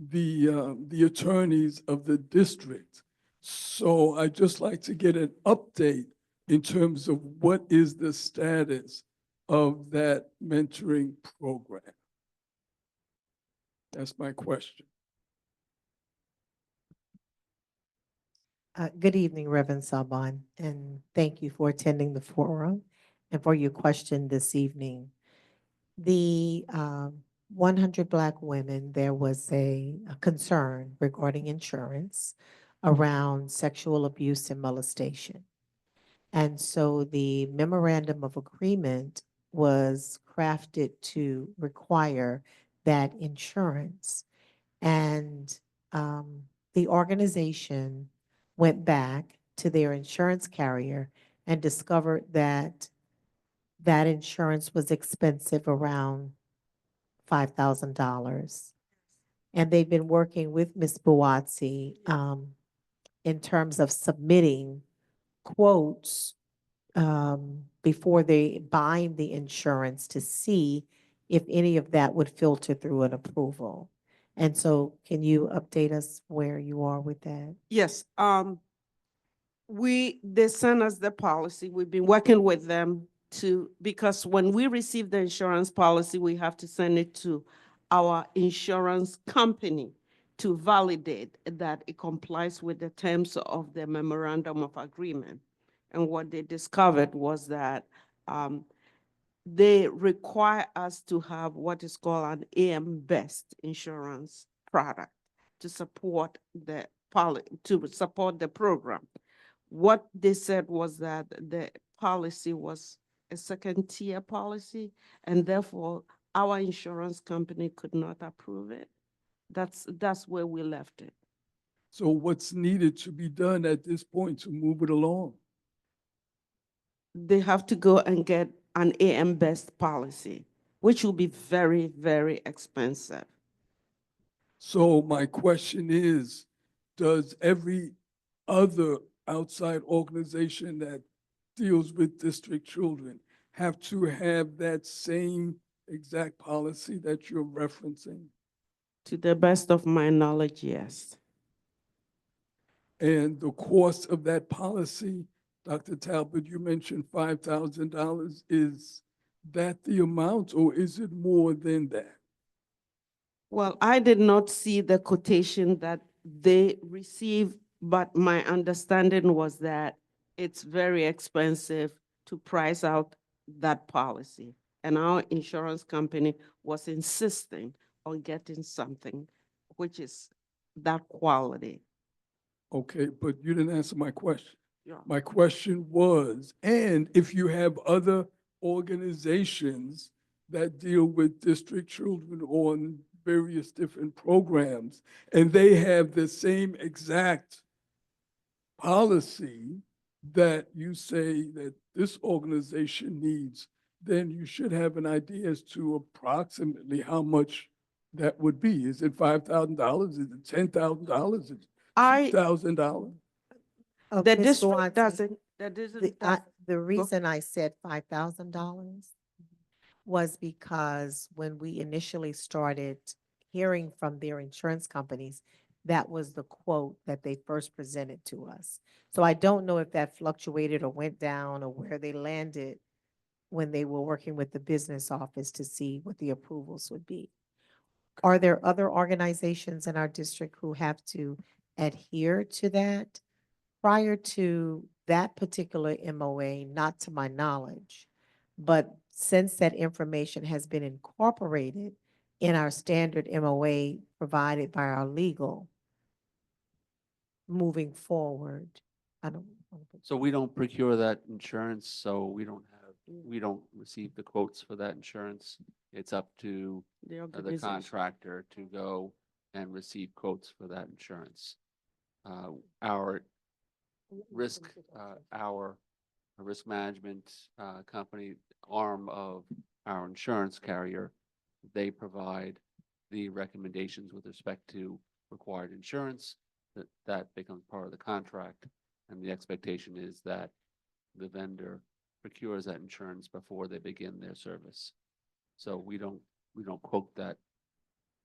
the attorneys of the district. So I'd just like to get an update in terms of what is the status of that mentoring program. That's my question. Good evening, Reverend Saban, and thank you for attending the forum and for your question this evening. The 100 Black women, there was a concern regarding insurance around sexual abuse and molestation. And so the memorandum of agreement was crafted to require that insurance. And the organization went back to their insurance carrier and discovered that that insurance was expensive, around $5,000. And they've been working with Ms. Buatsi in terms of submitting quotes before they bind the insurance to see if any of that would filter through an approval. And so can you update us where you are with that? Yes, they sent us the policy. We've been working with them because when we receive the insurance policy, we have to send it to our insurance company to validate that it complies with the terms of the memorandum of agreement. And what they discovered was that they require us to have what is called an AM-best insurance product to support the program. What they said was that the policy was a second-tier policy, and therefore our insurance company could not approve it. That's where we left it. So what's needed to be done at this point to move it along? They have to go and get an AM-best policy, which will be very, very expensive. So my question is, does every other outside organization that deals with district children have to have that same exact policy that you're referencing? To the best of my knowledge, yes. And the cost of that policy, Dr. Talbot, you mentioned $5,000. Is that the amount, or is it more than that? Well, I did not see the quotation that they received, but my understanding was that it's very expensive to price out that policy. And our insurance company was insisting on getting something which is that quality. Okay, but you didn't answer my question. Yeah. My question was, and if you have other organizations that deal with district children on various different programs, and they have the same exact policy that you say that this organization needs, then you should have an idea as to approximately how much that would be. Is it $5,000? Is it $10,000? Is it $2,000? The Ms. district Swanson, doesn't, the district doesn't. the reason I said $5,000 was because when we initially started hearing from their insurance companies, that was the quote that they first presented to us. So I don't know if that fluctuated or went down or where they landed when they were working with the business office to see what the approvals would be. Are there other organizations in our district who have to adhere to that? Prior to that particular MOA, not to my knowledge, but since that information has been incorporated in our standard MOA provided by our legal, moving forward, I don't. So we don't procure that insurance, so we don't receive the quotes for that insurance. It's up to The the organization. contractor to go and receive quotes for that insurance. Our risk management company, arm of our insurance carrier, they provide the recommendations with respect to required insurance. That becomes part of the contract, and the expectation is that the vendor procures that insurance before they begin their service. So we don't quote that.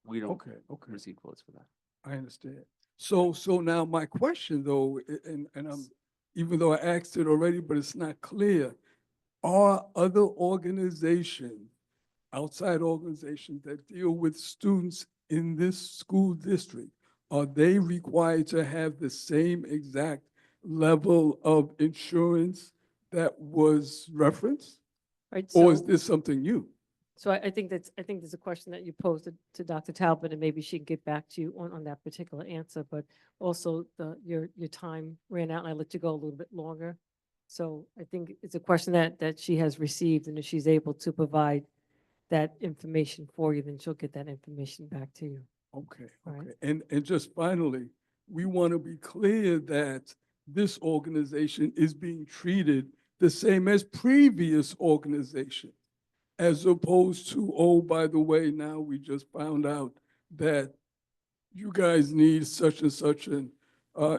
We don't Okay, okay. receive quotes for that. I understand. So now my question though, and I'm, even though I asked it already, but it's not clear, are other organizations, outside organizations that deal with students in this school district, are they required to have the same exact level of insurance that was referenced? Right, Or is so- this something new? So I think there's a question that you posed to Dr. Talbot, and maybe she can get back to you on that particular answer, but also your time ran out and I let you go a little bit longer. So I think it's a question that she has received, and if she's able to provide that information for you, then she'll get that information back to you. Okay, All right. okay. And just finally, we want to be clear that this organization is being treated the same as previous organizations, as opposed to, oh, by the way, now we just found out that you guys need such and such an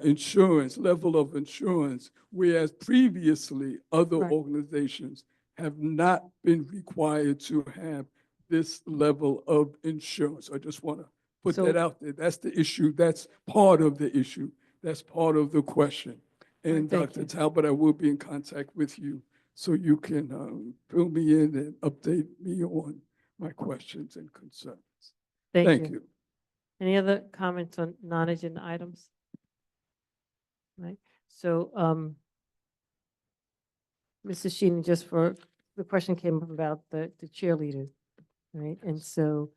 insurance, level of insurance, whereas previously other Right. organizations have not been required to have this level of insurance. I just want to put So- that out there. That's the issue. That's part of the issue. That's part of the question. right, And thank Dr. you. Talbot, I will be in contact with you so you can fill me in and update me on my questions and concerns. Thank you. Any other comments on non-agenda items? Right, so, Mrs. Sheenan, just for, the question came up about the cheerleader, right? And so,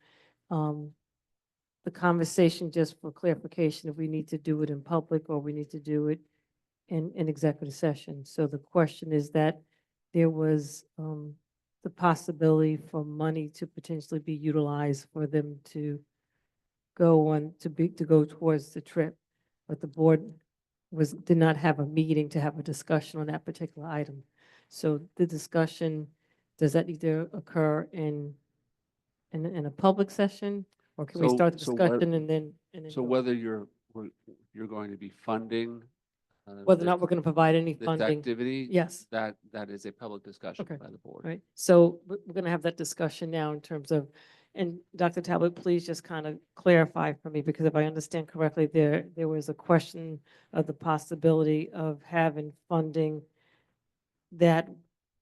the conversation, just for clarification, if we need to do it in public or we need to do it in executive session. So the question is that there was, the possibility for money to potentially be utilized for them to go on, to go towards the trip. But the board did not have a meeting to have a discussion on that particular item. So the discussion, does that need to occur in a public session? Or can we So- start the so discussion and then? So whether you're going to be funding Whether or not we're going to provide any this funding? activity, Yes. that is a public discussion Okay. by the board. Right, so we're going to have that discussion now in terms of, and Dr. Talbot, please just kind of clarify for me, because if I understand correctly, there was a question of the possibility of having funding, that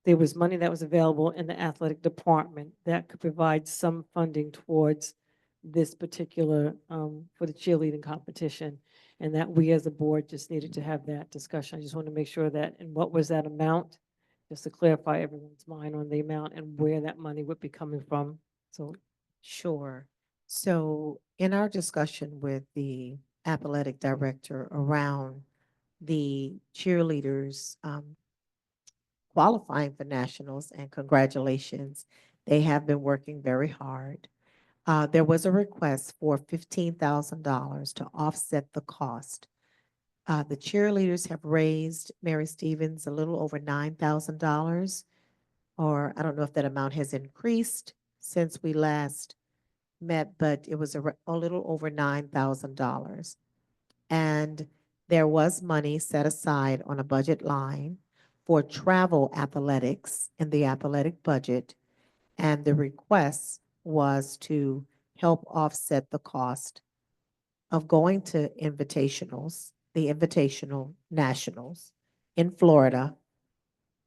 there was money that was available in the athletic department that could provide some funding towards this particular, for the cheerleading competition, and that we as a board just needed to have that discussion. I just want to make sure that, and what was that amount? Just to clarify everyone's mind on the amount and where that money would be coming from. So, Sure. So in our discussion with the athletic director around the cheerleaders qualifying for nationals, and congratulations, they have been working very hard. There was a request for $15,000 to offset the cost. The cheerleaders have raised, Mary Stevens, a little over $9,000, or I don't know if that amount has increased since we last met, but it was a little over $9,000. And there was money set aside on a budget line for travel athletics in the athletic budget. And the request was to help offset the cost of going to invitationals, the invitational nationals in Florida,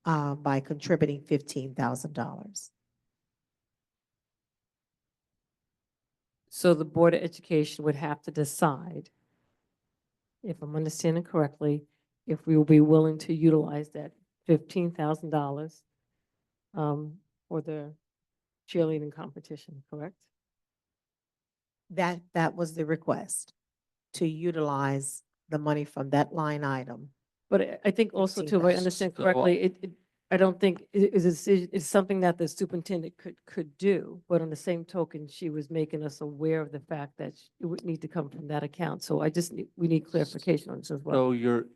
by contributing $15,000. so the Board of Education would have to decide, if I'm understanding correctly, if we will be willing to utilize that $15,000 for the cheerleading competition, correct? That was the request, to utilize the money from that line item. But I think also too, if I 15,000. understand So, correctly, I don't think it is a decision, it's something that the superintendent could do. But on the same token, she was making us aware of the fact that it would need to come from that account. So we need clarification on this as well. So your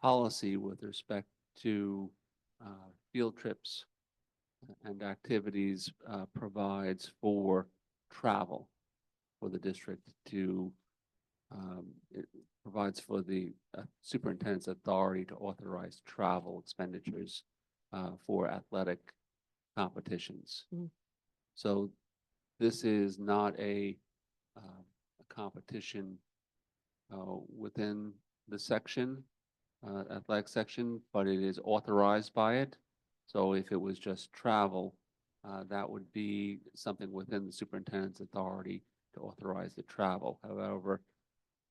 policy with respect to field trips and activities provides for travel for the district to, it provides for the superintendent's authority to authorize travel expenditures for athletic competitions. Mhm. So this is not a competition within the section, athletic section, but it is authorized by it. So if it was just travel, that would be something within the superintendent's authority to authorize the travel. However,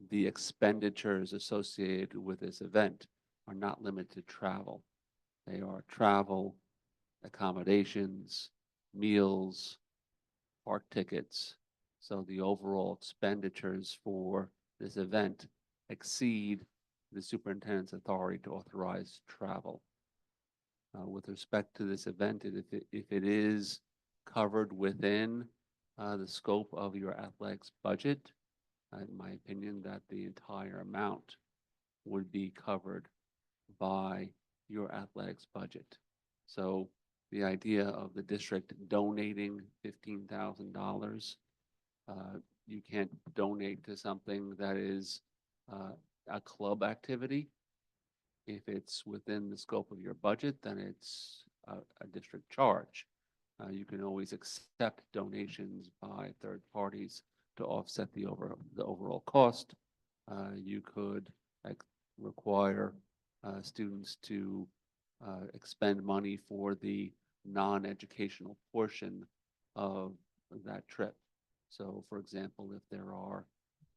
the expenditures associated with this event are not limited to travel. They are travel, accommodations, meals, park tickets. So the overall expenditures for this event exceed the superintendent's authority to authorize travel. With respect to this event, if it is covered within the scope of your athletics budget, in my opinion, that the entire amount would be covered by your athletics budget. So the idea of the district donating $15,000, you can't donate to something that is a club activity. If it's within the scope of your budget, then it's a district charge. You can always accept donations by third parties to offset the overall cost. You could require students to expend money for the non-educational portion of that trip. So for example, if there are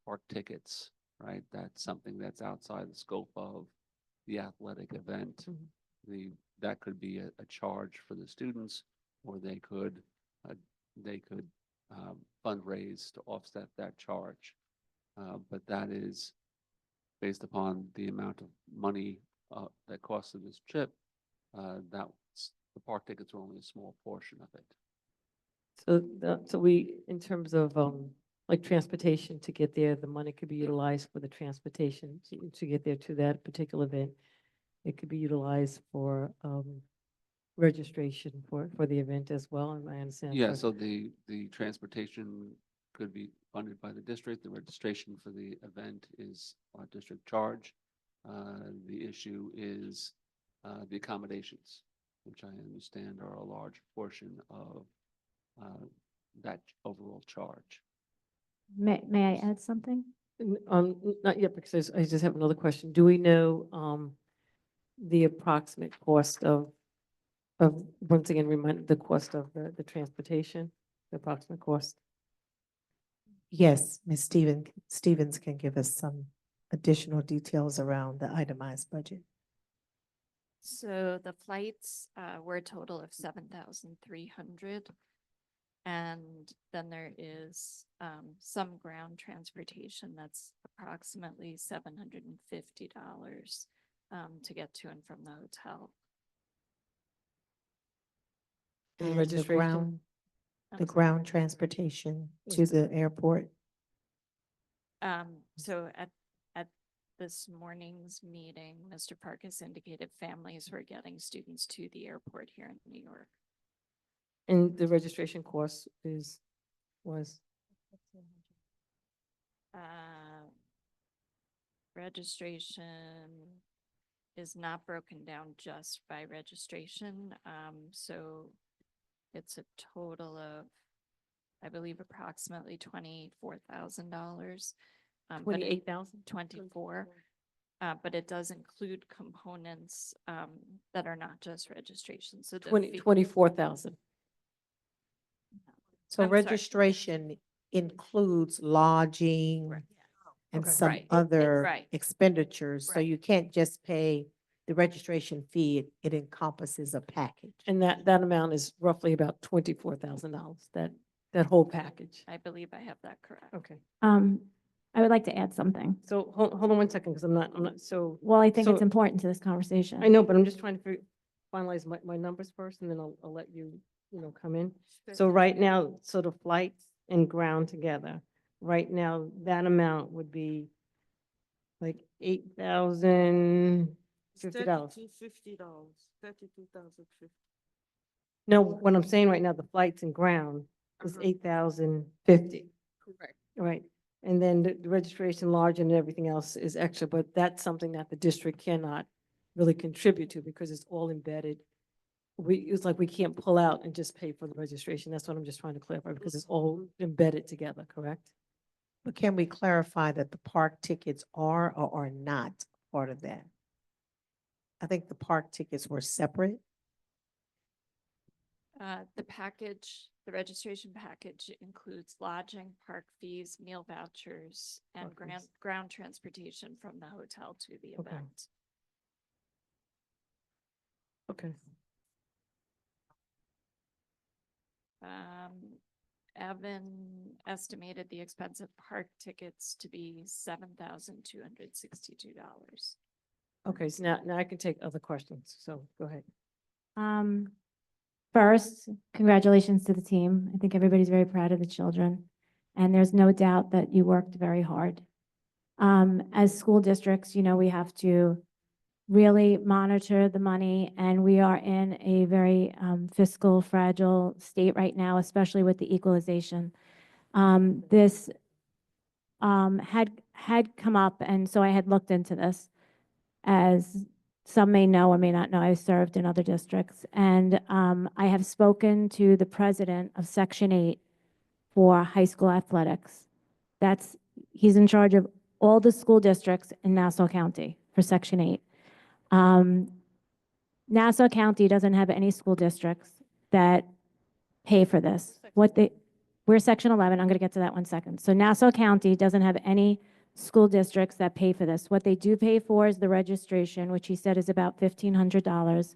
park tickets, right, that's something that's outside the scope of the athletic event. That could be a charge for the students, or they could fundraise to offset that charge. But that is based upon the amount of money that costed this trip. The park tickets are only a small portion of it. So we, in terms of like transportation to get there, the money could be utilized for the transportation to get there to that particular event. It could be utilized for registration for the event as well, and I understand. Yeah, so the transportation could be funded by the district. The registration for the event is a district charge. The issue is the accommodations, which I understand are a large portion of that overall charge. May I add something? Not yet, because I just have another question. Do we know the approximate cost of once again, remind the cost of the transportation, the approximate cost? Yes, Ms. Stevens can give us some additional details around the itemized budget. So the flights were a total of 7,300. And then there is some ground transportation that's approximately $750 to get to and from the hotel. And And registration? I'm the sorry. ground transportation to the airport. So at this morning's meeting, Mr. Parkus indicated families were getting students to the airport here in New York. And the registration cost was? Registration is not broken down just by registration. So it's a total of, I believe, approximately $24,000. 28,000? 24. But it does include components that are not just registration. So the 24,000. So I'm sorry. registration includes lodging and Okay. some Right. other Right. expenditures. So Right. you can't just pay the registration fee. It encompasses a package. And that amount is roughly about $24,000, that whole package. I believe I have that correct. Okay. I would like to add something. So hold on one second, because I'm not, so. Well, I think it's so- important to this conversation. I know, but I'm just trying to finalize my numbers first, and then I'll let you, come in. So right now, so the flights and ground together, right now, that amount would be like $8,050. $32,050, $32,050. No, what I'm saying right now, the flights and ground is $8,050. Correct. Right. And then the registration, lodge, and everything else is extra, but that's something that the district cannot really contribute to because it's all embedded. It's like we can't pull out and just pay for the registration. That's what I'm just trying to clarify because it's all embedded together, correct? But can we clarify that the park tickets are or are not part of that? I think the park tickets were separate. The package, the registration package includes lodging, park fees, meal vouchers, and Park fees. ground transportation from the hotel to the Okay. event. Okay. Evan estimated the expense of park tickets to be $7,262. Okay, so now I can take other questions, so go ahead. First, congratulations to the team. I think everybody's very proud of the children, and there's no doubt that you worked very hard. As school districts, we have to really monitor the money, and we are in a very fiscal fragile state right now, especially with the equalization. This had come up, and so I had looked into this. As some may know or may not know, I've served in other districts, and I have spoken to the president of Section 8 for high school athletics. He's in charge of all the school districts in Nassau County for Section 8. Nassau County doesn't have any school districts that pay for this. We're Section 11. I'm going to get to that 1 second. So Nassau County doesn't have any school districts that pay for this. What they do pay for is the registration, which he said is about $1,500.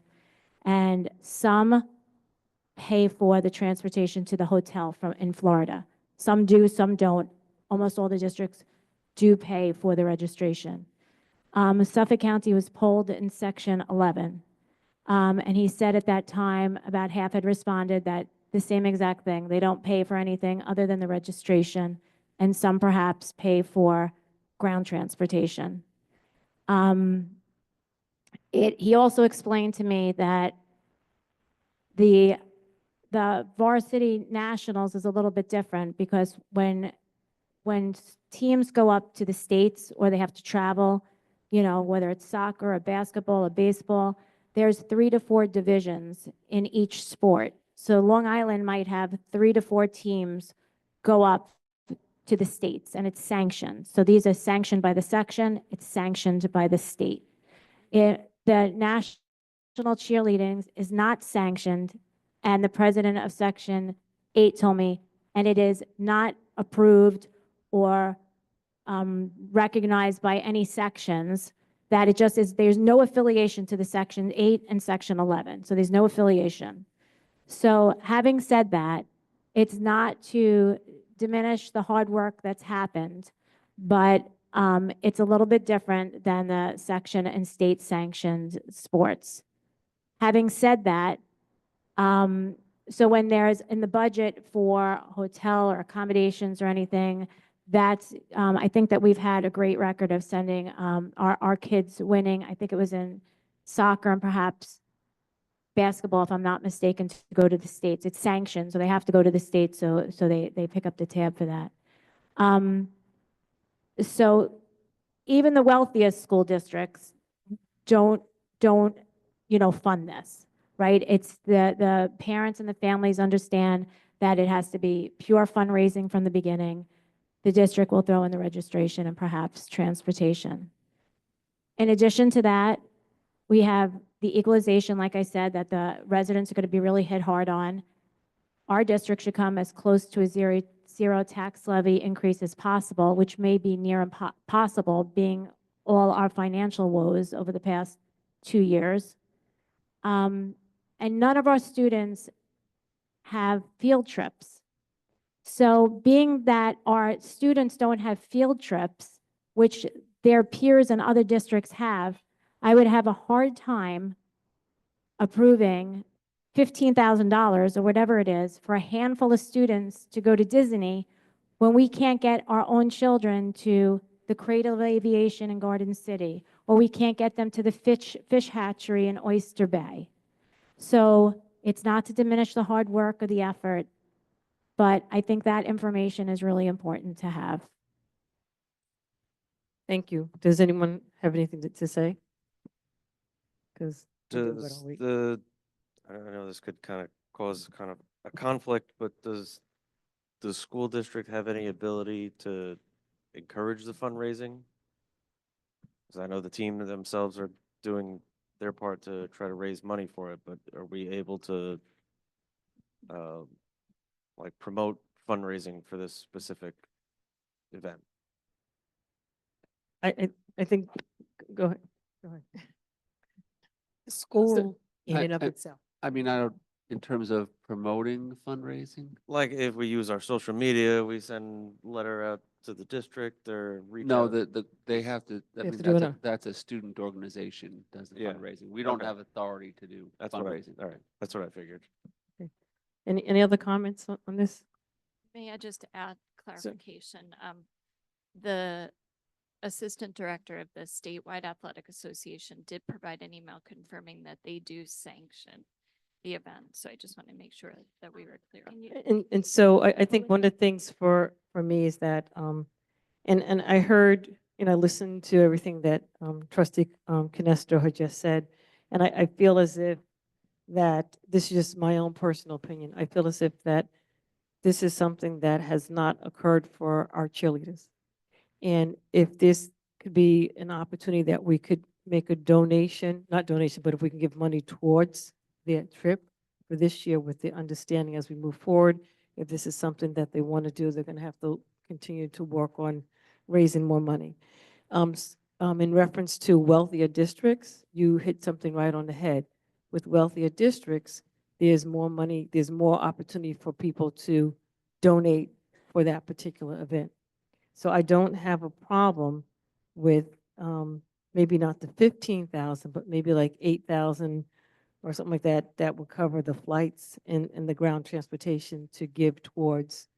And some pay for the transportation to the hotel in Florida. Some do, some don't. Almost all the districts do pay for the registration. Suffolk County was polled in Section 11. And he said at that time, about half had responded that the same exact thing. They don't pay for anything other than the registration, and some perhaps pay for ground transportation. He also explained to me that the varsity nationals is a little bit different because when teams go up to the States or they have to travel, whether it's soccer or basketball or baseball, there's 3 to 4 divisions in each sport. So Long Island might have 3 to 4 teams go up to the states, and it's sanctioned. So these are sanctioned by the section, it's sanctioned by the state. The national cheerleading is not sanctioned, and the president of Section 8 told me, and it is not approved or recognized by any sections, that it just is, there's no affiliation to the Section 8 and Section 11. So there's no affiliation. So having said that, it's not to diminish the hard work that's happened, but it's a little bit different than the section and state sanctioned sports. Having said that, so when there's in the budget for hotel or accommodations or anything, that's, I think that we've had a great record of sending our kids winning. I think it was in soccer and perhaps basketball, if I'm not mistaken, to go to the states. It's sanctioned, so they have to go to the states, so they pick up the tab for that. So even the wealthiest school districts don't fund this, right? It's the parents and the families understand that it has to be pure fundraising from the beginning. The district will throw in the registration and perhaps transportation. In addition to that, we have the equalization, like I said, that the residents are going to be really hit hard on. Our district should come as close to a zero tax levy increase as possible, which may be near impossible, being all our financial woes over the past 2 years. And none of our students have field trips. So being that our students don't have field trips, which their peers in other districts have, I would have a hard time approving $15,000 or whatever it is for a handful of students to go to Disney when we can't get our own children to the Cradle of Aviation in Garden City, or we can't get them to the fish hatchery in Oyster Bay. So it's not to diminish the hard work or the effort, but I think that information is really important to have. Thank you. Does anyone have anything to say? Because Does I don't know, this could kind of cause kind of a conflict, but does the school district have any ability to encourage the fundraising? Because I know the team themselves are doing their part to try to raise money for it, but are we able to like promote fundraising for this specific event? I think, go ahead. Go ahead. The school in I- and of I- itself. I mean, I don't, in terms of promoting fundraising? Like if we use our social media, we send letter out to the district or reach No, out. they have to, I have mean, to do it that's a student organization does the Yeah. fundraising. We don't Okay. have authority to do That's what fundraising. all right, that's what I figured. Any other comments on this? May I just add clarification? The assistant director of the statewide athletic association did provide an email confirming that they do sanction the event. So I just want to make sure that we were clear on that. And so I think one of the things for me is that, and I heard, and I listened to everything that Trustee Canestro had just said, and I feel as if that, this is just my own personal opinion, I feel as if that this is something that has not occurred for our cheerleaders. And if this could be an opportunity that we could make a donation, not donation, but if we can give money towards their trip for this year, with the understanding as we move forward, if this is something that they want to do, they're going to have to continue to work on raising more money. In reference to wealthier districts, you hit something right on the head. With wealthier districts, there's more money, there's more opportunity for people to donate for that particular event. So I don't have a problem with maybe not the 15,000, but maybe like 8,000 or something like that, that would cover the flights and the ground transportation to give towards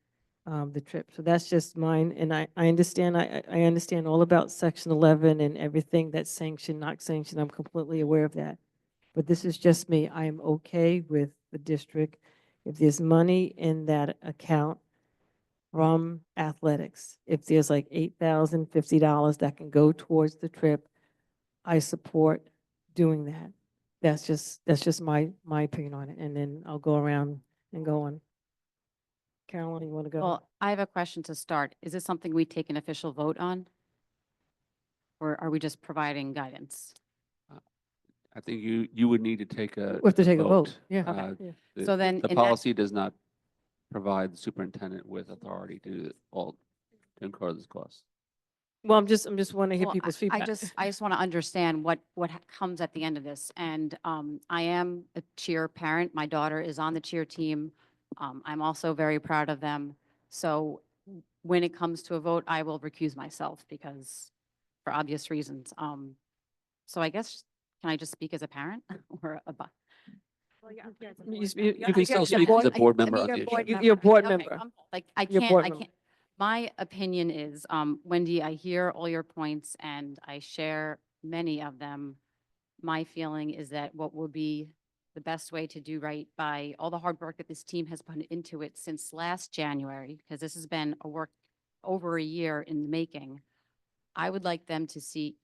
the trip. So that's just mine. And I understand, I understand all about Section 11 and everything that's sanctioned, not sanctioned. I'm completely aware of that. But this is just me. I am okay with the district. If there's money in that account from athletics, if there's like $8,050 that can go towards the trip, I support doing that. That's just my opinion on it. And then I'll go around and go on. Carolyn, you want to go? Well, I have a question to start. Is this something we take an official vote on? Or are we just providing guidance? I think you would need to take a. We have to take a vote, yeah. Okay. Yeah. So then The in that- policy does not provide the superintendent with authority to do all, incur this cost? Well, I'm just want to hear Well, people's I feedback. I just want to understand what comes at the end of this. And I am a cheer parent. My daughter is on the cheer team. I'm also very proud of them. So when it comes to a vote, I will recuse myself because for obvious reasons. So I guess, can I just speak as a parent or a? You can still speak as a board member on the issue. You're a board Okay, member. Like, I You're can't, board I member. can't, my opinion is, Wendy, I hear all your points and I share many of them. My feeling is that what would be the best way to do right by all the hard work that this team has put into it since last January, because this has been a work over a year in the making. I would like them to see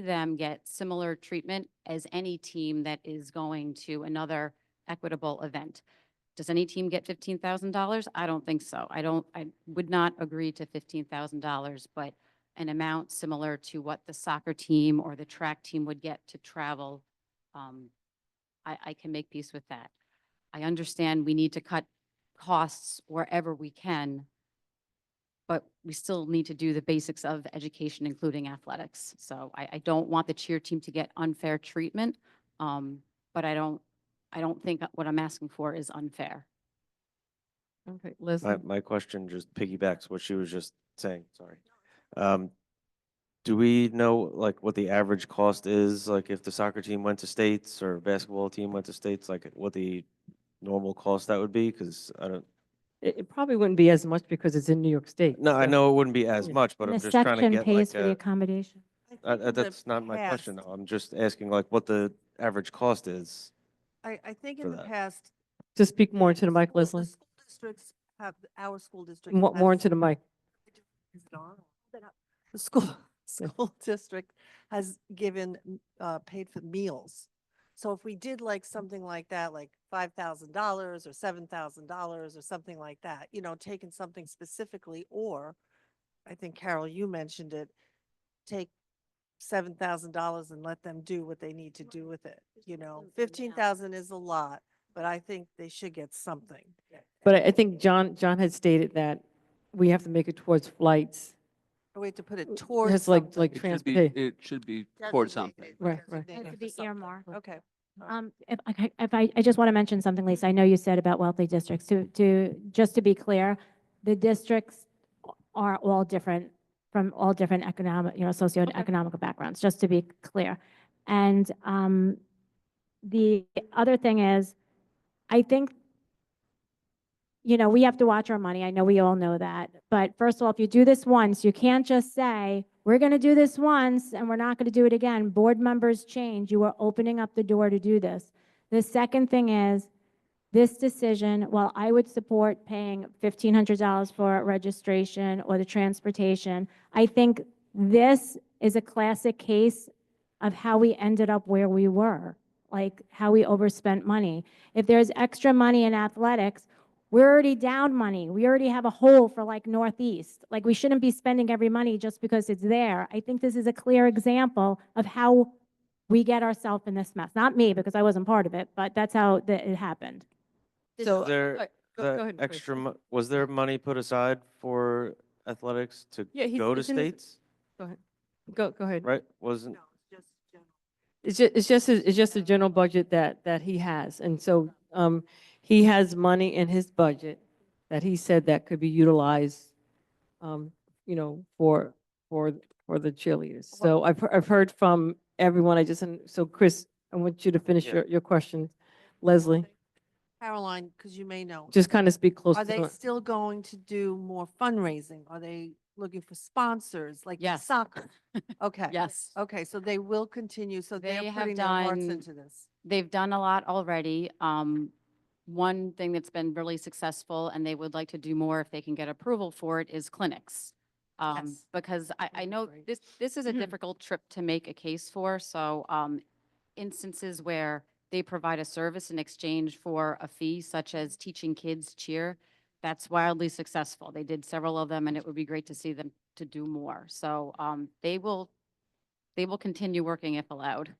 them get similar treatment as any team that is going to another equitable event. Does any team get $15,000? I don't think so. I would not agree to $15,000, but an amount similar to what the soccer team or the track team would get to travel, I can make peace with that. I understand we need to cut costs wherever we can, but we still need to do the basics of education, including athletics. So I don't want the cheer team to get unfair treatment, but I don't think what I'm asking for is unfair. Okay, Leslie. My question just piggybacks what she was just saying, sorry. Do we know like what the average cost is? Like if the soccer team went to states or basketball team went to states, like what the normal cost that would be? Because I don't, It probably wouldn't be as much because it's in New York State. no, I so- know it wouldn't be as Yeah. much, but And I'm the just trying to section get pays like for the a, accommodation. that's not my question. though. I'm just asking like what the average cost is. I think for in the that. past. Just speak more into the mic, the Leslie. school districts have, our school district. More has- into the mic. Is it on? The school district has given, paid for meals. So if we did like something like that, like $5,000 or $7,000 or something like that, taking something specifically, or I think Carol, you mentioned it, take $7,000 and let them do what they need to do with it. 15,000 is a lot, but I think they should get something. But I think John had stated that we have to make it towards flights. A way to put it It towards has like something. transportation. It should be towards something. Right, right. It has to be earmarked. Okay. I just want to mention something, Lisa. I know you said about wealthy districts. Just to be clear, the districts are all different from all different economic, socioeconomic backgrounds, just to be clear. And the other thing is, I think, we have to watch our money. I know we all know that. But first of all, if you do this once, you can't just say, we're going to do this once and we're not going to do it again. Board members change. You are opening up the door to do this. The second thing is, this decision, while I would support paying $1,500 for registration or the transportation, I think this is a classic case of how we ended up where we were, like how we overspent money. If there's extra money in athletics, we're already down money. We already have a hole for like Northeast. Like we shouldn't be spending every money just because it's there. I think this is a clear example of how we get ourselves in this mess. Not me, because I wasn't part of it, but that's how it happened. So, Was there go the ahead, Chris. extra, was there money put aside for athletics to Yeah, go to it's in the- states? Go ahead. Go ahead. Right? Wasn't, It's just a general budget that he has. And so he has money in his budget that he said that could be utilized, for the cheerleaders. So I've heard from everyone. So Chris, I want you to finish Yeah. your question. Leslie, Caroline, because you may know. just kind of speak close Are to they the. still going to do more fundraising? Are they looking for sponsors like Yes. soccer? Okay. Yes. Okay, so they will continue. So They they're have putting their hearts done- into this. They've done a lot already. One thing that's been really successful, and they would like to do more if they can get approval for it, is clinics. Yes. Because I know great. this is a difficult trip to make a case for, so instances where they provide a service in exchange for a fee, such as teaching kids cheer, that's wildly successful. They did several of them, and it would be great to see them to do more. So they will continue working if allowed.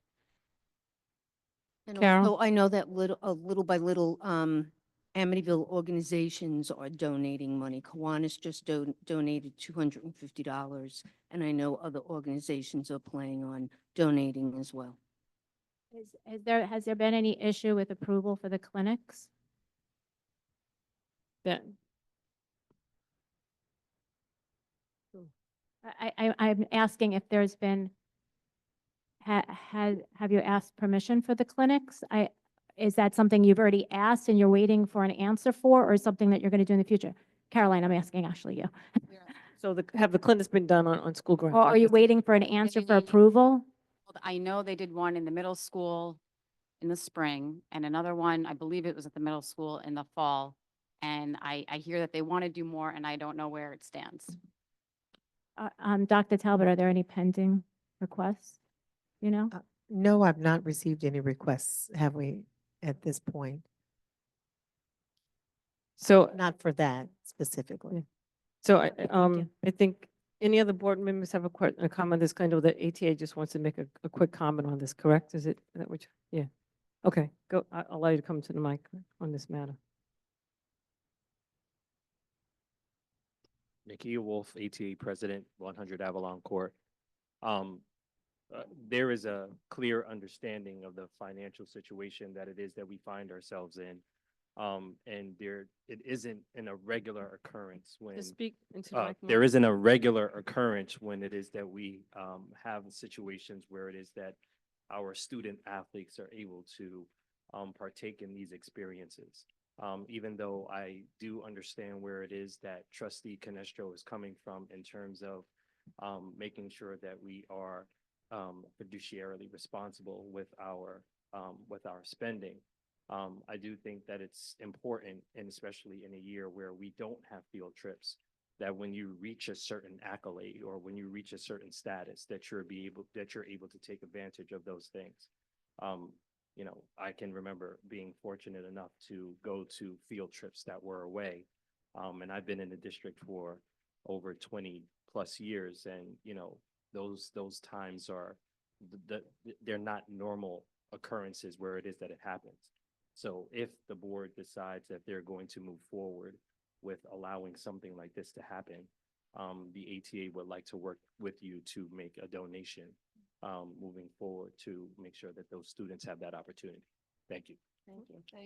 And Carol? also, I know that little by little, Amityville organizations are donating money. Kiwanis just donated $250, and I know other organizations are planning on donating as well. Has there been any issue with approval for the clinics? That, I'm asking if there's been, have you asked permission for the clinics? Is that something you've already asked and you're waiting for an answer for, or something that you're going to do in the future? Caroline, I'm asking actually you. so have the clinics been done on school grounds? Or are you waiting for an answer for approval? I know they did one in the middle school in the spring and another one, I believe it was at the middle school in the fall. And I hear that they want to do more and I don't know where it stands. Dr. Talbot, are there any pending requests? You know? No, I've not received any requests, have we, at this point? So, Not for that specifically. so I think any other board members have a comment on this? Kind of the ATA just wants to make a quick comment on this, correct? Is that what yeah. Okay, go, I'll allow you to come to the mic on this matter. Nikki Wolf, ATA President, 100 Avalon Court. There is a clear understanding of the financial situation that it is that we find ourselves in. And it isn't an irregular occurrence when Just speak into the mic more. there isn't a regular occurrence when it is that we have situations where it is that our student athletes are able to partake in these experiences. Even though I do understand where it is that Trustee Canestro is coming from in terms of making sure that we are fiduciarily responsible with our spending. I do think that it's important, and especially in a year where we don't have field trips, that when you reach a certain accolade or when you reach a certain status, that you're able to take advantage of those things. You know, I can remember being fortunate enough to go to field trips that were away. And I've been in the district for over 20 plus years. And, you know, those times are, they're not normal occurrences where it is that it happens. So if the board decides that they're going to move forward with allowing something like this to happen, the ATA would like to work with you to make a donation moving forward to make sure that those students have that opportunity. Thank you.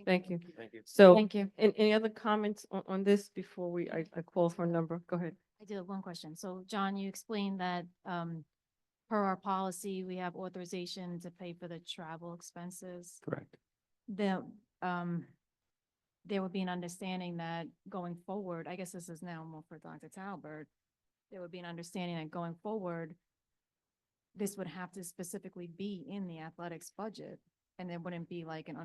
Thank you. Thank you. So, Thank you. Any other comments on this before I call for a number? Go ahead. I do have one question. So John, you explained that per our policy, we have authorization to pay for the travel expenses. Correct. There would be an understanding that going forward, I guess this is now more for Dr. Talbert, there would be an understanding that going forward, this would have to specifically be in the athletics budget. And there wouldn't be like an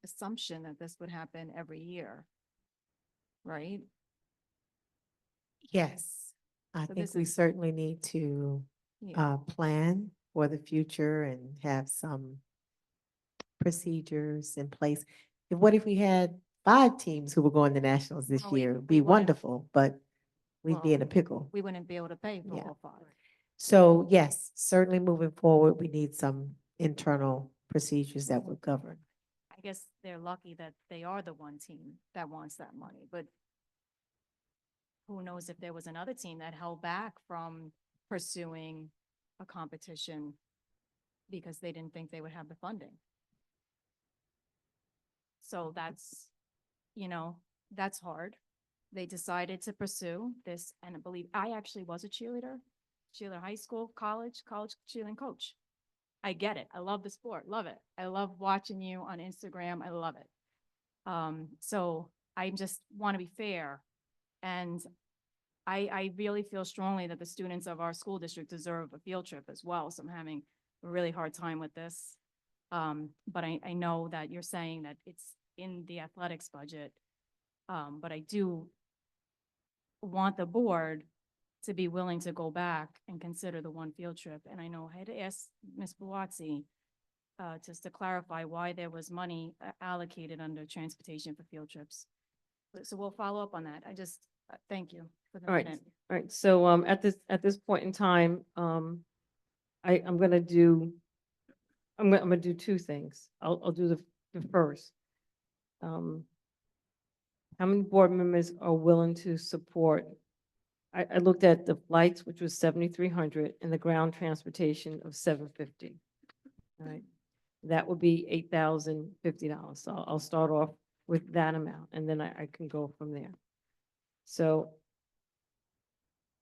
assumption that this would happen every year. Right? Yes, I So think this we is- certainly need to Yeah. plan for the future and have some procedures in place. What if we had 5 teams who were going to nationals this Well, we- year? we It'd be wouldn't- wonderful, but we'd be in a Well, pickle. We wouldn't be able to pay for Yeah. all 5. So yes, certainly moving forward, we need some internal procedures that would govern. I guess they're lucky that they are the one team that wants that money, but who knows if there was another team that held back from pursuing a competition because they didn't think they would have the funding. So that's, that's hard. They decided to pursue this, and I believe I actually was a cheerleader high school, college cheerleading coach. I get it. I love the sport, love it. I love watching you on Instagram. I love it. So I just want to be fair. And I really feel strongly that the students of our school district deserve a field trip as well. So I'm having a really hard time with this. But I know that you're saying that it's in the athletics budget. But I do want the board to be willing to go back and consider the one field trip. And I know I had asked Ms. Buatsi just to clarify why there was money allocated under transportation for field trips. So we'll follow up on that. I just, thank you for the All right, minute. all right. So at this point in time, I'm gonna do 2 things. I'll do the first. How many board members are willing to support? I looked at the flights, which was 7,300, and the ground transportation of 750. All right, that would be $8,050. So I'll start off with that amount, and then I can go from there. So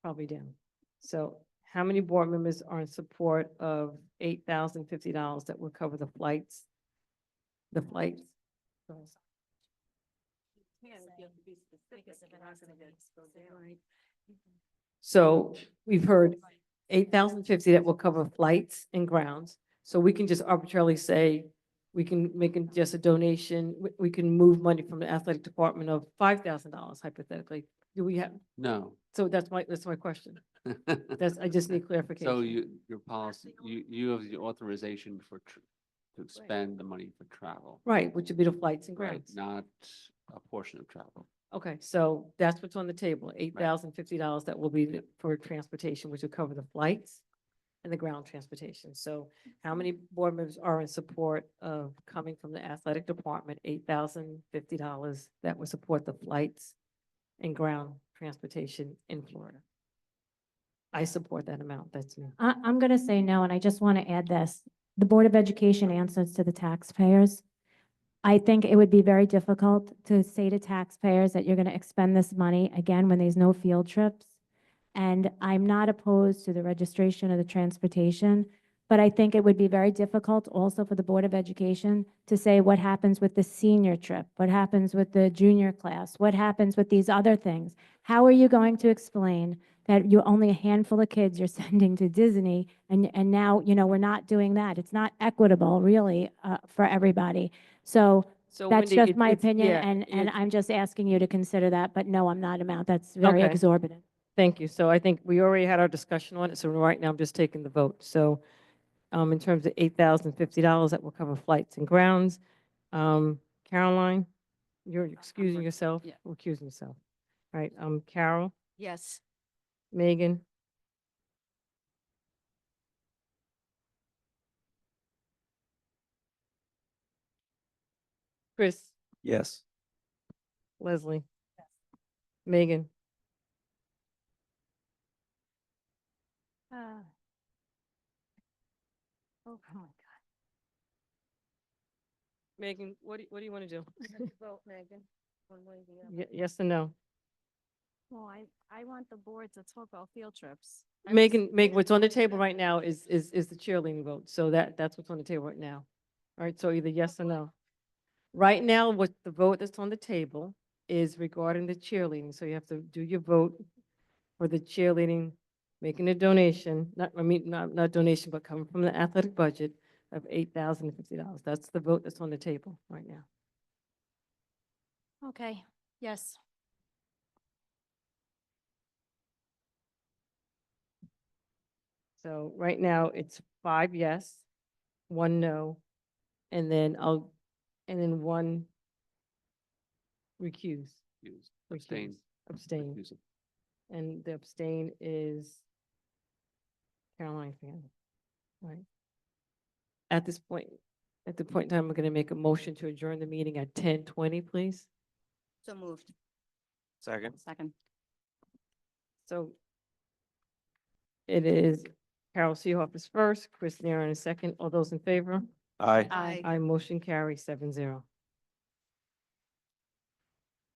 probably down. So how many board members are in support of $8,050 that will cover the flights? The flights. So we've heard 8,050 that will cover flights and grounds. So we can just arbitrarily say, we can make just a donation, we can move money from the athletic department of $5,000 hypothetically. Do we have, No. so that's my question. That's, I just need clarification. So your policy, you have the authorization to expend the money for travel. Right, which would be the flights and Right, grounds. not a portion of travel. Okay, so that's what's on the table, $8,050 that will be for transportation, which will cover the flights and the ground transportation. So how many board members are in support of coming from the athletic department, $8,050 that would support the flights and ground transportation in Florida? I support that amount, that's me. I'm going to say no, and I just want to add this. The Board of Education answers to the taxpayers. I think it would be very difficult to say to taxpayers that you're going to expend this money again when there's no field trips. And I'm not opposed to the registration of the transportation, but I think it would be very difficult also for the Board of Education to say what happens with the senior trip, what happens with the junior class, what happens with these other things. How are you going to explain that you only a handful of kids you're sending to Disney, and now, we're not doing that? It's not equitable, really, for everybody. So that's Wendy, just my opinion, yeah, and I'm just asking you to consider that, but no, I'm not amount. That's very Okay. exorbitant. Thank you. So I think we already had our discussion on it, so right now I'm just taking the vote. So in terms of $8,050 that will cover flights and grounds, Caroline, you're excusing yourself? yeah. Recusing yourself. Right, Carol, Yes. Megan, Chris, Yes. Leslie, Megan, Oh, my God. Megan, what do you want to do? Vote, Megan, one way or the other. Yes or no? Well, I want the board to talk about field trips. Megan, what's on the table right now is the cheerleading vote. So that's what's on the table right now. All right, so either yes or no. Right now, what the vote that's on the table is regarding the cheerleading. So you have to do your vote for the cheerleading, making a donation, not donation, but coming from the athletic budget of $8,050. That's the vote that's on the table right now. Okay, yes. So right now, it's 5 yes, 1 no, and then one recuse. Abstain. Abstain. Recusal. And the abstain is Caroline Fan. Right. At the point in time, we're going to make a motion to adjourn the meeting at 10:20, please. So moved. Second. Second. So it is Carol Seehoff is first, Chris Nair in second. All those in favor? Aye. Aye. Aye, motion carries 7-0.